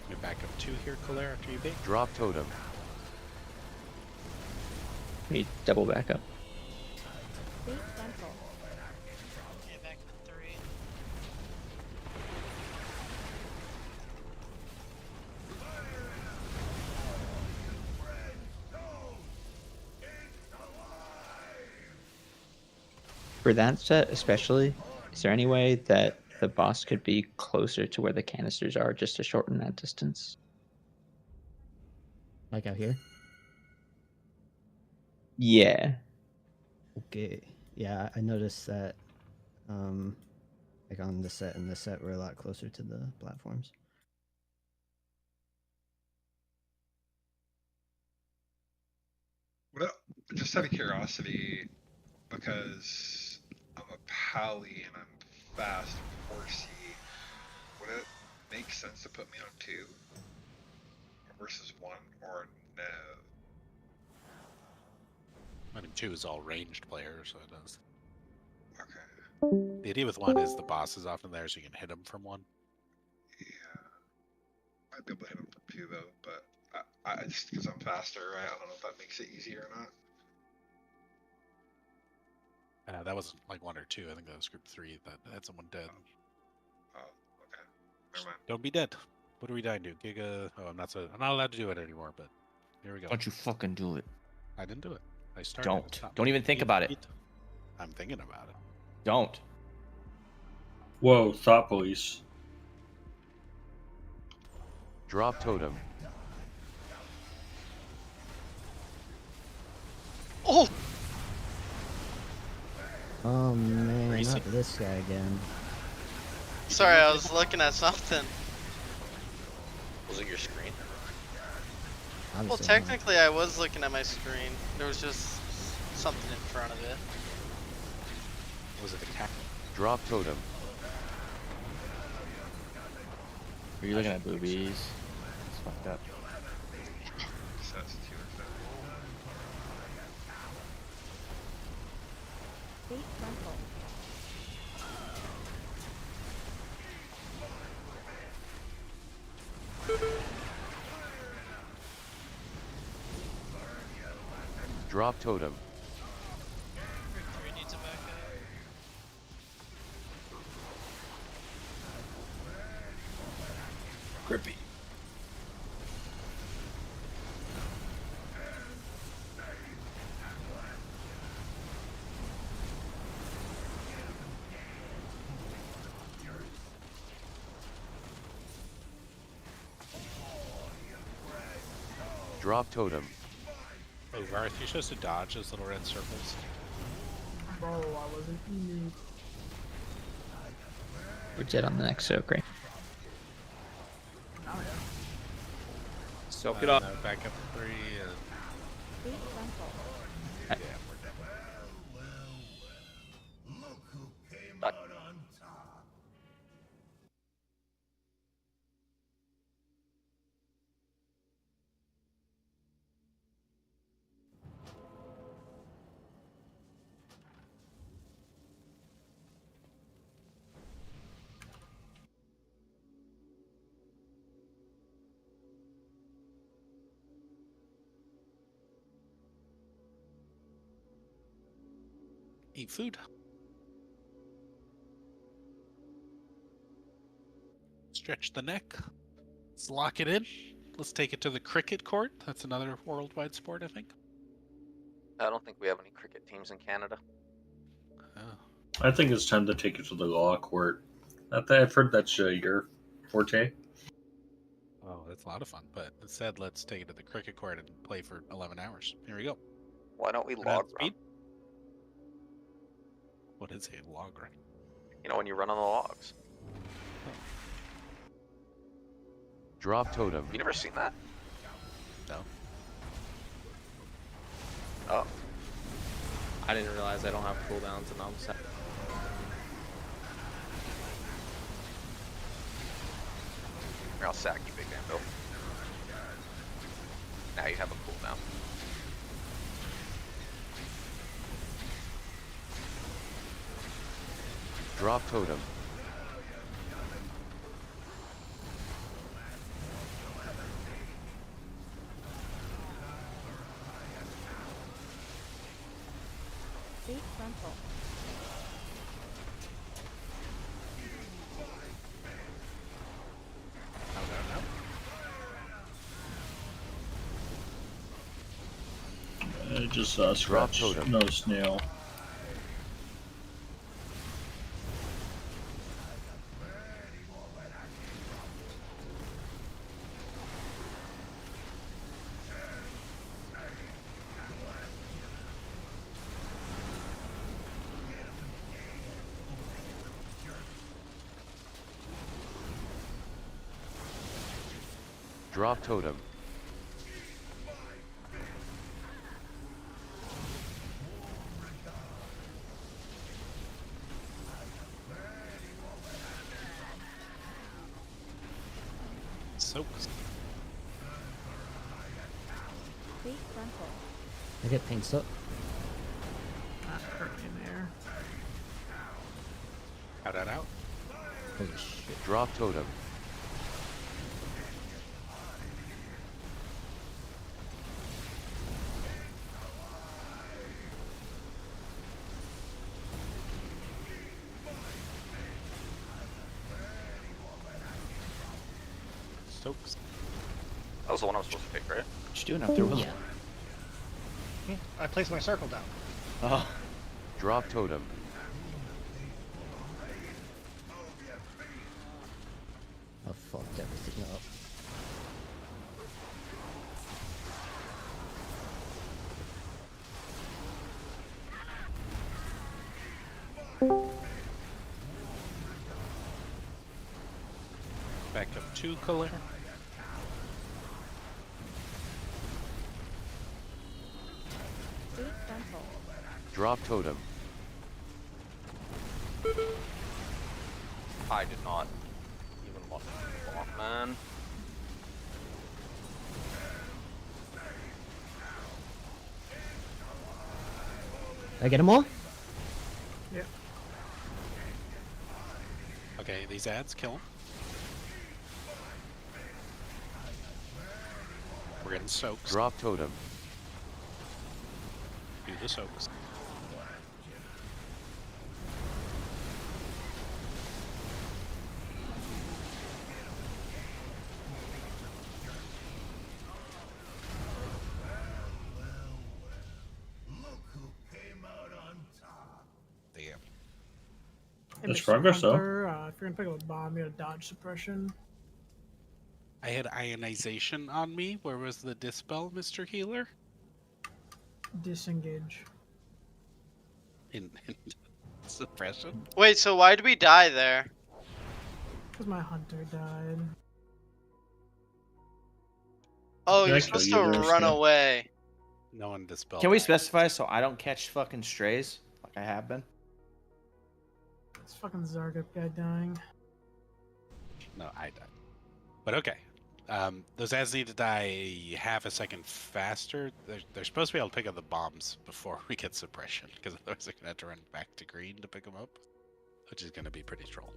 Get back up 2 here, Colère, after you bait. Drop totem. We double back up. Base rental. Yeah, back to 3. For that set especially, is there any way that the boss could be closer to where the canisters are just to shorten that distance? Like out here? Yeah. Okay. Yeah, I noticed that. Like on the set and the set, we're a lot closer to the platforms. What just out of curiosity, because I'm a pally and I'm fast and horsey, would it make sense to put me on 2 versus 1 or no? I mean, 2 is all ranged players, so it does. Okay. The idea with 1 is the boss is often there, so you can hit him from 1. Yeah. I'd be able to hit him from 2 though, but I just because I'm faster, right? I don't know if that makes it easier or not. That wasn't like 1 or 2. I think that was group 3 that had someone dead. Oh, okay. Never mind. Don't be dead. What do we die to? Giga. Oh, I'm not allowed to do it anymore. But here we go. Don't you fucking do it. I didn't do it. I started. Don't. It's not Don't even think about it. I'm thinking about it. Don't. Whoa, thought police. Drop totem. Oh! Oh man, not this guy again. Sorry, I was looking at something. Was it your screen? Well, Obviously not. technically, I was looking at my screen. There was just something in front of it. Was it the cat? Drop totem. Are you looking at boobies? It's fucked up. Drop totem. Grippy. Drop totem. Oh, Garth, you're supposed to dodge those little red circles. Bro, I wasn't eating. We're dead on the next soak, right? Oh yeah. Soak it up. Back up to 3 and... I- Yeah, we're dead. Eat food. Stretch the neck. Let's lock it in. Let's take it to the cricket court. That's another worldwide sport, I think. I don't think we have any cricket teams in Canada. Oh. I think it's time to take it to the law court. I've heard that's your forte. Oh, that's a lot of fun. But instead, let's take it to the cricket court and play for 11 hours. Here we go. Why don't we Go down log run? speed. What is a log run? You know, when you run on the logs. Drop totem. You never seen that? No. Oh. I didn't realize I don't have cooldowns and I'm set. Here, I'll sack you, Big Man Bill. Now you have a cooldown. Drop totem. Bait frontal. Just scratch. No snail. Drop totem. Soaks. Bait frontal. I get paints up. Not hurt in there. Out. Holy shit. Drop totem. Stokes. That was the one I was supposed to pick, right? What you doing up there, Willow? I placed my circle down. Oh. Drop totem. I fucked everything up. Back up 2 color. Drop totem. I did not even want to block, man. Did I get them all? Yep. Okay, these ads kill 'em. We're getting soaks. Drop totem. Do the soaks. Damn. Hey, That's Mr. progress, though. Hunter, if you're gonna pick up a bomb, you gotta dodge suppression. I had ionization on me. Where was the dispel, Mr. Healer? Disengage. In suppression? Wait, so why did we die there? Because my hunter died. Oh, Yeah, you're I supposed kill to you there, run so- away. No one dispelled. Can we that. specify so I don't catch fucking strays like I have been? It's fucking Zargap guy dying. No, I died. But okay. Those ads need to die half a second faster. They're supposed to be able to pick up the bombs before we get suppression, because otherwise they're going to have to run back to green to pick them up, which is going to be pretty troll.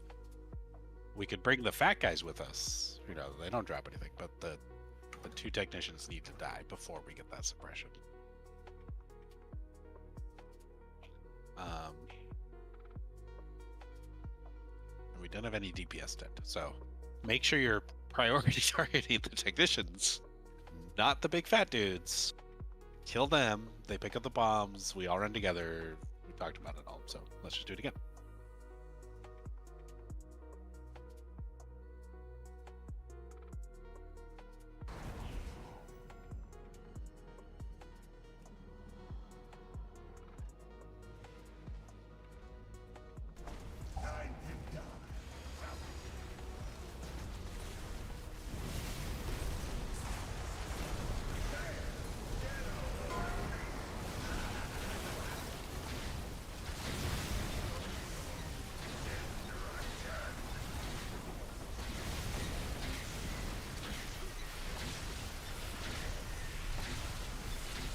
We could bring the fat guys with us. You know, they don't drop anything, but the 2 technicians need to die before we get that suppression. And we don't have any DPS dead, so make sure you're priority targeting the technicians, not the big fat dudes. Kill them, they pick up the bombs, we all run together. We talked about it all, so let's just do it again.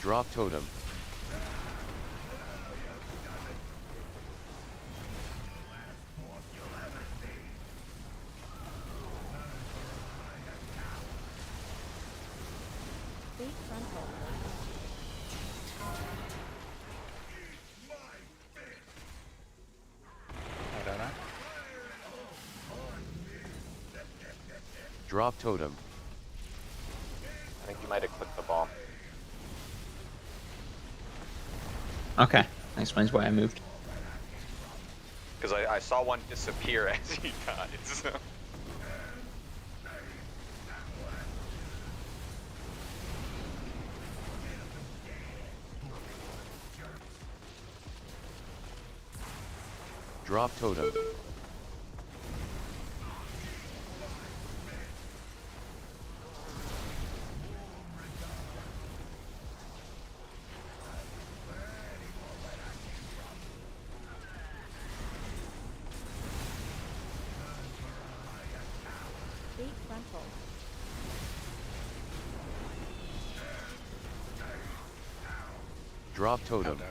Drop totem. Drop totem. I think you might have clicked the bomb. Okay, that explains why I moved. Because I saw one disappear as he died, so... Drop totem. Drop totem. Get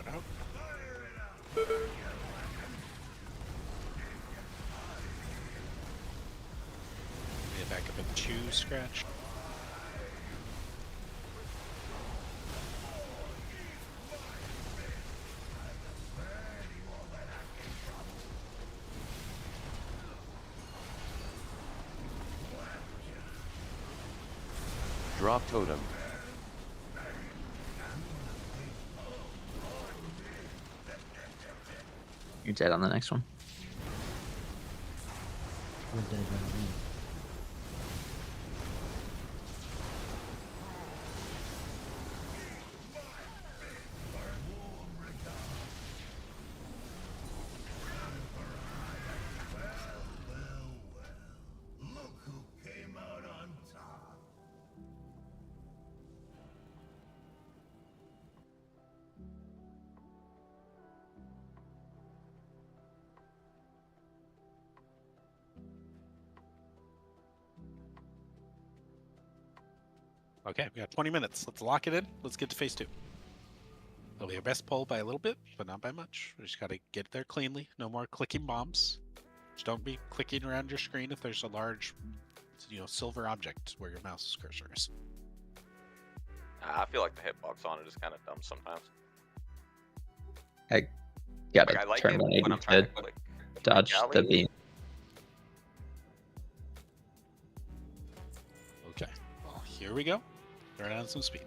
back up at 2 scratch. Drop totem. You're dead on the next one. We're dead right now. Okay, we got 20 minutes. Let's lock it in. Let's get to phase 2. It'll be our best pull by a little bit, but not by much. We just gotta get there cleanly. No more clicking bombs. Just don't be clicking around your screen if there's a large, silver object where your mouse cursor is. I feel like the hitbox on it is kind of dumb sometimes. I gotta Like, I like turn it my when I'm AV trying to to click. dodge the Galley. beam. Okay, well, here we go. Turn on some speed.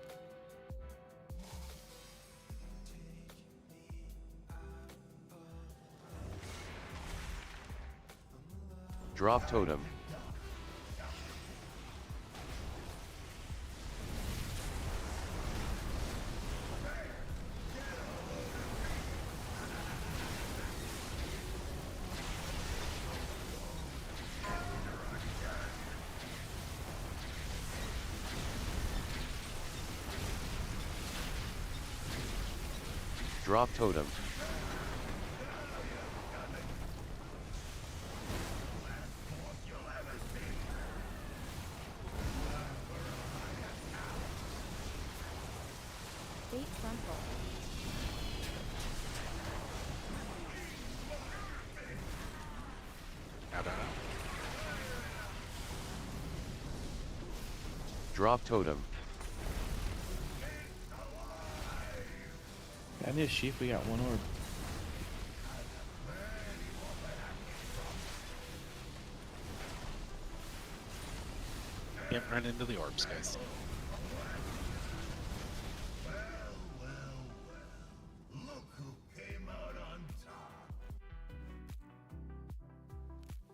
Drop totem. Drop totem. Gate frontal. Out. Drop totem. I need a sheep. We got one orb. Can't run into the orbs, guys.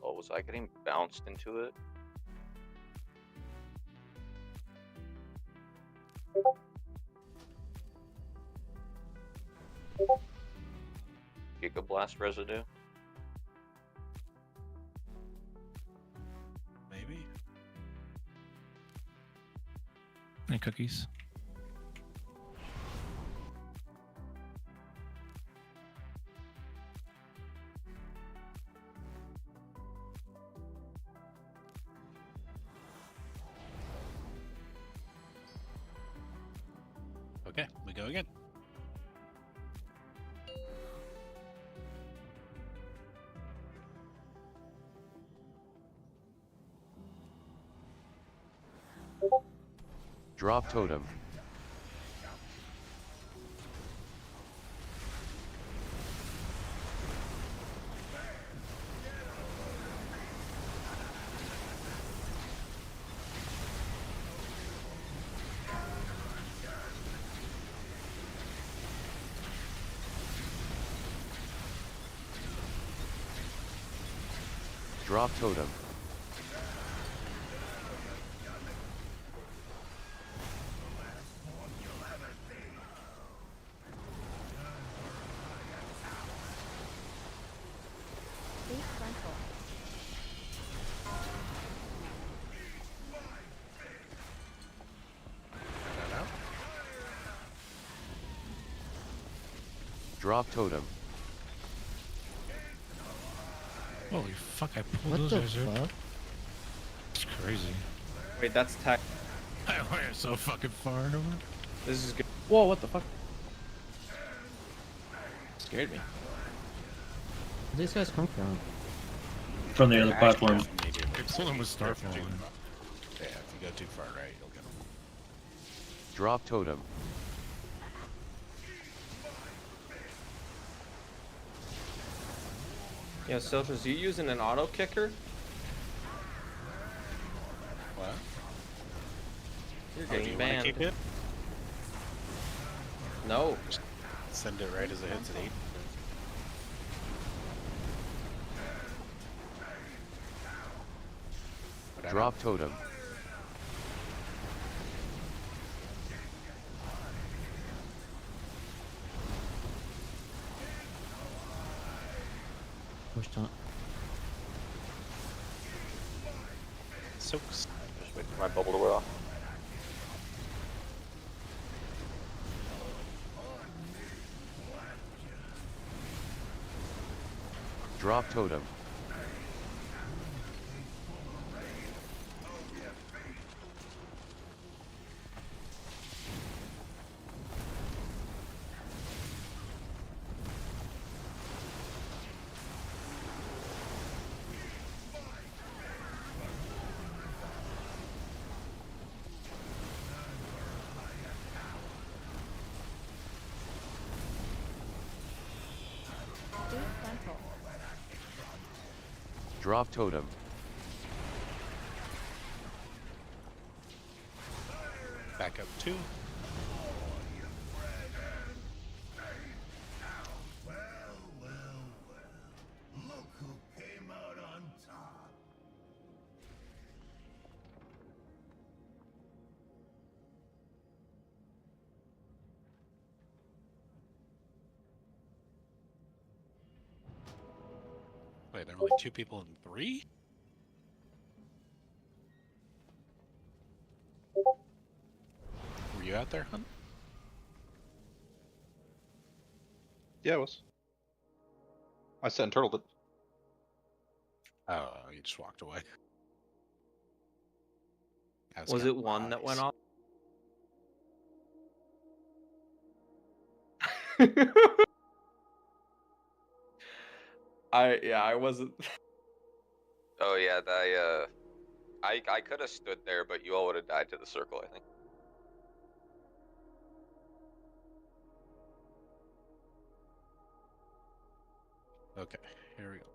Oh, was I getting bounced into it? Giga Blast residue? Maybe. Any cookies? Okay, we go again. Drop totem. Drop totem. Gate frontal. Drop totem. Holy fuck! I pulled What those the guys out. fuck? It's crazy. Wait, that's tech. I went so fucking far over. This is good. Whoa, what the fuck? Scared me. Where these guys come from? From the other platform. I pulled him with Starfall. Yeah, if you go too far right, you'll get them. Drop totem. Yeah, Siltrus, you using an auto kicker? What? You're Oh, do getting you want to banned. keep it? No. Just send it right as it hits at 8. Whatever. Drop totem. Push taunt. Soaks. Just wait for my bubble to wear off. Drop totem. Drop totem. Back up 2. Wait, there are only 2 people in 3? Were you out there, Hunt? Yeah, it was. I sent turtled it. Oh, you just walked away. Was it one that went off? I wasn't. Oh yeah, I could have stood there, but you all would have died to the circle, I think. Okay, here we go.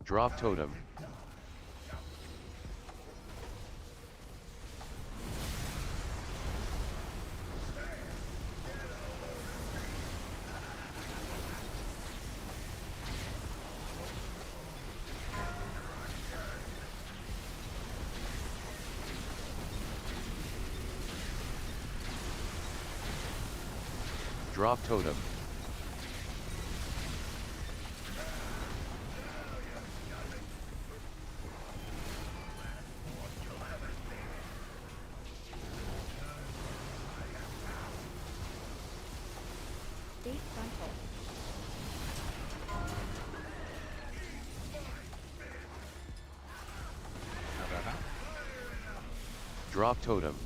Drop totem. Drop totem. Drop totem.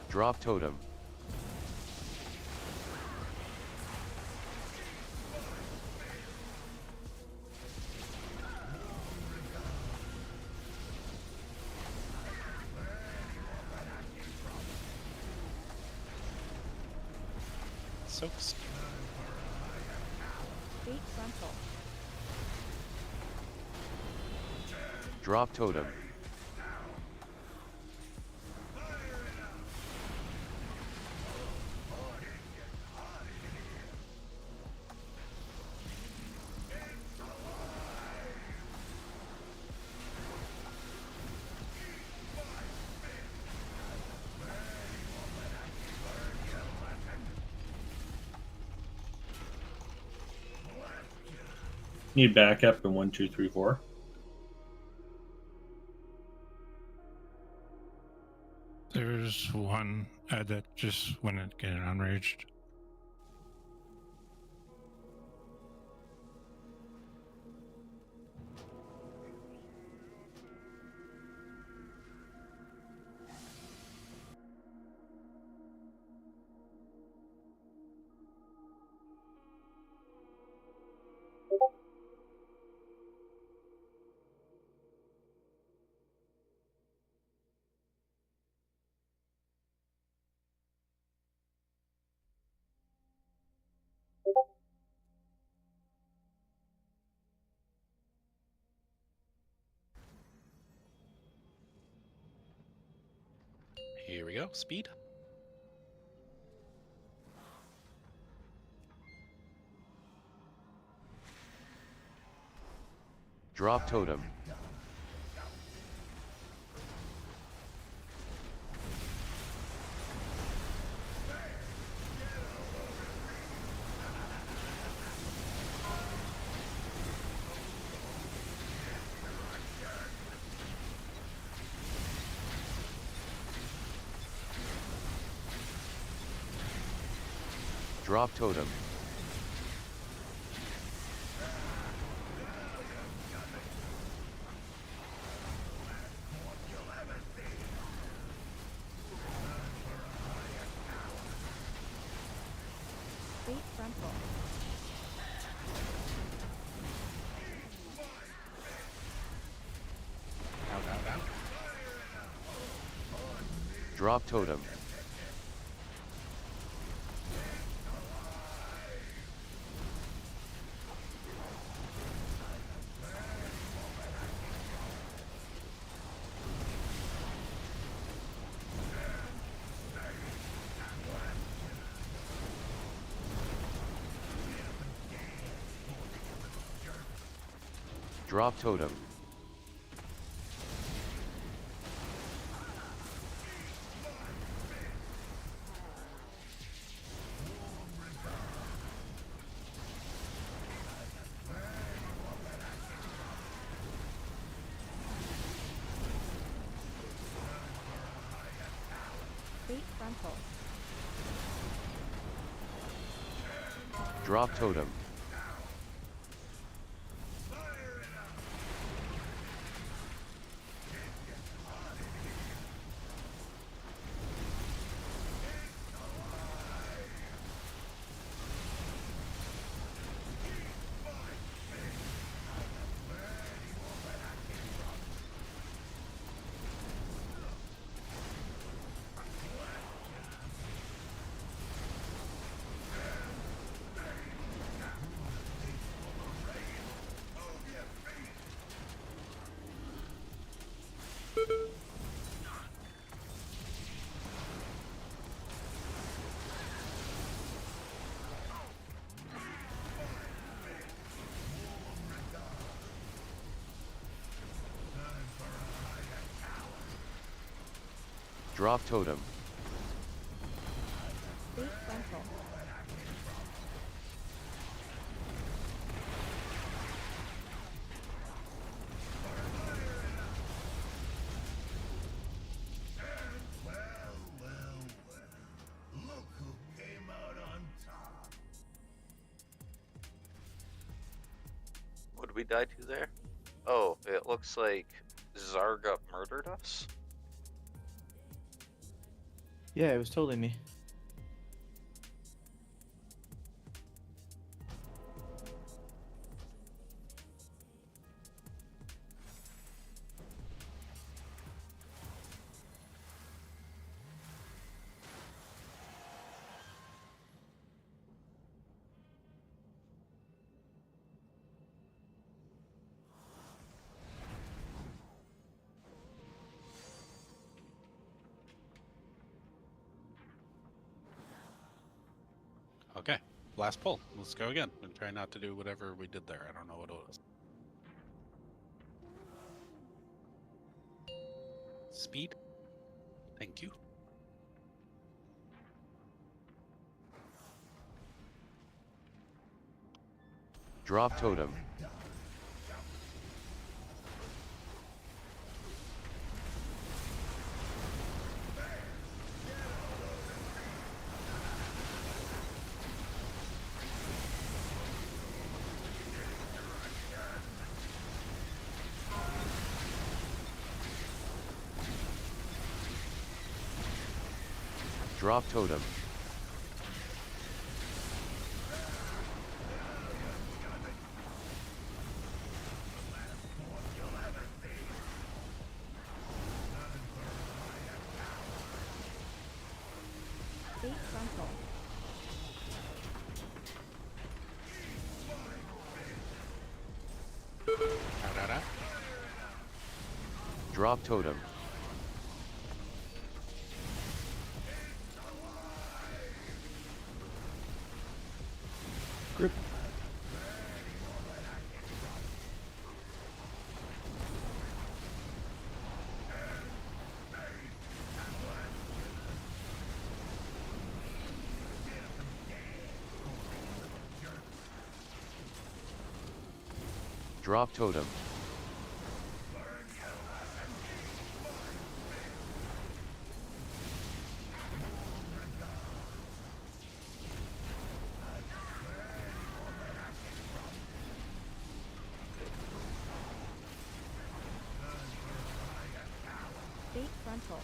Drop totem. Soaks. Drop totem. Need backup in 1, 2, 3, 4. There's one that just went and getting unraged. we go. Speed. Drop totem. Drop totem. Fate frontal. Out. Drop totem. Drop totem. Fate frontal. Drop totem. Drop totem. Fate frontal. What did we die to there? Oh, it looks like Zarga murdered us. Yeah, it was totally me. Okay. Last pull. Let's go again and try not to do whatever we did there. I don't know what it was. Speed. Thank you. Drop totem. Drop totem. Fate frontal. Out. Drop totem. Drop totem. Fate frontal.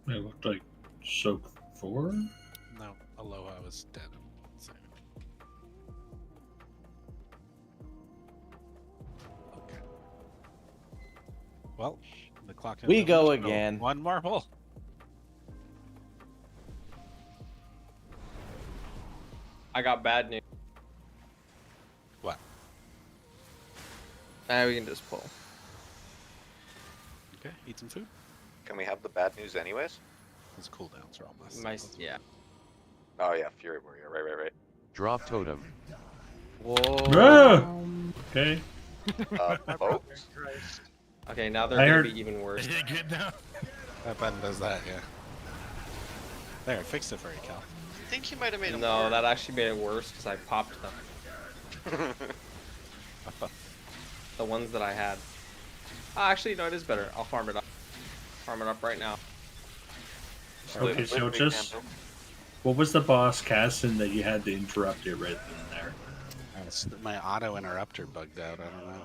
It looked like soak 4. No, Aloha was dead. So. Okay. Well, the clock. in We the go village. again. One marble. I got bad news. What? We can just pull. Okay, eat some food. Can we have the bad news anyways? Those cooldowns are almost. Yeah. Oh yeah, Fury Warrior. Right. Drop totem. Ah! Okay. Folks. Okay, now they're I gonna heard- be even worse. Is it good now? That button does that, yeah. There, I fixed it for you, Cal. I think you might have made him No, work. that actually made it worse because I popped them. The ones that I had. Actually, no, it is better. I'll farm it up. Farm it up right now. Okay, so just what was the boss casting that you had to interrupt it right then and there? My auto interrupter bugged out. I don't know.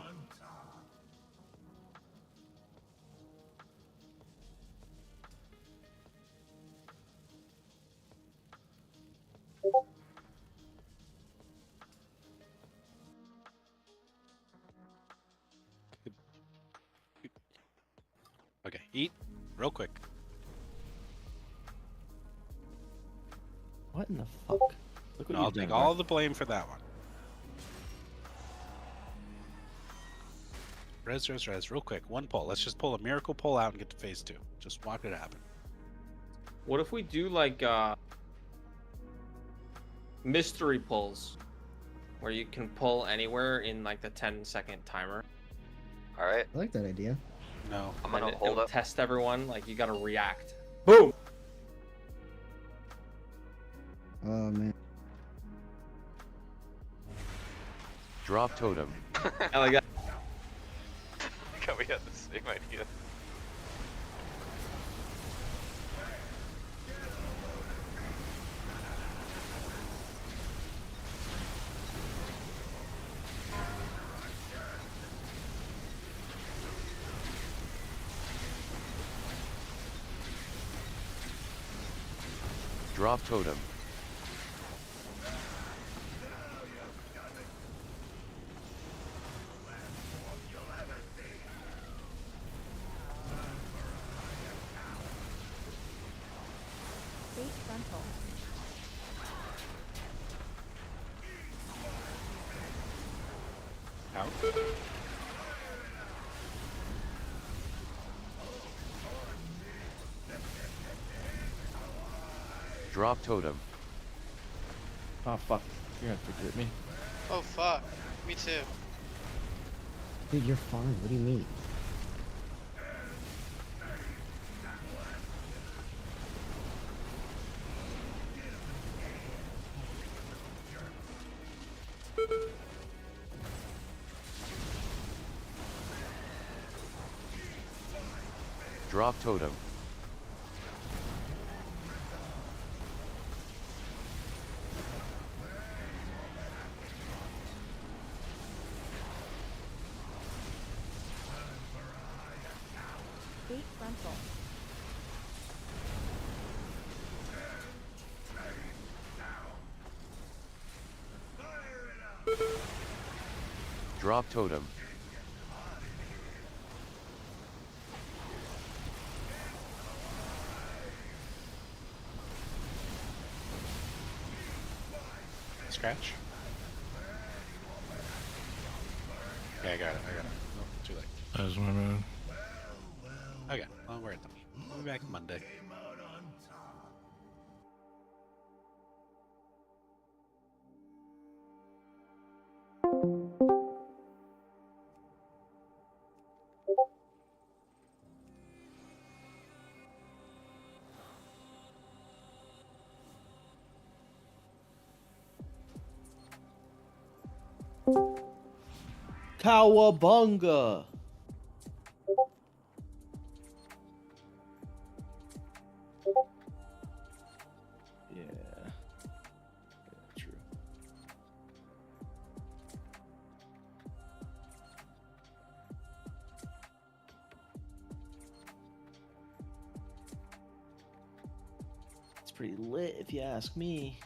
Okay, eat real quick. What in the fuck? Look what I'll you've take done, all bro. the blame for that one. Res, real quick. One pull. Let's just pull a miracle pull out and get to phase 2. Just watch it happen. What if we do like mystery pulls, where you can pull anywhere in like the 10-second timer? All right. I like that idea. No. I'm And gonna it'll hold up. test everyone. Like you gotta react. Boom. Oh man. Drop totem. I like that. We had the same idea. Drop totem. Fate frontal. Out. Drop totem. Oh fuck. You're gonna have to grip me. Oh fuck. Me too. Dude, you're fine. What do you mean? Drop totem. Fate frontal. Drop totem. Scratch. Okay, I got it. Oh, too late. That was my move. Okay, well, we're done. We'll be back Monday. Cowabunga! Yeah. True. It's pretty lit if you ask me.